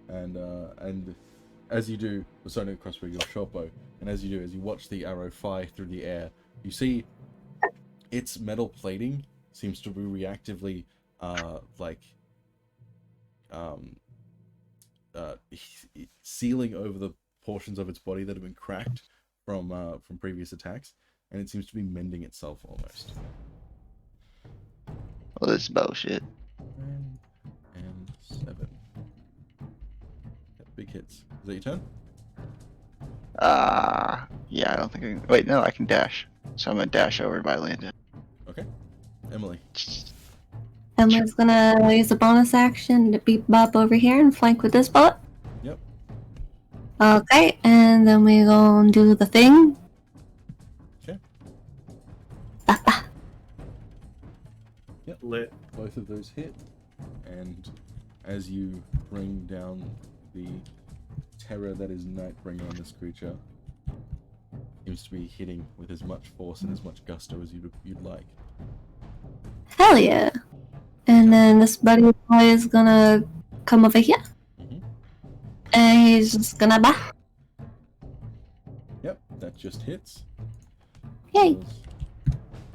and as you do, sorry, not crossbow, your short bow, and as you do, as you watch the arrow fly through the air, you see its metal plating seems to be reactively, sealing over the portions of its body that have been cracked from previous attacks, and it seems to be mending itself almost. Well, this is bullshit. And 7. Yeah, big hits. Is that your turn? Yeah, I don't think I can. Wait, no, I can dash. So I'm gonna dash over by Landon. Okay. Emily. Emily's gonna use a bonus action to beat Bob over here and flank with this bullet. Yep. Okay, and then we go and do the thing. Okay. Ba-ba. Yep. Lit. Both of those hit, and as you bring down the terror that is Nightbringer on this creature, seems to be hitting with as much force and as much gusto as you'd like. Hell yeah. And then this buddy boy is gonna come over here. Mhm. And he's just gonna bah. Yep, that just hits. Yay. Deals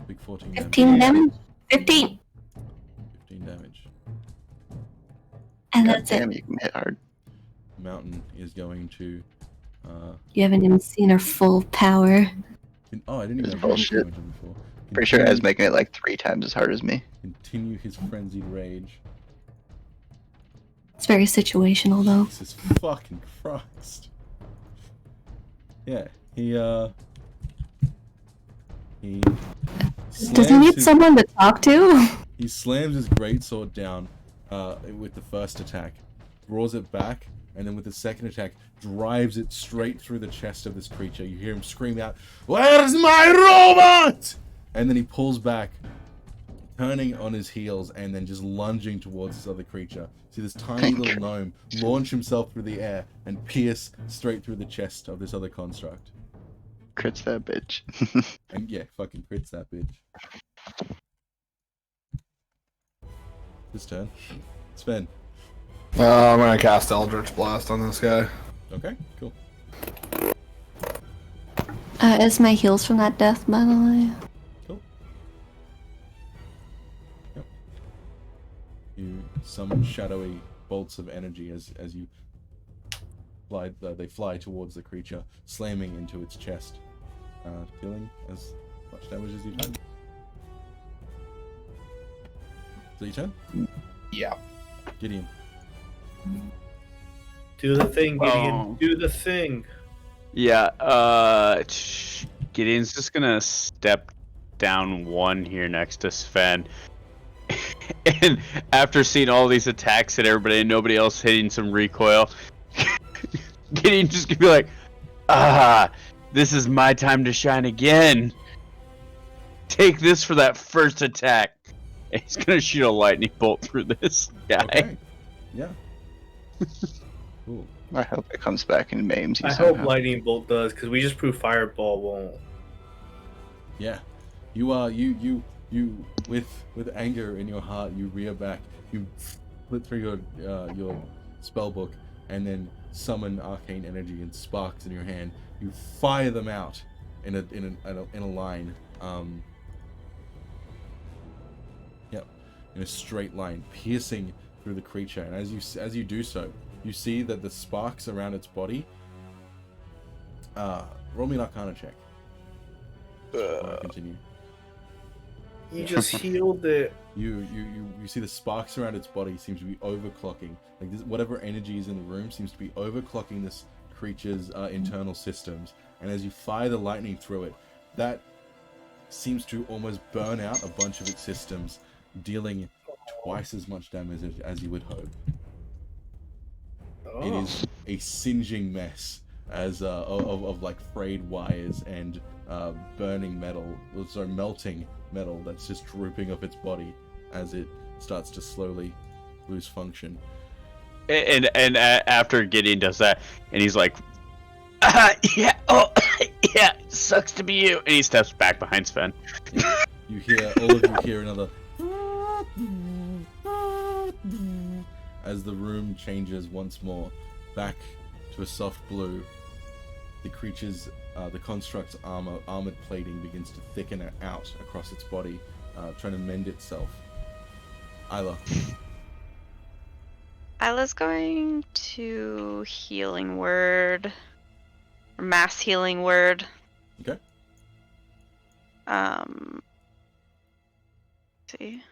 big 14 15 damage. 15. 15 damage. And God that's damn, it. you can hit hard. Mountain is going to You haven't even seen her full power. oh, I didn't This even is have bullshit. momentum before. Pretty sure Ed's Continue- making it like 3 times as hard as me. Continue his frenzied rage. It's very situational though. Jesus fucking Christ. Yeah, he Does he need someone to talk to? He slams his greatsword down with the first attack, draws it back, and then with the second attack, drives it straight through the chest of this creature. You hear him scream out, "Where's my robot?" And then he pulls back, turning on his heels, and then just lunging towards this other creature. See this tiny little gnome launch himself through the air and pierce straight through the chest of this other construct. Crits that bitch. And yeah, fucking crits that bitch. This turn. Sven. I'm gonna cast Eldritch Blast on this guy. Okay, cool. Is my heals from that death, by the way? Cool. Yep. You summon shadowy bolts of energy as you fly. They fly towards the creature, slamming into its chest, dealing as much damage as you can. Is that your turn? Yeah. Gideon. Do the thing, Gideon. Oh. Do the thing. Yeah, Gideon's just gonna step down one here next to Sven. And after seeing all these attacks at everybody and nobody else hitting some recoil, Gideon just gonna be like, this is my time to shine again. Take this for that first attack. And he's gonna shoot a lightning bolt through this guy. Okay. Yeah. Cool. I hope it comes back and maims you I somehow. hope Lightning Bolt does, because we just proved Fireball won't. Yeah. You are you with anger in your heart, you rear back, you flip through your spell book, and then summon arcane energy and sparks in your hand. You fire them out in a line. Yep, in a straight line, piercing through the creature, and as you do so, you see that the sparks around its body. Roll me an Arcana check. Before I continue. You just healed it. You see the sparks around its body seem to be overclocking. Like this, whatever energy is in the room seems to be overclocking this creature's internal systems. And as you fire the lightning through it, that seems to almost burn out a bunch of its systems, dealing twice as much damage as you would hope. It is a singeing mess as of like frayed wires and burning metal, sorry, melting metal that's just drooping off its body as it starts to slowly lose function. And after Gideon does that, and he's like, yeah, yeah, sucks to be you. And he steps back behind Sven. You hear, all of you hear another as the room changes once more back to a soft blue. The creature's, the construct's armored plating begins to thicken out across its body, trying to mend itself. Isla. Isla's going to healing word, or mass healing word. Okay. See.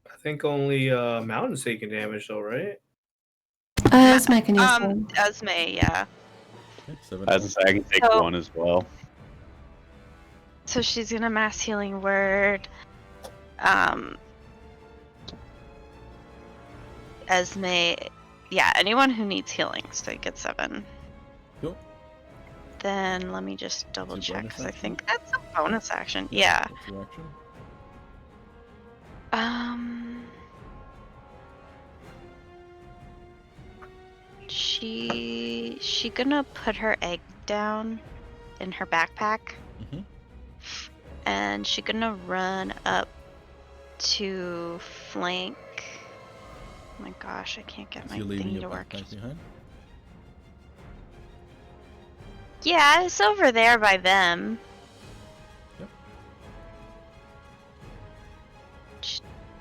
I think only Mountain's taking damage though, right? Esme can use one. Esme, yeah. Okay, 7. As I say, I can take So- one as well. So she's gonna mass healing word. Esme, yeah, anyone who needs healing, so you get 7. Cool. Then let me just double Is it check bonus because I action? think that's a bonus action. Yeah. What's your action? She gonna put her egg down in her backpack, Mhm. and she gonna run up to flank. Oh my gosh, I can't get So my you're leaving thingy your to work. backpack behind? Yeah, it's over there by them. Yep.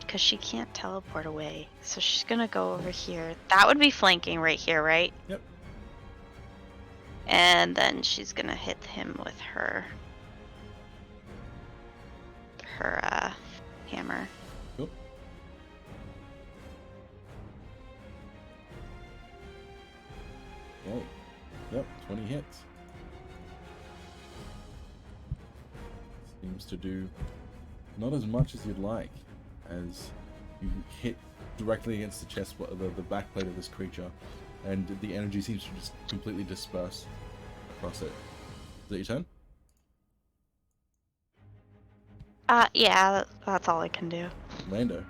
Because she can't teleport away. So she's gonna go over here. That would be flanking right here, right? Yep. And then she's gonna hit him with her hammer. Cool. Okay. Yep, 20 hits. Seems to do not as much as you'd like, as you hit directly against the chest, the back plate of this creature, and the energy seems to just completely disperse across it. Is that your turn? Yeah, that's all I can do. Lando.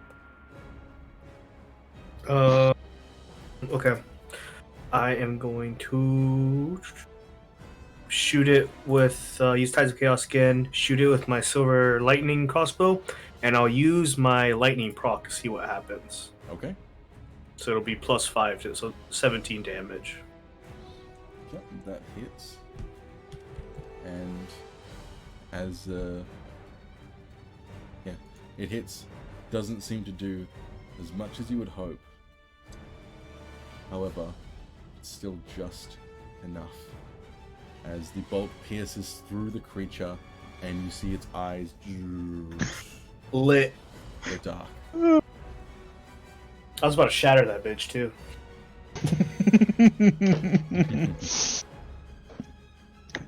Okay. I am going to shoot it with use Tides of Chaos again. Shoot it with my silver lightning crossbow, and I'll use my lightning proc to see what happens. Okay. So it'll be +5 to so 17 damage. Yep, that hits. And as yeah, it hits. Doesn't seem to do as much as you would hope. However, it's still just enough. As the bolt pierces through the creature, and you see its eyes Lit. go dark. I was about to shatter that bitch too.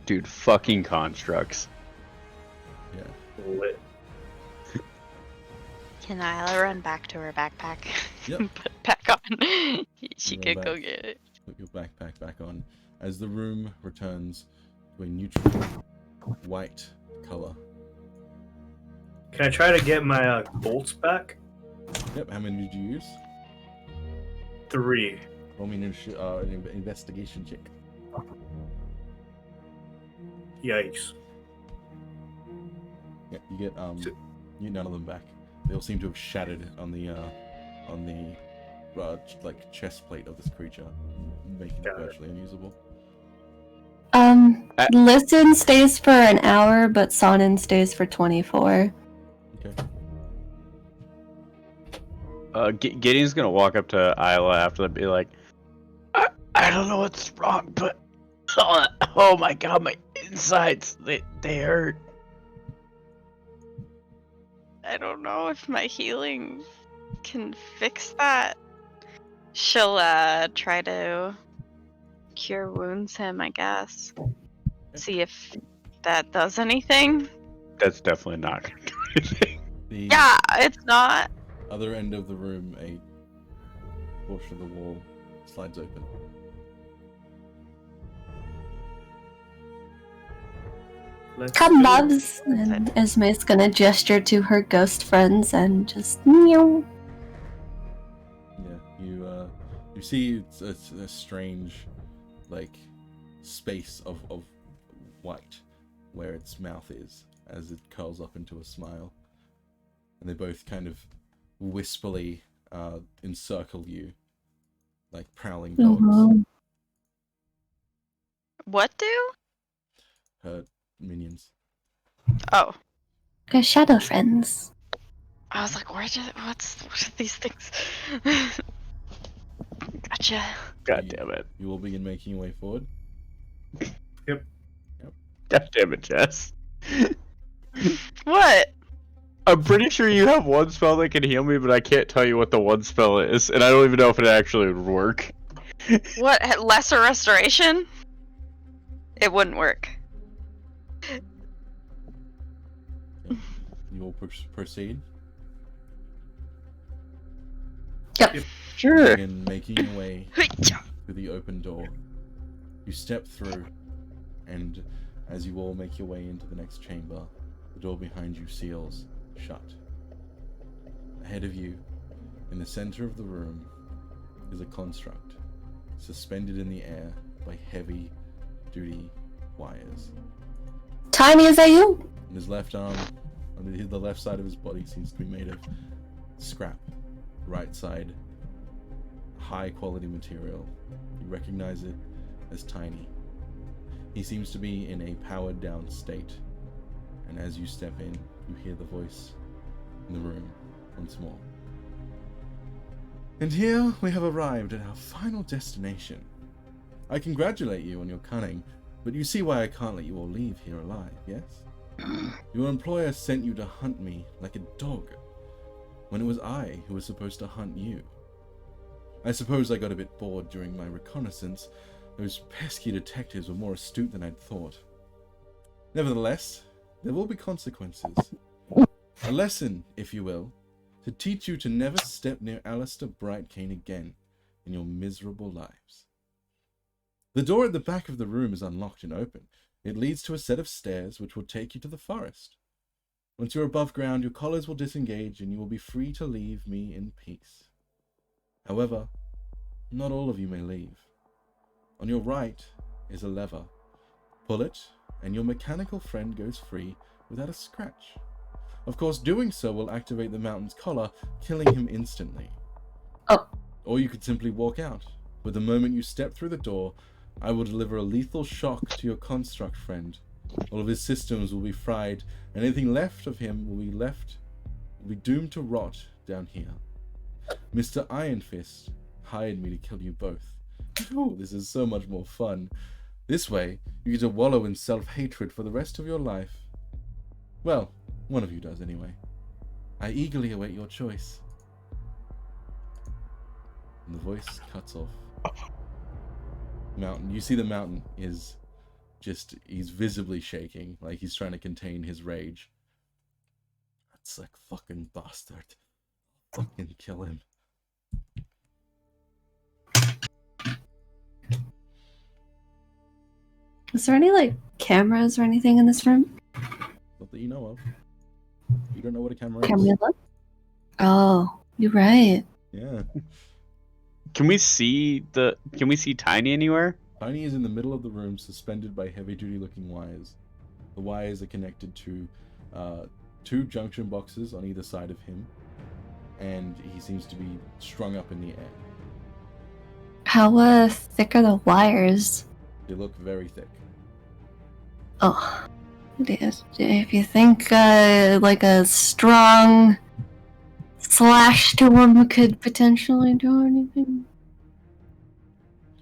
Dude, fucking constructs. Yeah. Lit. Can Isla run back to her backpack? Yep. Put it back on. She Run could go back. get it. Put your backpack back on as the room returns to a neutral white color. Can I try to get my bolts back? Yep. How many did you use? 3. Roll me an investigation check. Yikes. Yeah, you get So- you get none of them back. They all seem to have shattered on the like chest plate of this creature, making it Got it. virtually unusable. Listen stays for an hour, but Sonnen stays for 24. Okay. Gideon's gonna walk up to Isla after that, be like, I don't know what's wrong, but oh my god, my insides they hurt. I don't know if my healing can fix that. She'll try to cure wounds him, I guess. See if that does anything. That's definitely not gonna do anything. The Yeah, it's not. other end of the room, a portion of the wall slides open. Let's Come, go. loves. And Esme's gonna gesture to her ghost friends and just meow. Yeah, you see it's a strange, like, space of white where its mouth is as it curls up into a smile, and they both kind of wispily encircle you like prowling dogs. Mhm. What do? Her minions. Oh, Her shadow friends. I was like, what are these things? Gotcha. God damn it. You will begin making your way forward. God damn it, Jess. What? I'm pretty sure you have one spell that can heal me, but I can't tell you what the one spell is, and I don't even know if it actually would work. What? Lesser restoration? It wouldn't work. You will proceed. Sure. Begin making your way through the open door. You step through, and as you all make your way into the next chamber, the door behind you seals shut. Ahead of you, in the center of the room, is a construct, suspended in the air by heavy-duty wires. Tiny, is that you? And his left arm, on the left side of his body, seems to be made of scrap. Right side, high-quality material. You recognize it as Tiny. He seems to be in a powered-down state, and as you step in, you hear the voice in the room once more. And here we have arrived at our final destination. I congratulate you on your cunning, but you see why I can't let you all leave here alive, yes? Your employer sent you to hunt me like a dog, when it was I who was supposed to hunt you. I suppose I got a bit bored during my reconnaissance. Those pesky detectives were more astute than I'd thought. Nevertheless, there will be consequences. A lesson, if you will, to teach you to never step near Alistair Brightcane again in your miserable lives. The door at the back of the room is unlocked and open. It leads to a set of stairs which will take you to the forest. Once you're above ground, your collars will disengage and you will be free to leave me in peace. However, not all of you may leave. On your right is a lever. Pull it, and your mechanical friend goes free without a scratch. Of course, doing so will activate the mountain's collar, killing him instantly. Oh. Or you could simply walk out. But the moment you step through the door, I will deliver a lethal shock to your construct friend. All of his systems will be fried, and anything left of him will be doomed to rot down here. Mr. Iron Fist hired me to kill you both. Oh, this is so much more fun. This way, you get to wallow in self-hatred for the rest of your life. Well, one of you does anyway. I eagerly await your choice. And the voice cuts off. Mountain. You see the mountain is just, he's visibly shaking, like he's trying to contain his rage. That's like fucking bastard. Fucking kill him. Is there any, like, cameras or anything in this room? Not that you know of. You don't know what a camera Can is. we look? Oh, you're right. Yeah. Can we see Tiny anywhere? Tiny is in the middle of the room, suspended by heavy-duty looking wires. The wires are connected to 2 junction boxes on either side of him, and he seems to be strung up in the air. How thick are the wires? They look very thick. Oh, if you think like a strong slash to one who could potentially do anything.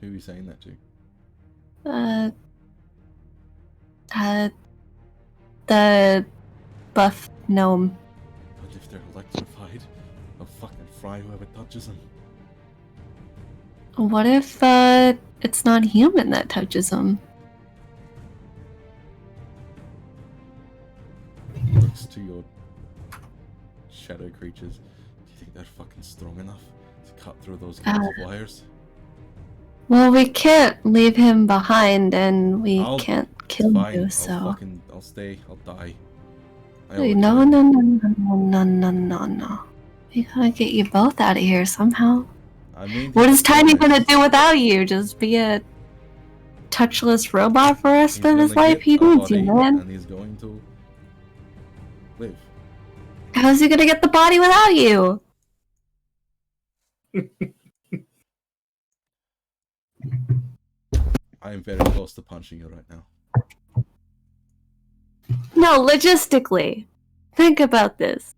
Who are you saying that to? The buff gnome. But if they're electrified, I'll fucking fry whoever touches them. What if it's not human that touches him? Looks to your shadow creatures. Do you think they're fucking strong enough to cut through those kinds of wires? Well, we can't leave him behind, and we can't kill Fine, you, I'll so. I'll stay. I'll die. Wait, no. We gotta get you both out of here somehow. I mean, What is Tiny gonna do without you? Just be a touchless robot for the rest of his life? He needs you, man. And he's going to live. How's he gonna get the body without you? I am very close to punching you right now. No, logistically. Think about this.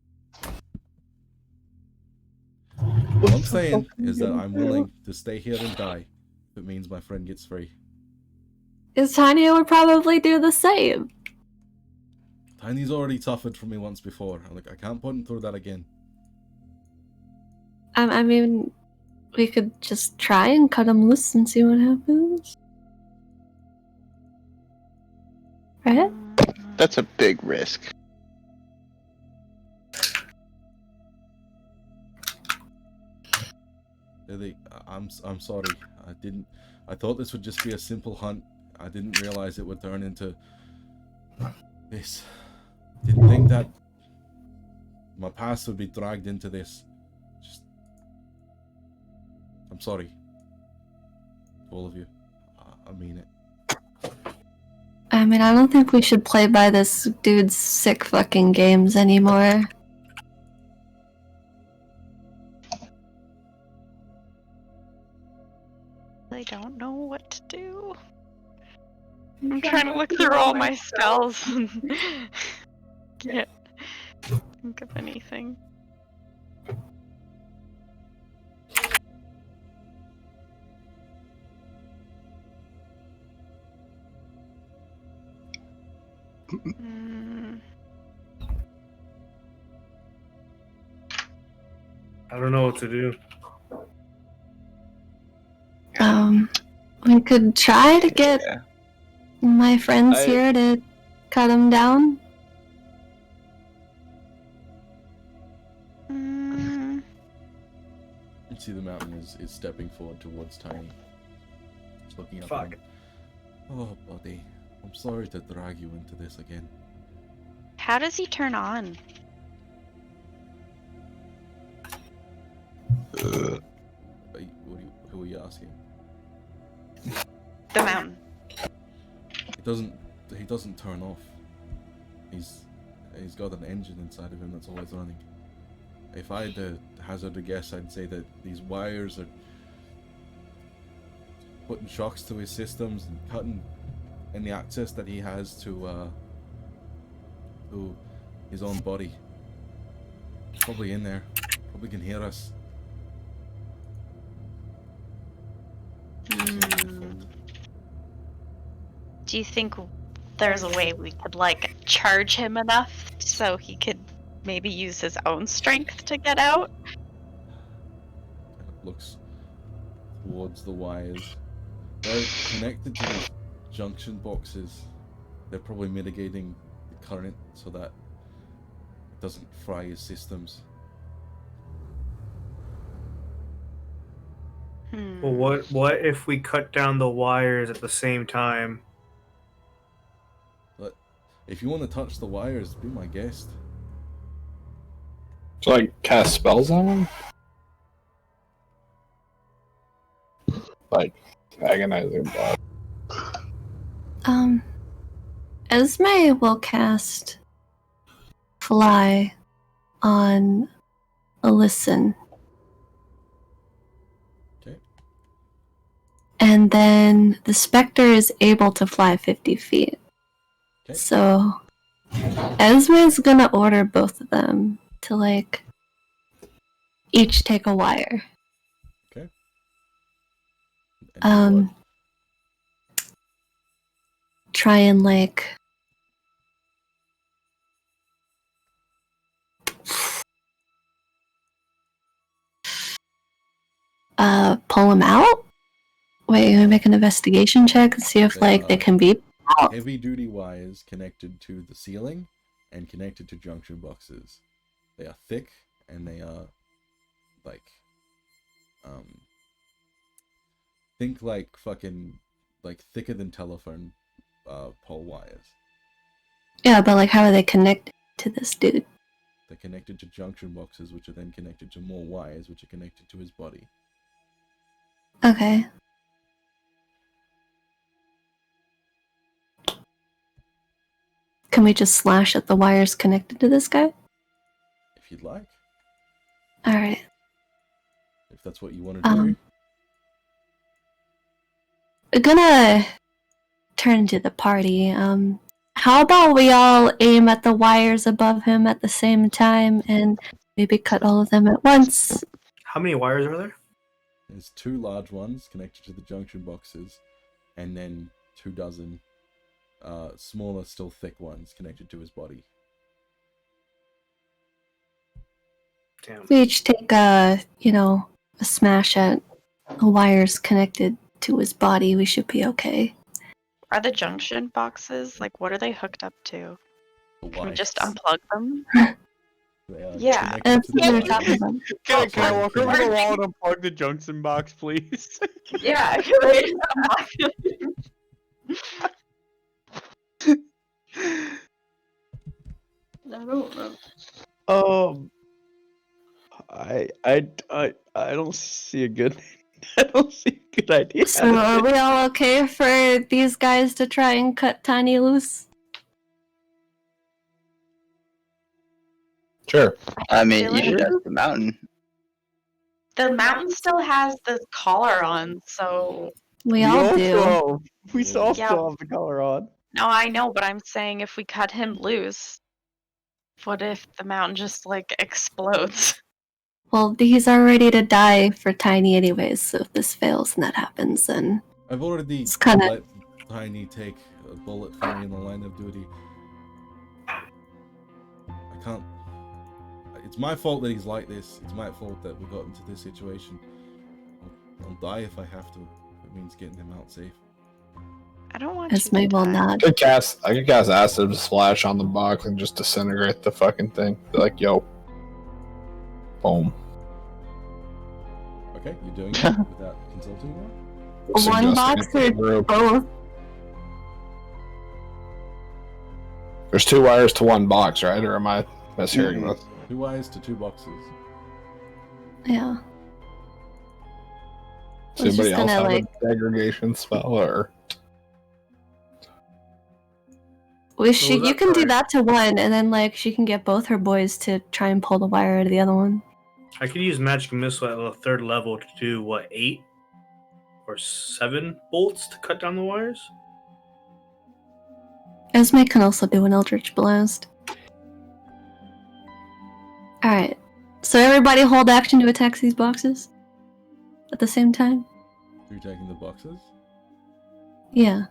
What I'm saying is that I'm willing to stay here and die if it means my friend gets free. Because Tiny would probably do the same. Tiny's already suffered from me once before. I can't put him through that again. I mean, we could just try and cut him loose and see what happens. Right? That's a big risk. Lily, I'm sorry. I thought this would just be a simple hunt. I didn't realize it would turn into this. Didn't think that my past would be dragged into this. I'm sorry. To all of you. I mean it. I mean, I don't think we should play by this dude's sick fucking games anymore. I don't know what to do. I'm trying to look through all my spells and can't think of anything. I don't know what to do. We could try to get my friends here to cut him down. You see the mountain is stepping forward towards Tiny. Just looking up at him. Oh, buddy. I'm sorry to drag you into this again. How does he turn on? Who are you asking? The mountain. He doesn't turn off. He's got an engine inside of him that's always running. If I had to hazard a guess, I'd say that these wires are putting shocks to his systems and cutting any access that he has to his own body. Probably in there. Probably can hear us. Do you think there's a way we could, like, charge him enough so he could maybe use his own strength to get out? Kind of looks towards the wires. They're connected to these junction boxes. They're probably mitigating the current so that it doesn't fry his systems. Well, what if we cut down the wires at the same time? But if you want to touch the wires, be my guest. So I cast spells on him? Like agonizing blood. Esme will cast Fly on Alyson. Okay. And then the Spectre is able to fly 50 feet. Okay. So Esme's gonna order both of them to, like, each take a wire. Okay. And do what? Try and like pull them out. Wait, can we make an investigation check and see if they can be out? Heavy duty wires connected to the ceiling and connected to junction boxes. They are thick and they are like think like fucking like thicker than telephone pole wires. Yeah, but like how are they connected to this dude? They're connected to junction boxes, which are then connected to more wires, which are connected to his body. Okay. Can we just slash at the wires connected to this guy? If you'd like. Alright. If that's what you want to do. We're gonna turn to the party. How about we all aim at the wires above him at the same time and maybe cut all of them at once? How many wires are there? There's 2 large ones connected to the junction boxes, and then 2 dozen smaller, still thick ones connected to his body. Damn. We each take a smash at the wires connected to his body. We should be okay. Are the junction boxes, like, what are they hooked up to? The Can we wires. just unplug them? They are Yeah. connected to the That's what we were wires. talking about. Can I walk over to the wall and unplug the junction box, please? Yeah, I can wait. I don't know. I don't see a good I don't see a good idea. So are we all okay for these guys to try and cut Tiny loose? Sure. I mean, you Really? should ask the mountain. The mountain still has the collar on, so We all do. We all Yeah. still have the collar on. no, I know, but I'm saying if we cut him loose, what if the mountain just like explodes? Well, he's already to die for Tiny anyways, so if this fails and that happens, then I've already It's kinda- let Tiny take a bullet for me in the line of duty. I can't. It's my fault that he's like this. It's my fault that we got into this situation. I'll die if I have to. It means getting him out safe. I don't want as you to may well die. not. I could cast acid splash on the box and just disintegrate the fucking thing. Be like, yo. Boom. Okay, you're doing it without consulting me? One Suggesting box it to the or group. both? There's 2 wires to 1 box, right? Or am I mishearing this? 2 wires to 2 boxes. Yeah. Does I was anybody just else gonna, have a degradation spell? Or You that can do part? that to one, and then like she can get both her boys to try and pull the wire out of the other one. I could use magic missile at the 3rd level to do what, 8 or 7 bolts to cut down the wires? Esme can also do an Eldritch Blast. Alright. So everybody hold action to attack these boxes? At the same time? Are you taking the boxes? Yeah.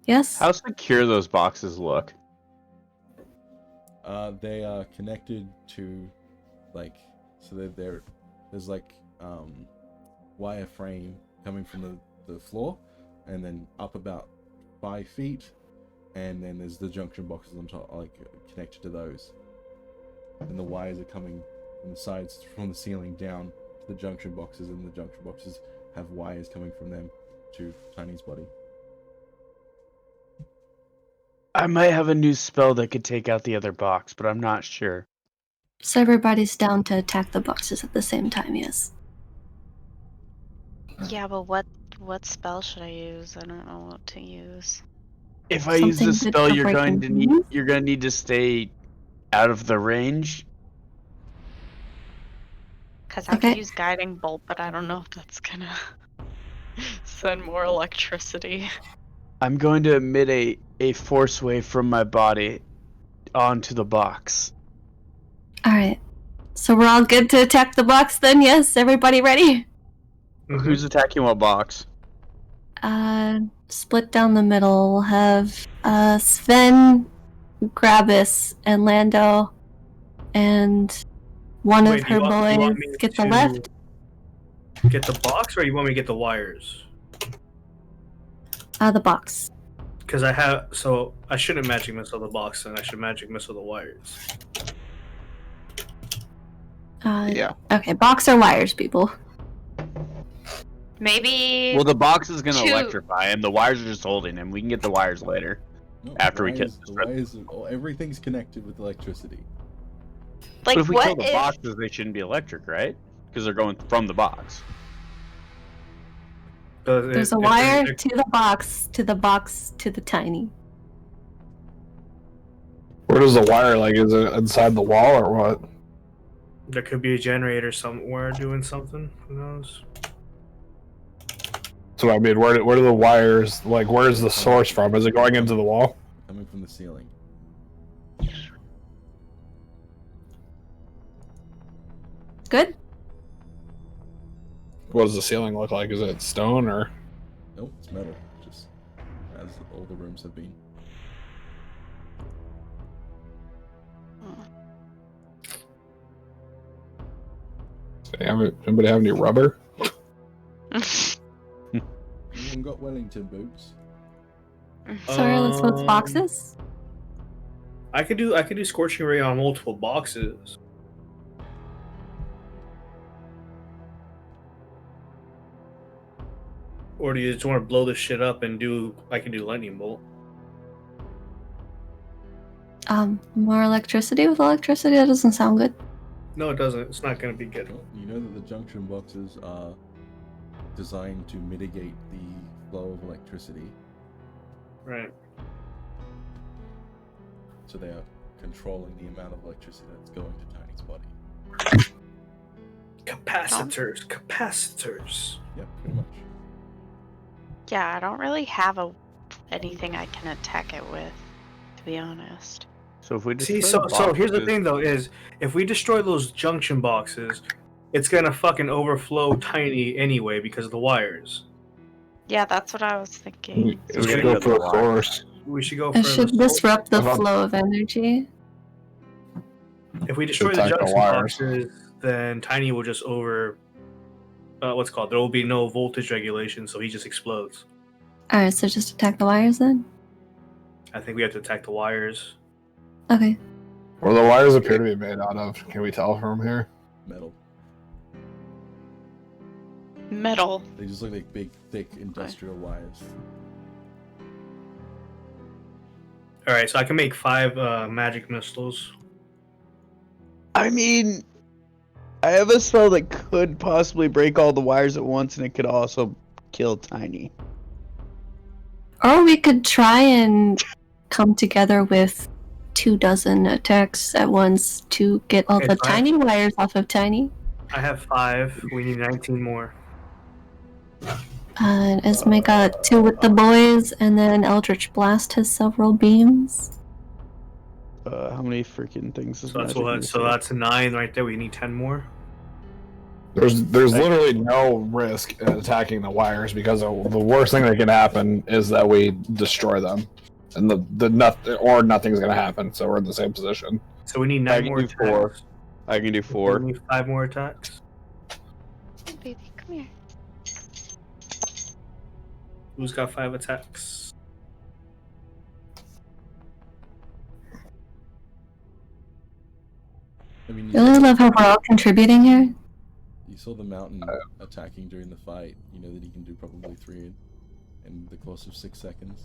Yes? How secure those boxes look? They are connected to, like, so there's like wire frame coming from the floor, and then up about 5 feet, and then there's the junction boxes on top, like connected to those, and the wires are coming from the sides from the ceiling down to the junction boxes, and the junction boxes have wires coming from them to Tiny's body. I might have a new spell that could take out the other box, but I'm not sure. So everybody's down to attack the boxes at the same time, yes. Yeah, but what spell should I use? I don't know what to use. If I use this Something good spell, for you're going to breaking need things? you're going to need to stay out of the range. Because I Okay. could use guiding bolt, but I don't know if that's gonna send more electricity. I'm going to emit a force wave from my body onto the box. Alright. So we're all good to attack the box then? Yes? Everybody ready? Who's attacking what box? Split down the middle. We'll have Sven, Grabus, and Lando, and one Wait, of do you her want boys me get the to left. Get the box, or you want me to get the wires? The box. Because I shouldn't magic missile the box, and I should magic missile the wires. Yeah. Okay, box or wires, people. Maybe. Well, the box is going to Two. electrify him. The wires are just holding him. We can get the wires later. No, After we the kill wires, the wires, everything's connected with electricity. Like, But if we what kill the if- boxes, they shouldn't be electric, right? Because they're going from the box. There's a wire to the box, to the box, to the tiny. Where does the wire, like, is it inside the wall or what? There could be a generator somewhere doing something. Who knows? So I mean, where do the wires, like, where's the source from? Is it going into the wall? Coming from the ceiling. Good? What does the ceiling look like? Is it stone or? Nope, it's metal. Just as all the rooms have been. Anybody have any rubber? Anyone got Wellington boots? Sorry, let's vote Um, boxes. I could do scorching ray on multiple boxes. Or do you just want to blow this shit up and I can do lightning bolt. More electricity with electricity? That doesn't sound good. No, it doesn't. It's not gonna be good. Well, you know that the junction boxes are designed to mitigate the flow of electricity, Right. so they are controlling the amount of electricity that's going to Tiny's body. Capacitors. Yep, pretty much. Yeah, I don't really have anything I can attack it with, to be honest. So if we See, destroy so the here's the boxes- thing though, is if we destroy those junction boxes, it's gonna fucking overflow Tiny anyway because of the wires. Yeah, that's what I was thinking. We should go for the source. We should go for It should disrupt the About- flow of energy. If we destroy the Attack the junction wires. boxes, then Tiny will just what's it called? There will be no voltage regulation, so he just explodes. Alright, so just attack the wires then? I think we have to attack the wires. Okay. What do the wires appear to be made out of? Can we tell from here? Metal. Metal. They just look like big, thick industrial wires. Alright, so I can make 5 magic missiles. I mean, I have a spell that could possibly break all the wires at once, and it could also kill Tiny. Or we could try and come together with 24 attacks at once to get all Okay, the fine. tiny wires off of Tiny. I have 5. We need 19 more. And Esme got 2 with the boys, and then Eldritch Blast has several beams. How many freaking things is So that's magic what. missile? So that's 9 right there. We need 10 more. There's literally no risk in attacking the wires because the worst thing that can happen is that we destroy them, and nothing's gonna happen. So we're in the same position. So we need I 9 can more do 4. attacks. I can do We 4. need 5 more attacks. Hey, baby, come here. Who's got 5 attacks? I mean, I really love how we're all contributing here. you saw the mountain attacking during the fight. You know that he can do probably 3 in the course of 6 seconds.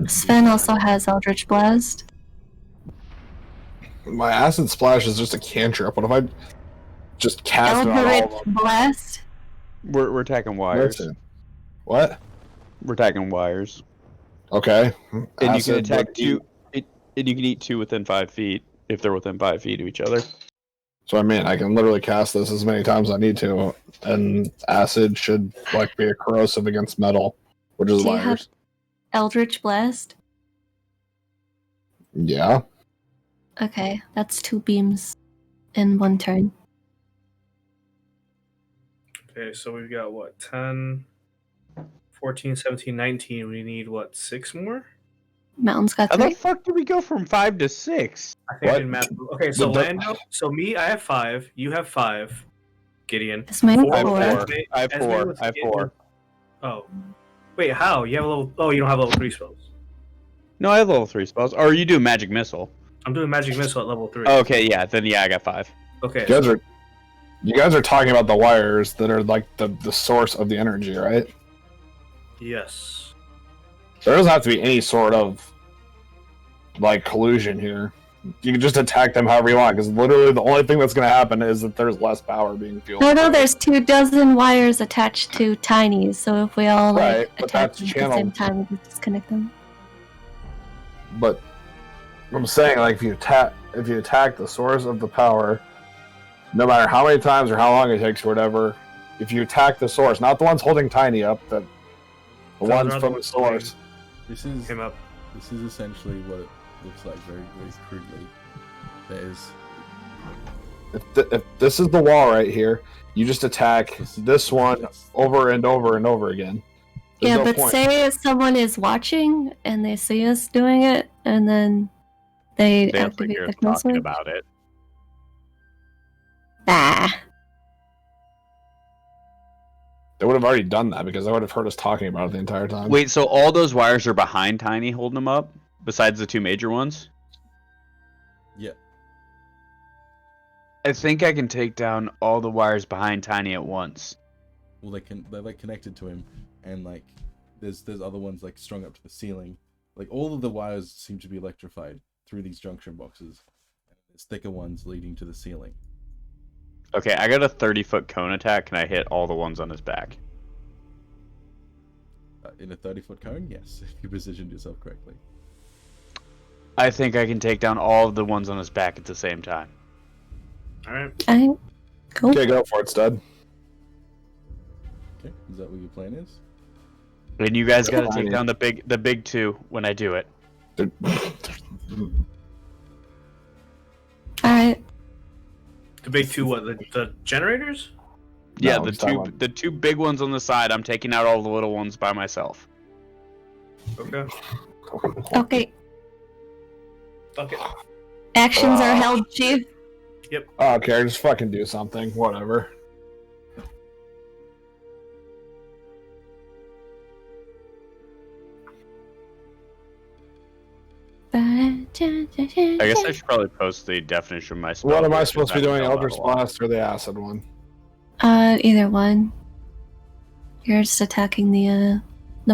Sven also has Eldritch Blast. My acid splash is just a cantrip. What if I just cast it on all of Eldritch them? Blast. We're attacking wires. Listen. What? We're attacking wires. Okay. And you Acid, can attack but- 2. And you can eat 2 within 5 feet if they're within 5 feet of each other. So I mean, I can literally cast this as many times as I need to, and acid should like be a corrosive against metal, which is Do you have- wires. Eldritch Blast. Yeah. Okay, that's 2 beams in 1 turn. Okay, so we've got what? 10, 14, 17, 19. We need what? 6 more? Mountain's got How the 3. fuck did we go from 5 to 6? I think I What? did math. Okay, so The- Lando. So me, I have 5. You have 5. Gideon. Ismail, Four. I have 4. four. Esme- I have Esme 4. was I have getting- 4. Oh, wait. How? You have a level? Oh, you don't have level 3 spells. No, I have level 3 spells. Or you do magic missile. I'm doing magic missile at level 3. Okay, yeah, then yeah, I got 5. Okay. You guys are talking about the wires that are like the source of the energy, right? Yes. There doesn't have to be any sort of like collusion here. You can just attack them however you want, because literally the only thing that's going to happen is that there's less power being fueled. No, there's 24 wires attached to Tiny, so if we all like Right, but attack that's them at the same channeled. time, we can disconnect them. But I'm saying, like, if you attack the source of the power, no matter how many times or how long it takes or whatever, if you attack the source, not the ones holding Tiny up, the ones not from the the source. This is Came up. essentially what it looks like very, very crudely. There is If this is the wall right here, you just attack this one over and over and over again. There's Yeah, no but point. say someone is watching and they see us doing it, and then they They don't activate think you're the kill talking switch. about it. Ah, They would have already done that because they would have heard us talking about it the entire time. Wait, so all those wires are behind Tiny holding them up? Besides the 2 major ones? Yeah. I think I can take down all the wires behind Tiny at once. Well, they're like connected to him, and like there's other ones like strung up to the ceiling. Like all of the wires seem to be electrified through these junction boxes. There's thicker ones leading to the ceiling. Okay, I got a 30-foot cone attack. Can I hit all the ones on his back? In a 30-foot cone, yes, if you positioned yourself correctly. I think I can take down all of the ones on his back at the same time. All right. I cool. Okay, go for it, stud. Okay, is that what your plan is? And you guys gotta Fine. take down the big 2 when I do it. Alright, The big 2, what? The generators? Yeah, No, the I'm talking about- the 2 big ones on the side. I'm taking out all the little ones by myself. Okay. okay. Fuck it. Actions are held, Chief. Okay, just fucking do something. Whatever. I guess I should probably post the definition of my spell. What am I here, supposed to be because doing? I don't know Eldritch that a lot. Blast or the acid one? Either one. You're just attacking the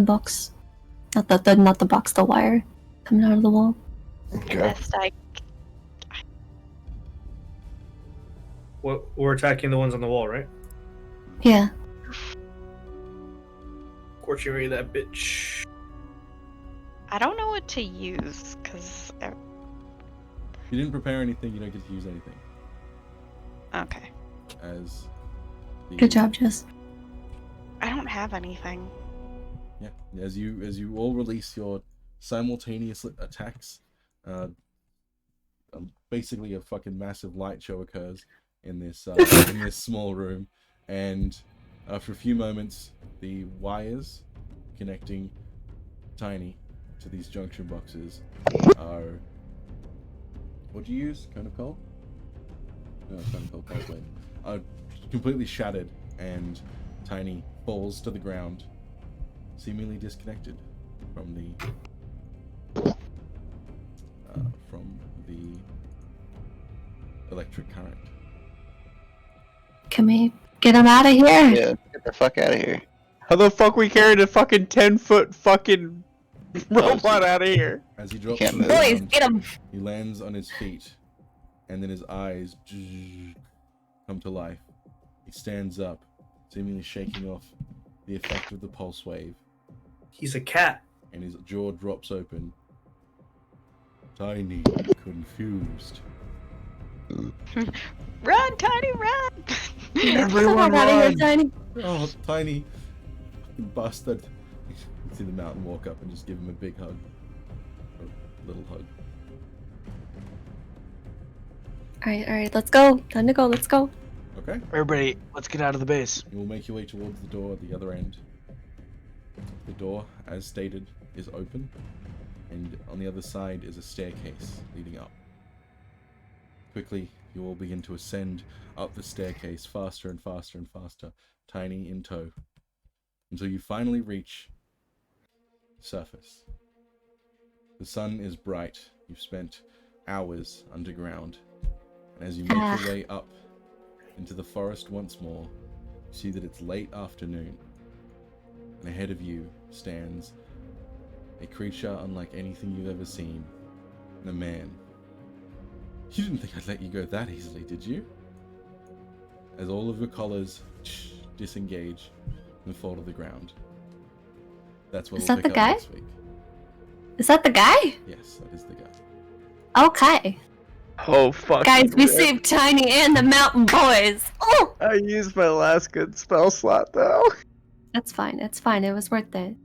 box. Not the box, the wire coming out of the wall. Okay. Best I We're attacking the ones on the wall, right? Yeah. Scorching that bitch. I don't know what to use because If you didn't prepare anything, you don't get to use anything. okay, As the, Good job, Jess. I don't have anything. Yeah, as you all release your simultaneous attacks, basically a fucking massive light show occurs in this in this small room, and after a few moments, the wires connecting Tiny to these junction boxes are. What do you use? Cone of Cold? No, Cone of Cold, Cold Blade. Are completely shattered, and Tiny falls to the ground, seemingly disconnected from the electric current. Can we get him out of here? Yeah, get the fuck out of here. How the fuck we carried a fucking 10-foot fucking robot out of here? As he drops Can't to the move. Boys, ground, get him! he lands on his feet, and then his eyes come to life. He stands up, seemingly shaking off the effect of the pulse wave, He's a cat. and his jaw drops open. Tiny, confused. Run, Tiny, run! Get the fuck out of here, Tiny. Oh, Tiny, fucking bastard. You see the mountain walk up and just give him a big hug. Or a little hug. Alright, let's go. Time to go, let's go. Okay. Everybody, let's get out of the base. You will make your way towards the door at the other end. The door, as stated, is open, and on the other side is a staircase leading up. Quickly, you all begin to ascend up the staircase faster and faster and faster, Tiny in tow, until you finally reach the surface. The sun is bright. You've spent hours underground, and as you make your way up into the forest once more, you see that it's late afternoon, and ahead of you stands a creature unlike anything you've ever seen, and a man. You didn't think I'd let you go that easily, did you? As all of your collars disengage and fall to the ground. That's what Is we'll that pick the up guy? next week. Is that the guy? Yes, that is the guy. Okay. Oh fuck. Guys, we saved Tiny and the Mountain Boys. Oh! I used my last good spell slot though. It's fine, it's fine. It was worth it.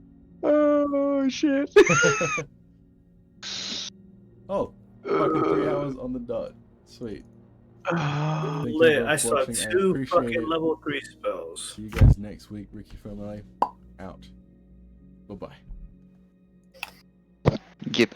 Oh shit. Oh, fucking 3 hours on the dot. Sweet. Thank you Lit. both I for saw watching. I 2 appreciate fucking it. level 3 spells. See you guys next week. Ricky Fermele out. Bye-bye. Give